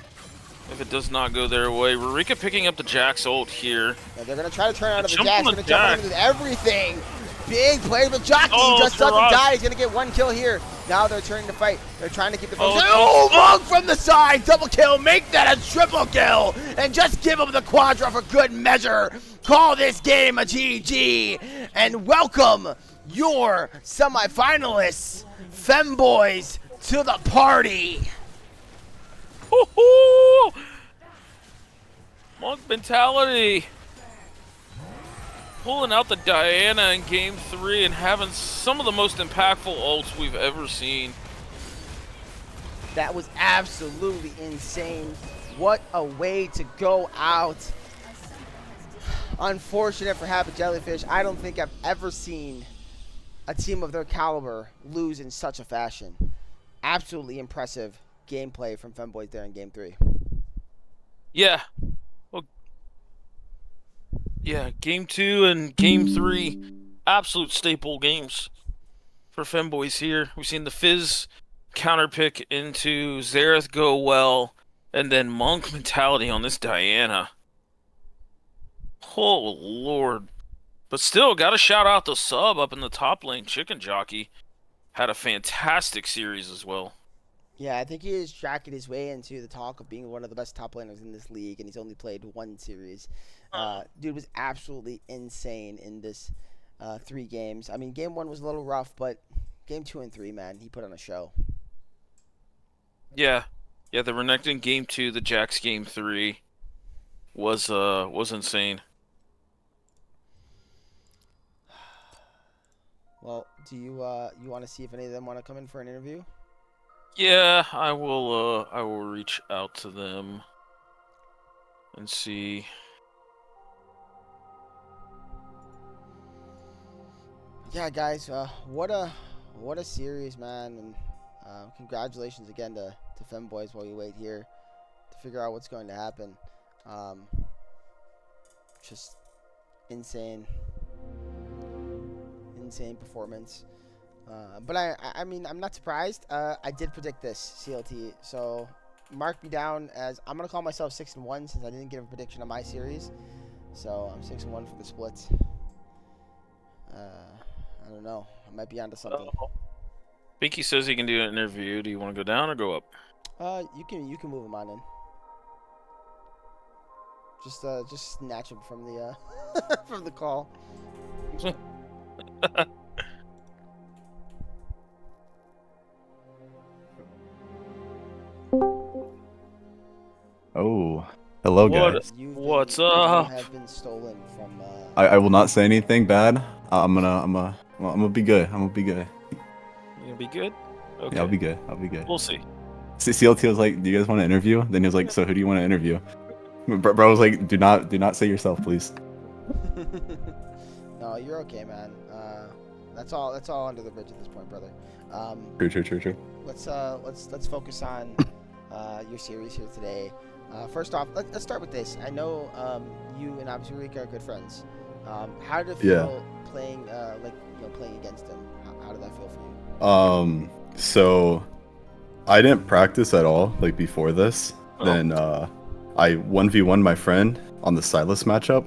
if it does not go their way. Rurika picking up the Jax ult here. Yeah, they're going to try to turn out of the Jump Jax. on the Going to jump on Jax. him with everything. Big play, but Jockey Oh, just doesn't Faraj. die. He's going to get 1 kill here. Now they're turning to fight. They're trying to keep the focus. Oh, Oh, Monk from the side. Double kill. Make that a triple kill. And just give him the quadra for good measure. Call this game a GG. And welcome your semifinalists, Femboys, to the party. Woo-hoo! Monk mentality. Pulling out the Diana in Game 3 and having some of the most impactful ults we've ever seen. That was absolutely insane. What a way to go out. Unfortunate for Happy Jellyfish. I don't think I've ever seen a team of their caliber lose in such a fashion. Absolutely impressive gameplay from Femboys there in Game 3. Yeah. Well, yeah, Game 2 and Game 3, absolute staple games for Femboys here. We've seen the Fizz counterpick into Xerath go well, and then Monk mentality on this Diana. Oh, Lord. But still, gotta shout out the sub up in the top lane. Chicken Jockey had a fantastic series as well. Yeah, I think he has tracked his way into the talk of being one of the best top laners in this league, and he's only played 1 series. Dude was absolutely insane in this 3 games. I mean, Game 1 was a little rough, but Game 2 and 3, man, he put on a show. Yeah. Yeah, the Renekton Game 2, the Jax Game 3 was insane. Well, do you want to see if any of them want to come in for an interview? Yeah, I will reach out to them and see. Yeah, guys, what a series, man, and congratulations again to Femboys while you wait here to figure out what's going to happen. Just insane performance. But I mean, I'm not surprised. I did predict this CLT, so mark me down as I'm gonna call myself 6-1 since I didn't give a prediction on my series. So I'm 6-1 for the splits. I don't know. I might be onto something. Pinky says he can do an interview. Do you want to go down or go up? You can move him on in. Just snatch him from the from the call. Oh, hello guys. What's You up? have been stolen from. I will not say anything bad. I'm gonna be good. I'm gonna be good. You gonna be good? Okay. Yeah, I'll be good. I'll be good. We'll see. CLT was like, "Do you guys want to interview?" Then he was like, "So who do you want to interview?" Bro was like, "Do not say yourself, please." No, you're okay, man. That's all under the bridge at this point, brother. True. Let's focus on your series here today. First off, let's start with this. I know you and obviously Rika are good friends. How did it feel playing playing against him? How did that feel for you? So I didn't practice at all like before this. Oh. Then I 1v1 my friend on the Silas matchup.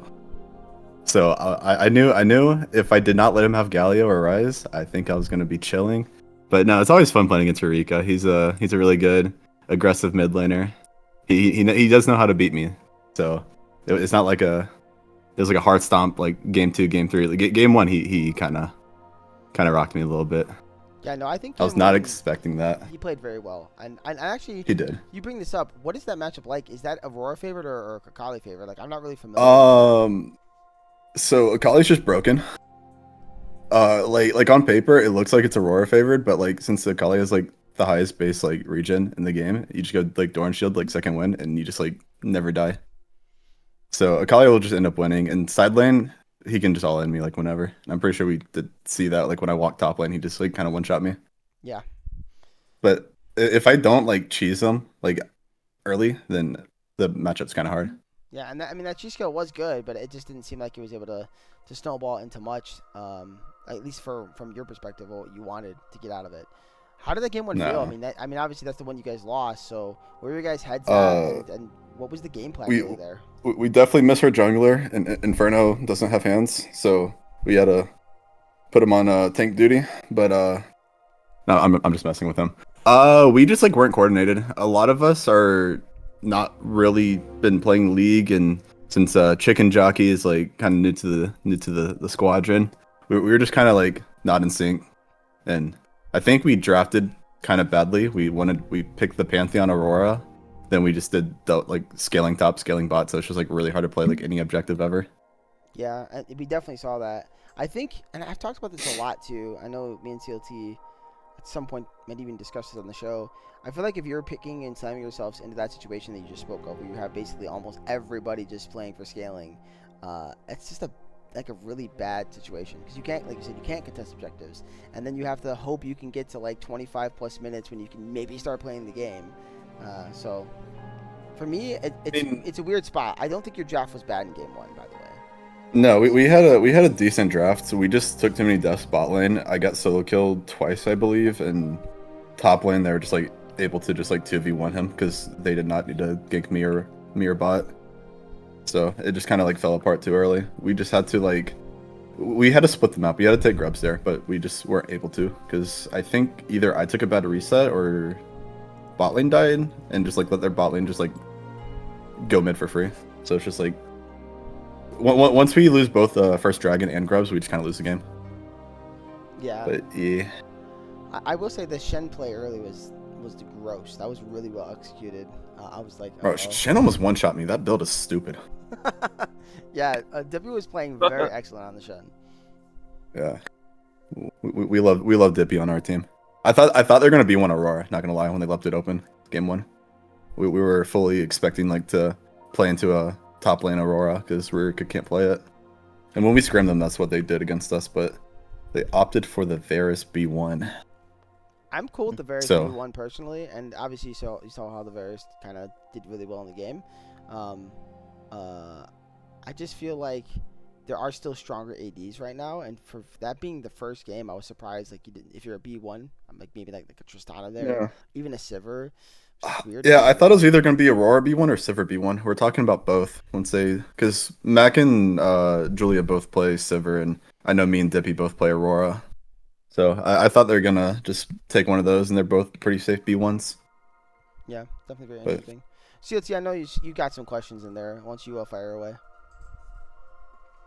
So I knew if I did not let him have Galio or Ryze, I think I was gonna be chilling. But no, it's always fun playing against Rika. He's a really good aggressive mid laner. He does know how to beat me. So it's not like it was like a hard stomp like game 2, game 3. Like, game 1 he kind of rocked me a little bit. Yeah, no, I think I was not expecting that. He played very well, and actually He did. You bring this up. What is that matchup like? Is that Aurora favorite or Akali favorite? Like, I'm not really familiar. So Akali's just broken. Like on paper, it looks like it's Aurora favored, but like since Akali is like the highest base like regen in the game, you just go like Doran Shield like second win, and you just like never die. So Akali will just end up winning, and side lane he can just all in me like whenever. And I'm pretty sure we did see that like when I walked top lane, he just like kind of one shot me. Yeah. But if I don't like cheese him like early, then the matchup's kind of hard. Yeah, and that cheese skill was good, but it just didn't seem like he was able to snowball into much. At least from your perspective, what you wanted to get out of it. How did that game one No. feel? I mean, obviously that's the one you guys lost. So where were your guys' heads at, and what was the game plan really there? We definitely miss our jungler, and Inferno doesn't have hands, so we had to put him on tank duty. But no, I'm just messing with him. We just like weren't coordinated. A lot of us are not really been playing League, and since Chicken Jockey is like kind of new to the squadron, we were just kind of like not in sync, and I think we drafted kind of badly. We picked the Pantheon Aurora, then we just did the like scaling top, scaling bot, so it's just like really hard to play like any objective ever. Yeah, we definitely saw that. I think, and I've talked about this a lot too. I know me and CLT at some point might even discuss this on the show. I feel like if you're picking and slamming yourselves into that situation that you just spoke of, where you have basically almost everybody just playing for scaling, it's just a really bad situation, because you can't, like you said, you can't contest objectives, and then you have to hope you can get to like 25 plus minutes when you can maybe start playing the game. So for me, it's a weird spot. I don't think your draft was bad in game one, by the way. No, we had a decent draft. So we just took too many deaths bot lane. I got solo killed twice, I believe, and top lane they were just like able to just like 2v1 him because they did not need to gank me or bot. So it just kind of like fell apart too early. We just had to we had to split them up. We had to take grubs there, but we just weren't able to because I think either I took a bad reset or bot lane died and just like let their bot lane just like go mid for free. So it's just like once we lose both first dragon and grubs, we just kind of lose the game. Yeah. But yeah. I will say the Shen play early was gross. That was really well executed. I was like, bro, Shen almost one-shot me. That build is stupid. Yeah, Dippy was playing very excellent on the Shen. Yeah. We love Dippy on our team. I thought they were gonna be one Aurora, not gonna lie, when they left it open game one. We were fully expecting like to play into a top lane Aurora because we can't play it. And when we scrimmed them, that's what they did against us, but they opted for the Varus B1. I'm cool with the Varus B1 personally, and obviously you saw how the Varus kind of did really well in the game. I just feel like there are still stronger ADs right now, and for that being the first game, I was surprised. Like, you didn't, if you're a B1, I'm like maybe like a Tristana there, even a Sivir. Weird. Yeah, I thought it was either going to be Aurora B1 or Sivir B1. We're talking about both because Mac and Julia both play Sivir, and I know me and Dippy both play Aurora. So I thought they were going to just take one of those, and they're both pretty safe B1s. Yeah, definitely very interesting. CLT, I know you got some questions in there. Why don't you fire away?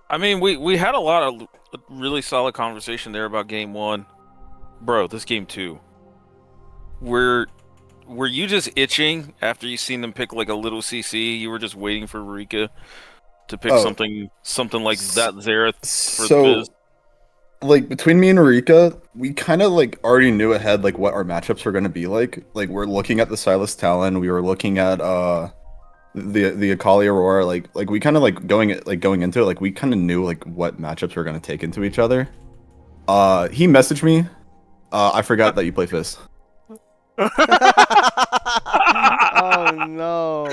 I mean, we had a lot of really solid conversation there about game one. Bro, this game two. Were you just itching after you seen them pick like a little CC? You were just waiting for Rika to pick something like that Xerath for the Fizz? Like between me and Rika, we kind of like already knew ahead like what our matchups were going to be like. Like we're looking at the Silas Talon, we were looking at the Akali Aurora, like we kind of like going into it, like we kind of knew like what matchups we're going to take into each other. He messaged me. I forgot that you play Fizz. Oh no,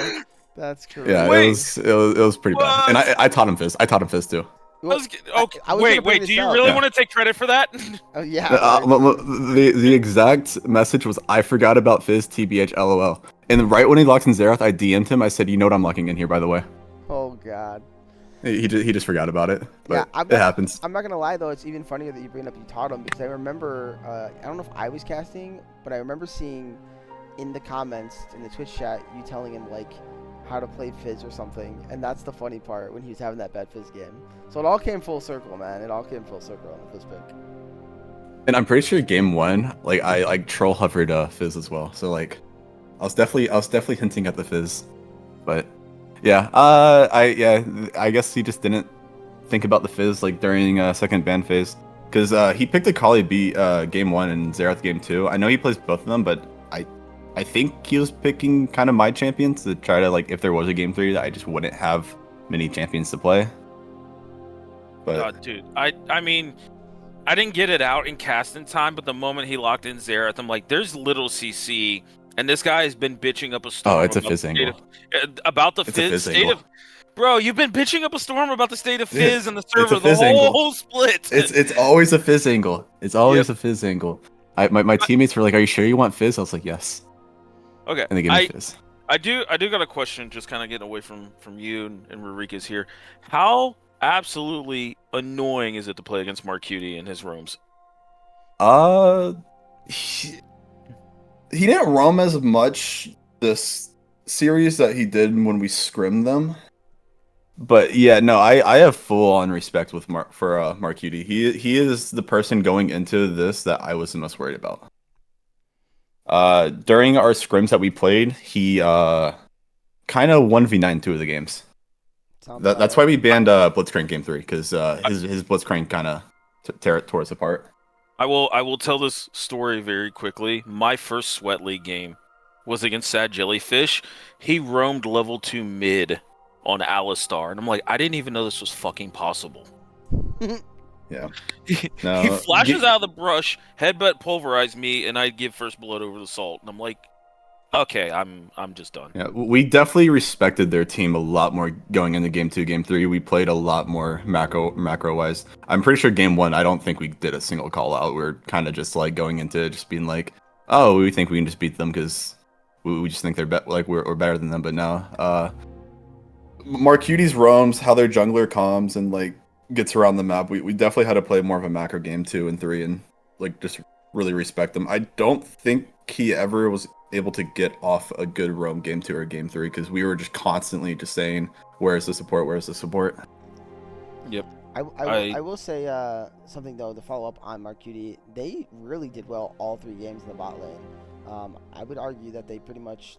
that's crazy. Yeah, it was pretty bad, and I taught him Fizz. I taught him Fizz too. Wait, do you really want to take credit for that? Oh yeah. The exact message was, "I forgot about Fizz, TBH, LOL." And right when he locked in Xerath, I DM'd him. I said, "You know what I'm locking in here, by the way." Oh god. He just forgot about it, but yeah, it happens. I'm not gonna lie though, it's even funnier that you bring up you taught him, because I remember I don't know if I was casting, but I remember seeing in the comments in the Twitch chat you telling him like how to play Fizz or something, and that's the funny part when he was having that bad Fizz game. So it all came full circle, man. It all came full circle on the Fizz pick. And I'm pretty sure game one, like I like troll hovered Fizz as well. So like I was definitely hinting at the Fizz, but yeah, I guess he just didn't think about the Fizz like during second ban phase, because he picked Akali B game one and Xerath game two. I know he plays both of them, but I think he was picking kind of my champions to try to like if there was a game three that I just wouldn't have many champions to play. But dude, I mean, I didn't get it out in casting time, but the moment he locked in Xerath, I'm like, there's little CC. And this guy has been bitching up a storm. Oh, it's a Fizz angle. About the Fizz state of... Bro, you've been bitching up a storm about the state of Fizz and the server the whole split. It's always a Fizz angle. It's always a Fizz angle. My teammates were like, "Are you sure you want Fizz?" I was like, "Yes." Okay. And they gave me Fizz. I do got a question, just kind of getting away from you and Rodriguez here. How absolutely annoying is it to play against Marcuti in his rooms? He didn't roam as much this series that he did when we scrimmed them. But yeah, no, I have full on respect with Marcuti. He is the person going into this that I was the most worried about. During our scrims that we played, he kind of 1v9 two of the games. That's why we banned Blitzcrank game 3, because his Blitzcrank kind of tore us apart. I will tell this story very quickly. My first Sweat League game was against Sad Jellyfish. He roamed level 2 mid on Alistar, and I'm like, I didn't even know this was fucking possible. Yeah. He flashes out of the brush, headbutt pulverize me, and I give first blood over the salt. And I'm like, okay, I'm just done. Yeah, we definitely respected their team a lot more going into game 2, game 3. We played a lot more macro wise. I'm pretty sure game 1, I don't think we did a single call out. We are kind of just like going into it, just being like, oh, we think we can just beat them because we just think they're we're better than them. But now, Marcuti's roams, how their jungler comes and like gets around the map. We definitely had to play more of a macro game 2 and 3 and like just really respect them. I don't think he ever was able to get off a good roam game 2 or game 3 because we were just constantly just saying, where's the support? Yep. I will say something though to follow up on Marcuti. They really did well all 3 games in the bot lane. I would argue that they pretty much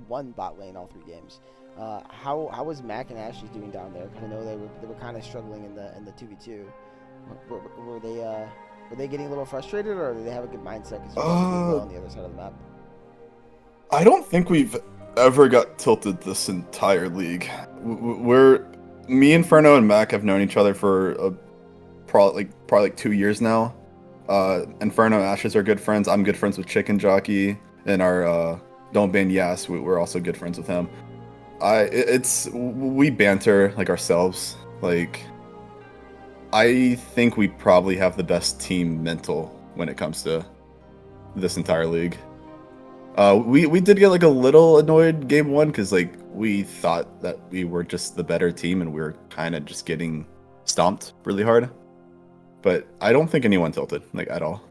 won bot lane all 3 games. How was Mac and Ashley doing down there? Because I know they were kind of struggling in the 2v2. Were they getting a little frustrated, or did they have a good mindset because you guys did well on the other side of the map? I don't think we've ever got tilted this entire league. Me, Inferno, and Mac have known each other for probably 2 years now. Inferno and Ashes are good friends. I'm good friends with Chicken Jockey, and our Don't Ban Yas. We're also good friends with him. We banter like ourselves. Like, I think we probably have the best team mental when it comes to this entire league. We did get like a little annoyed game 1 because like we thought that we were just the better team and we were kind of just getting stomped really hard. But I don't think anyone tilted like at all.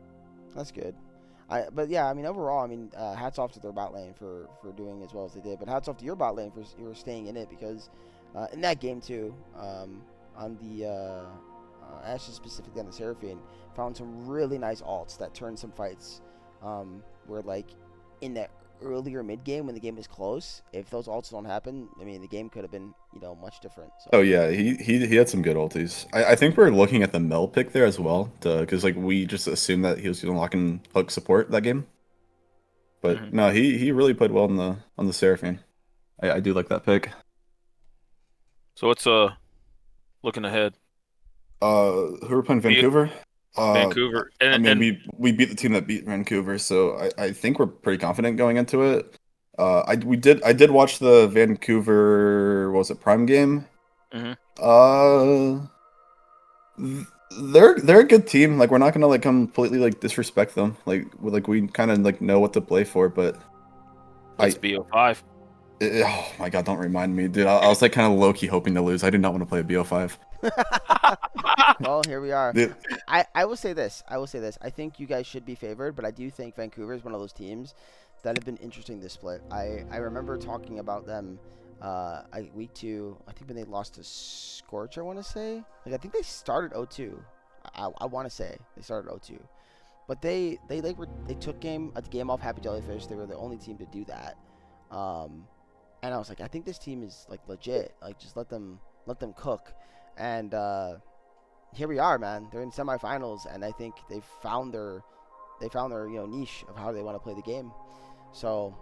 That's good. But yeah, I mean overall, I mean hats off to their bot lane for doing as well as they did. But hats off to your bot lane for you were staying in it because in that game too, on the Ashes specifically on the Seraphine, found some really nice alts that turned some fights. Where like in that earlier mid game when the game was close, if those ults don't happen, I mean the game could have been much different. So. Oh yeah, he had some good ultis. I think we're looking at the Mel pick there as well, because like we just assumed that he was unlocking hook support that game. But no, he really played well on the Seraphine. I do like that pick. So what's looking ahead? Who are we playing? Vancouver? Vancouver. We beat the team that beat Vancouver, so I think we're pretty confident going into it. I did watch the Vancouver, what was it, Prime game? They're a good team. Like, we're not gonna like completely like disrespect them. Like we kind of like know what to play for, but it's BO5. Oh my god, don't remind me, dude. I was like kind of low-key hoping to lose. I did not want to play a BO5. Well, here we are. Dude. I will say this. I think you guys should be favored, but I do think Vancouver is one of those teams that have been interesting this split. I remember talking about them week 2, I think when they lost to Scorch, I want to say. Like, I think they started 0-2. I want to say they started 0-2. But they took a game off Happy Jellyfish. They were the only team to do that. And I was like, I think this team is like legit. Like, just let them cook. And here we are, man. They're in semifinals, and I think they found their niche of how they want to play the game. So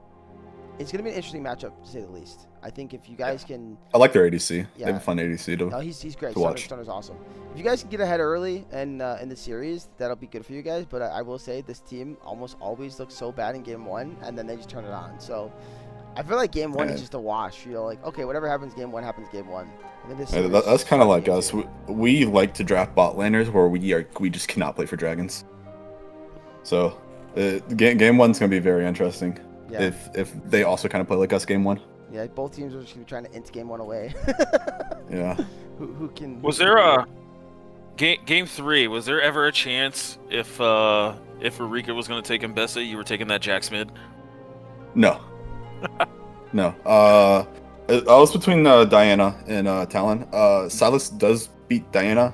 it's gonna be an interesting matchup to say the least. I think if you guys can, I like their ADC. Yeah. They have a fun ADC to. No, he's great. To watch. Stunner's awesome. If you guys can get ahead early and in the series, that'll be good for you guys. But I will say this team almost always looks so bad in game 1, and then they just turn it on. So I feel like game 1 is just a wash. Like, okay, whatever happens game 1 happens game 1. That's kind of like us. We like to draft bot laners where we just cannot play for dragons. So Game one's gonna be very interesting. Yeah. If they also kind of play like us game one. Yeah, both teams are just gonna be trying to int game one away. Yeah. Who can? Was there a game 3? Was there ever a chance if Eureka was going to take Mbessa, you were taking that Jax mid? No. No. I was between Diana and Talon. Silas does beat Diana,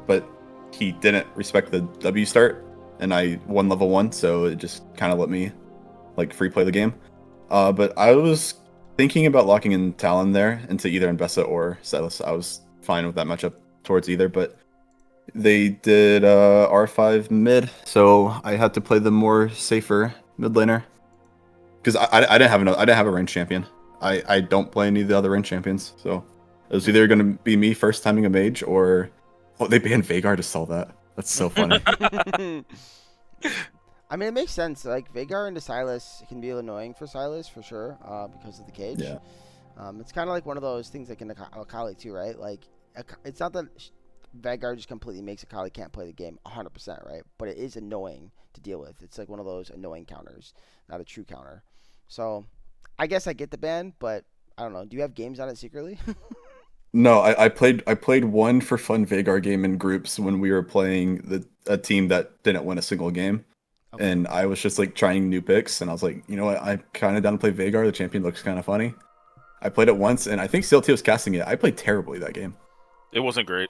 but he didn't respect the W start, and I won level 1, so it just kind of let me like free play the game. But I was thinking about locking in Talon there into either Mbessa or Silas. I was fine with that matchup towards either, but they did R5 mid, so I had to play the more safer mid laner. Because I didn't have a ranged champion. I don't play any of the other ranged champions, so it was either gonna be me first timing a mage or they banned Veigar to sell that. That's so funny. I mean, it makes sense. Like Veigar into Silas can be annoying for Silas for sure, because of the cage. Yeah. It's kind of like one of those things like in Akali too, right? Like it's not that Veigar just completely makes Akali can't play the game 100%, right? But it is annoying to deal with. It's like one of those annoying counters, not a true counter. So I guess I get the ban, but I don't know. Do you have games on it secretly? No, I played one for fun Veigar game in groups when we were playing a team that didn't win a single game. Okay. And I was just like trying new picks, and I was like, you know what, I'm kind of down to play Veigar. The champion looks kind of funny. I played it once, and I think CLT was casting it. I played terribly that game. It wasn't great.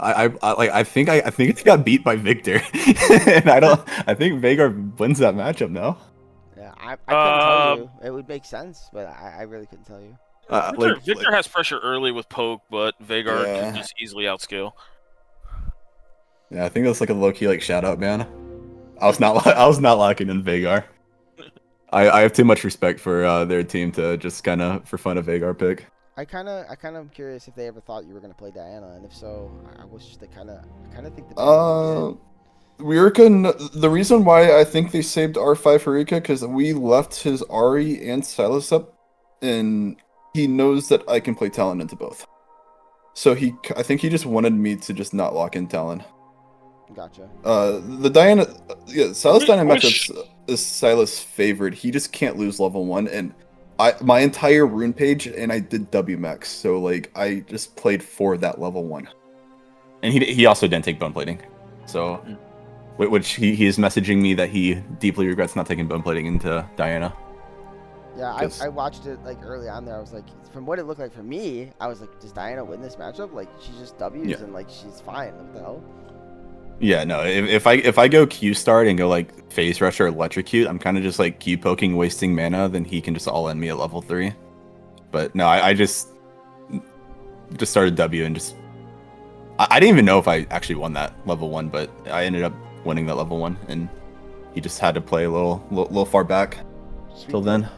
I think it got beat by Victor, and I think Veigar wins that matchup now. Yeah, I couldn't tell you. It would make sense, but I really couldn't tell you. Victor has pressure early with poke, but Veigar can just easily outscale. Yeah, I think that's like a low key like shout out, man. I was not locking in Veigar. I have too much respect for their team to just kind of for fun a Veigar pick. I kind of am curious if they ever thought you were gonna play Diana, and if so, I wish they kind of think the The reason why I think they saved R5 for Rika because we left his Ari and Silas up, and he knows that I can play Talon into both. So I think he just wanted me to just not lock in Talon. Gotcha. The Diana, Silas Diana matchup is Silas favored. He just can't lose level 1, and my entire rune page, and I did W max, so like I just played for that level 1. And he also didn't take bone plating, so which he is messaging me that he deeply regrets not taking bone plating into Diana. Yeah, I watched it like early on there. I was like, from what it looked like for me, I was like, does Diana win this matchup? Like she just W's and like she's fine. What the hell? Yeah, no. If I go Q start and go like phase rush or electrocute, I'm kind of just like Q poking, wasting mana. Then he can just all end me at level 3. But no, I just started W and just I didn't even know if I actually won that level 1, but I ended up winning that level 1, and he just had to play a little far back till then.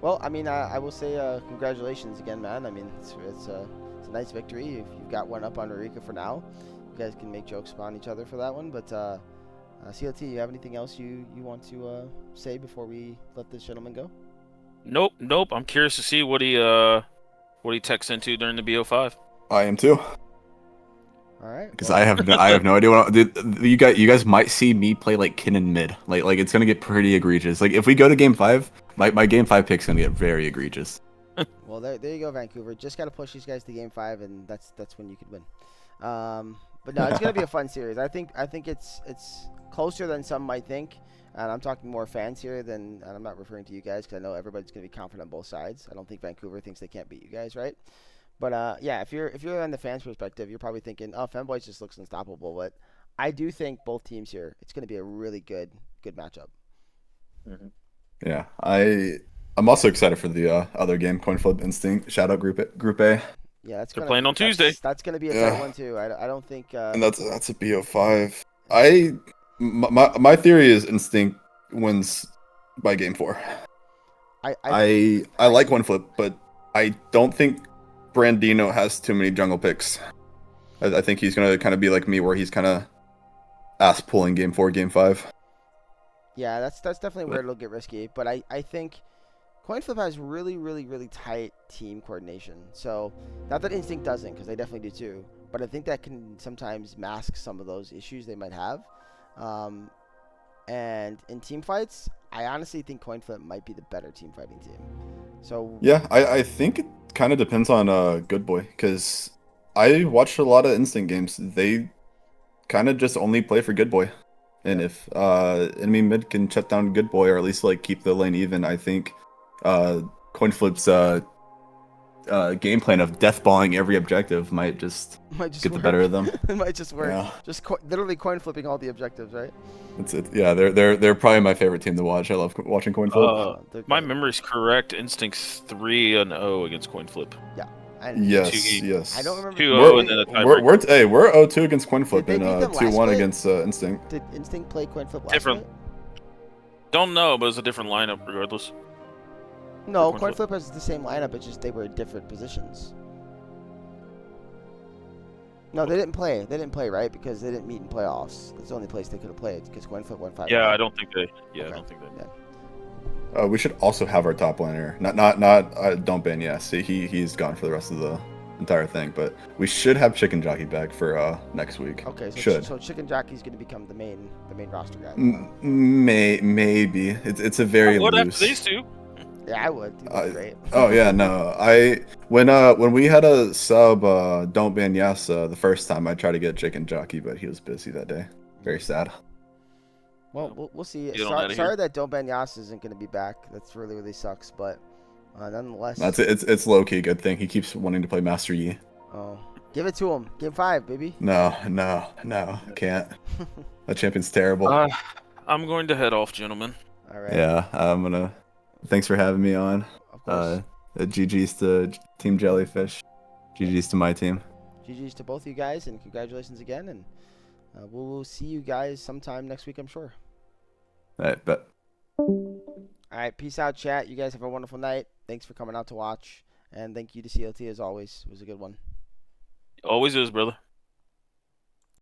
Well, I mean, I will say congratulations again, man. I mean, it's a nice victory. You've got one up on Eureka for now. You guys can make jokes upon each other for that one. But CLT, you have anything else you want to say before we let this gentleman go? Nope. I'm curious to see what he techs into during the BO5. I am too. All right. Because I have no idea what you guys might see me play like Kinnan mid. Like it's gonna get pretty egregious. Like if we go to game 5, my game 5 pick's gonna get very egregious. Well, there you go, Vancouver. Just gotta push these guys to game 5, and that's when you could win. But no, it's gonna be a fun series. I think it's closer than some might think, and I'm talking more fans here and I'm not referring to you guys because I know everybody's gonna be confident on both sides. I don't think Vancouver thinks they can't beat you guys, right? But yeah, if you're on the fans' perspective, you're probably thinking, oh, Femboys just looks unstoppable. But I do think both teams here, it's going to be a really good matchup. Mm-hmm. Yeah, I'm also excited for the other game, Coin Flip Instinct. Shout out Group A. Yeah, they're playing on Tuesday. That's going to be a tight one too. I don't think. And that's a BO5. My theory is Instinct wins by game 4. I like Coin Flip, but I don't think Brandino has too many jungle picks. I think he's going to kind of be like me, where he's kind of ass pulling game 4, game 5. Yeah, that's definitely where it'll get risky. But I think Coin Flip has really, really, really tight team coordination. So, not that Instinct doesn't, because they definitely do too. But I think that can sometimes mask some of those issues they might have. And in team fights, I honestly think coin flip might be the better team fighting team. So Yeah, I think it kind of depends on Good Boy, because I watched a lot of Instinct games. They kind of just only play for Good Boy. And if enemy mid can shut down Good Boy, or at least like keep the lane even, I think coin flip's game plan of deathballing every objective might just get the work. better of them. It might just work. Yeah. Just literally coin flipping all the objectives, right? That's it. Yeah, they're probably my favorite team to watch. I love watching coin flip. My memory's correct. Instinct's 3-0 against coin flip. Yeah. Yes, yes. I don't remember. 2-0 and then a tiebreak. We're 0-2 against coin flip Did and they beat them last 2-1 split? against Instinct. Did Instinct play coin flip last Different. split? Don't know, but it's a different lineup regardless. No, Coin coin flip. flip has the same lineup. It's just they were in different positions. No, they didn't play. They didn't play, right? Because they didn't meet in playoffs. That's the only place they could have played. Because coin flip won 5. Yeah, I don't think they. Yeah, Okay. I don't think they. Yeah. We should also have our top laner. Not don't ban. Yes, he's gone for the rest of the entire thing. But we should have Chicken Jockey back for next week. Okay, so Chicken Jockey's going to become the main roster guy. Maybe it's a very What loose. after these two? Yeah, I would. That'd be great. Oh yeah, no. When we had a sub don't ban Yes the first time, I tried to get Chicken Jockey, but he was busy that day. Very sad. Well, we'll see. Get on outta Sorry here. that Don't Ben Yas isn't going to be back. That's really sucks. But nonetheless. That's it. It's low key good thing. He keeps wanting to play Master Yi. Oh, give it to him. Game 5, baby. No, can't. That champion's terrible. I'm going to head off, gentlemen. All right. Yeah, I'm gonna. Thanks for having me on. Of course. GG's to Team Jellyfish. GG's to my team. GG's to both you guys, and congratulations again. And we'll see you guys sometime next week, I'm sure. All right, bet. All right, peace out, chat. You guys have a wonderful night. Thanks for coming out to watch, and thank you to CLT as always. It was a good one. Always is, brother.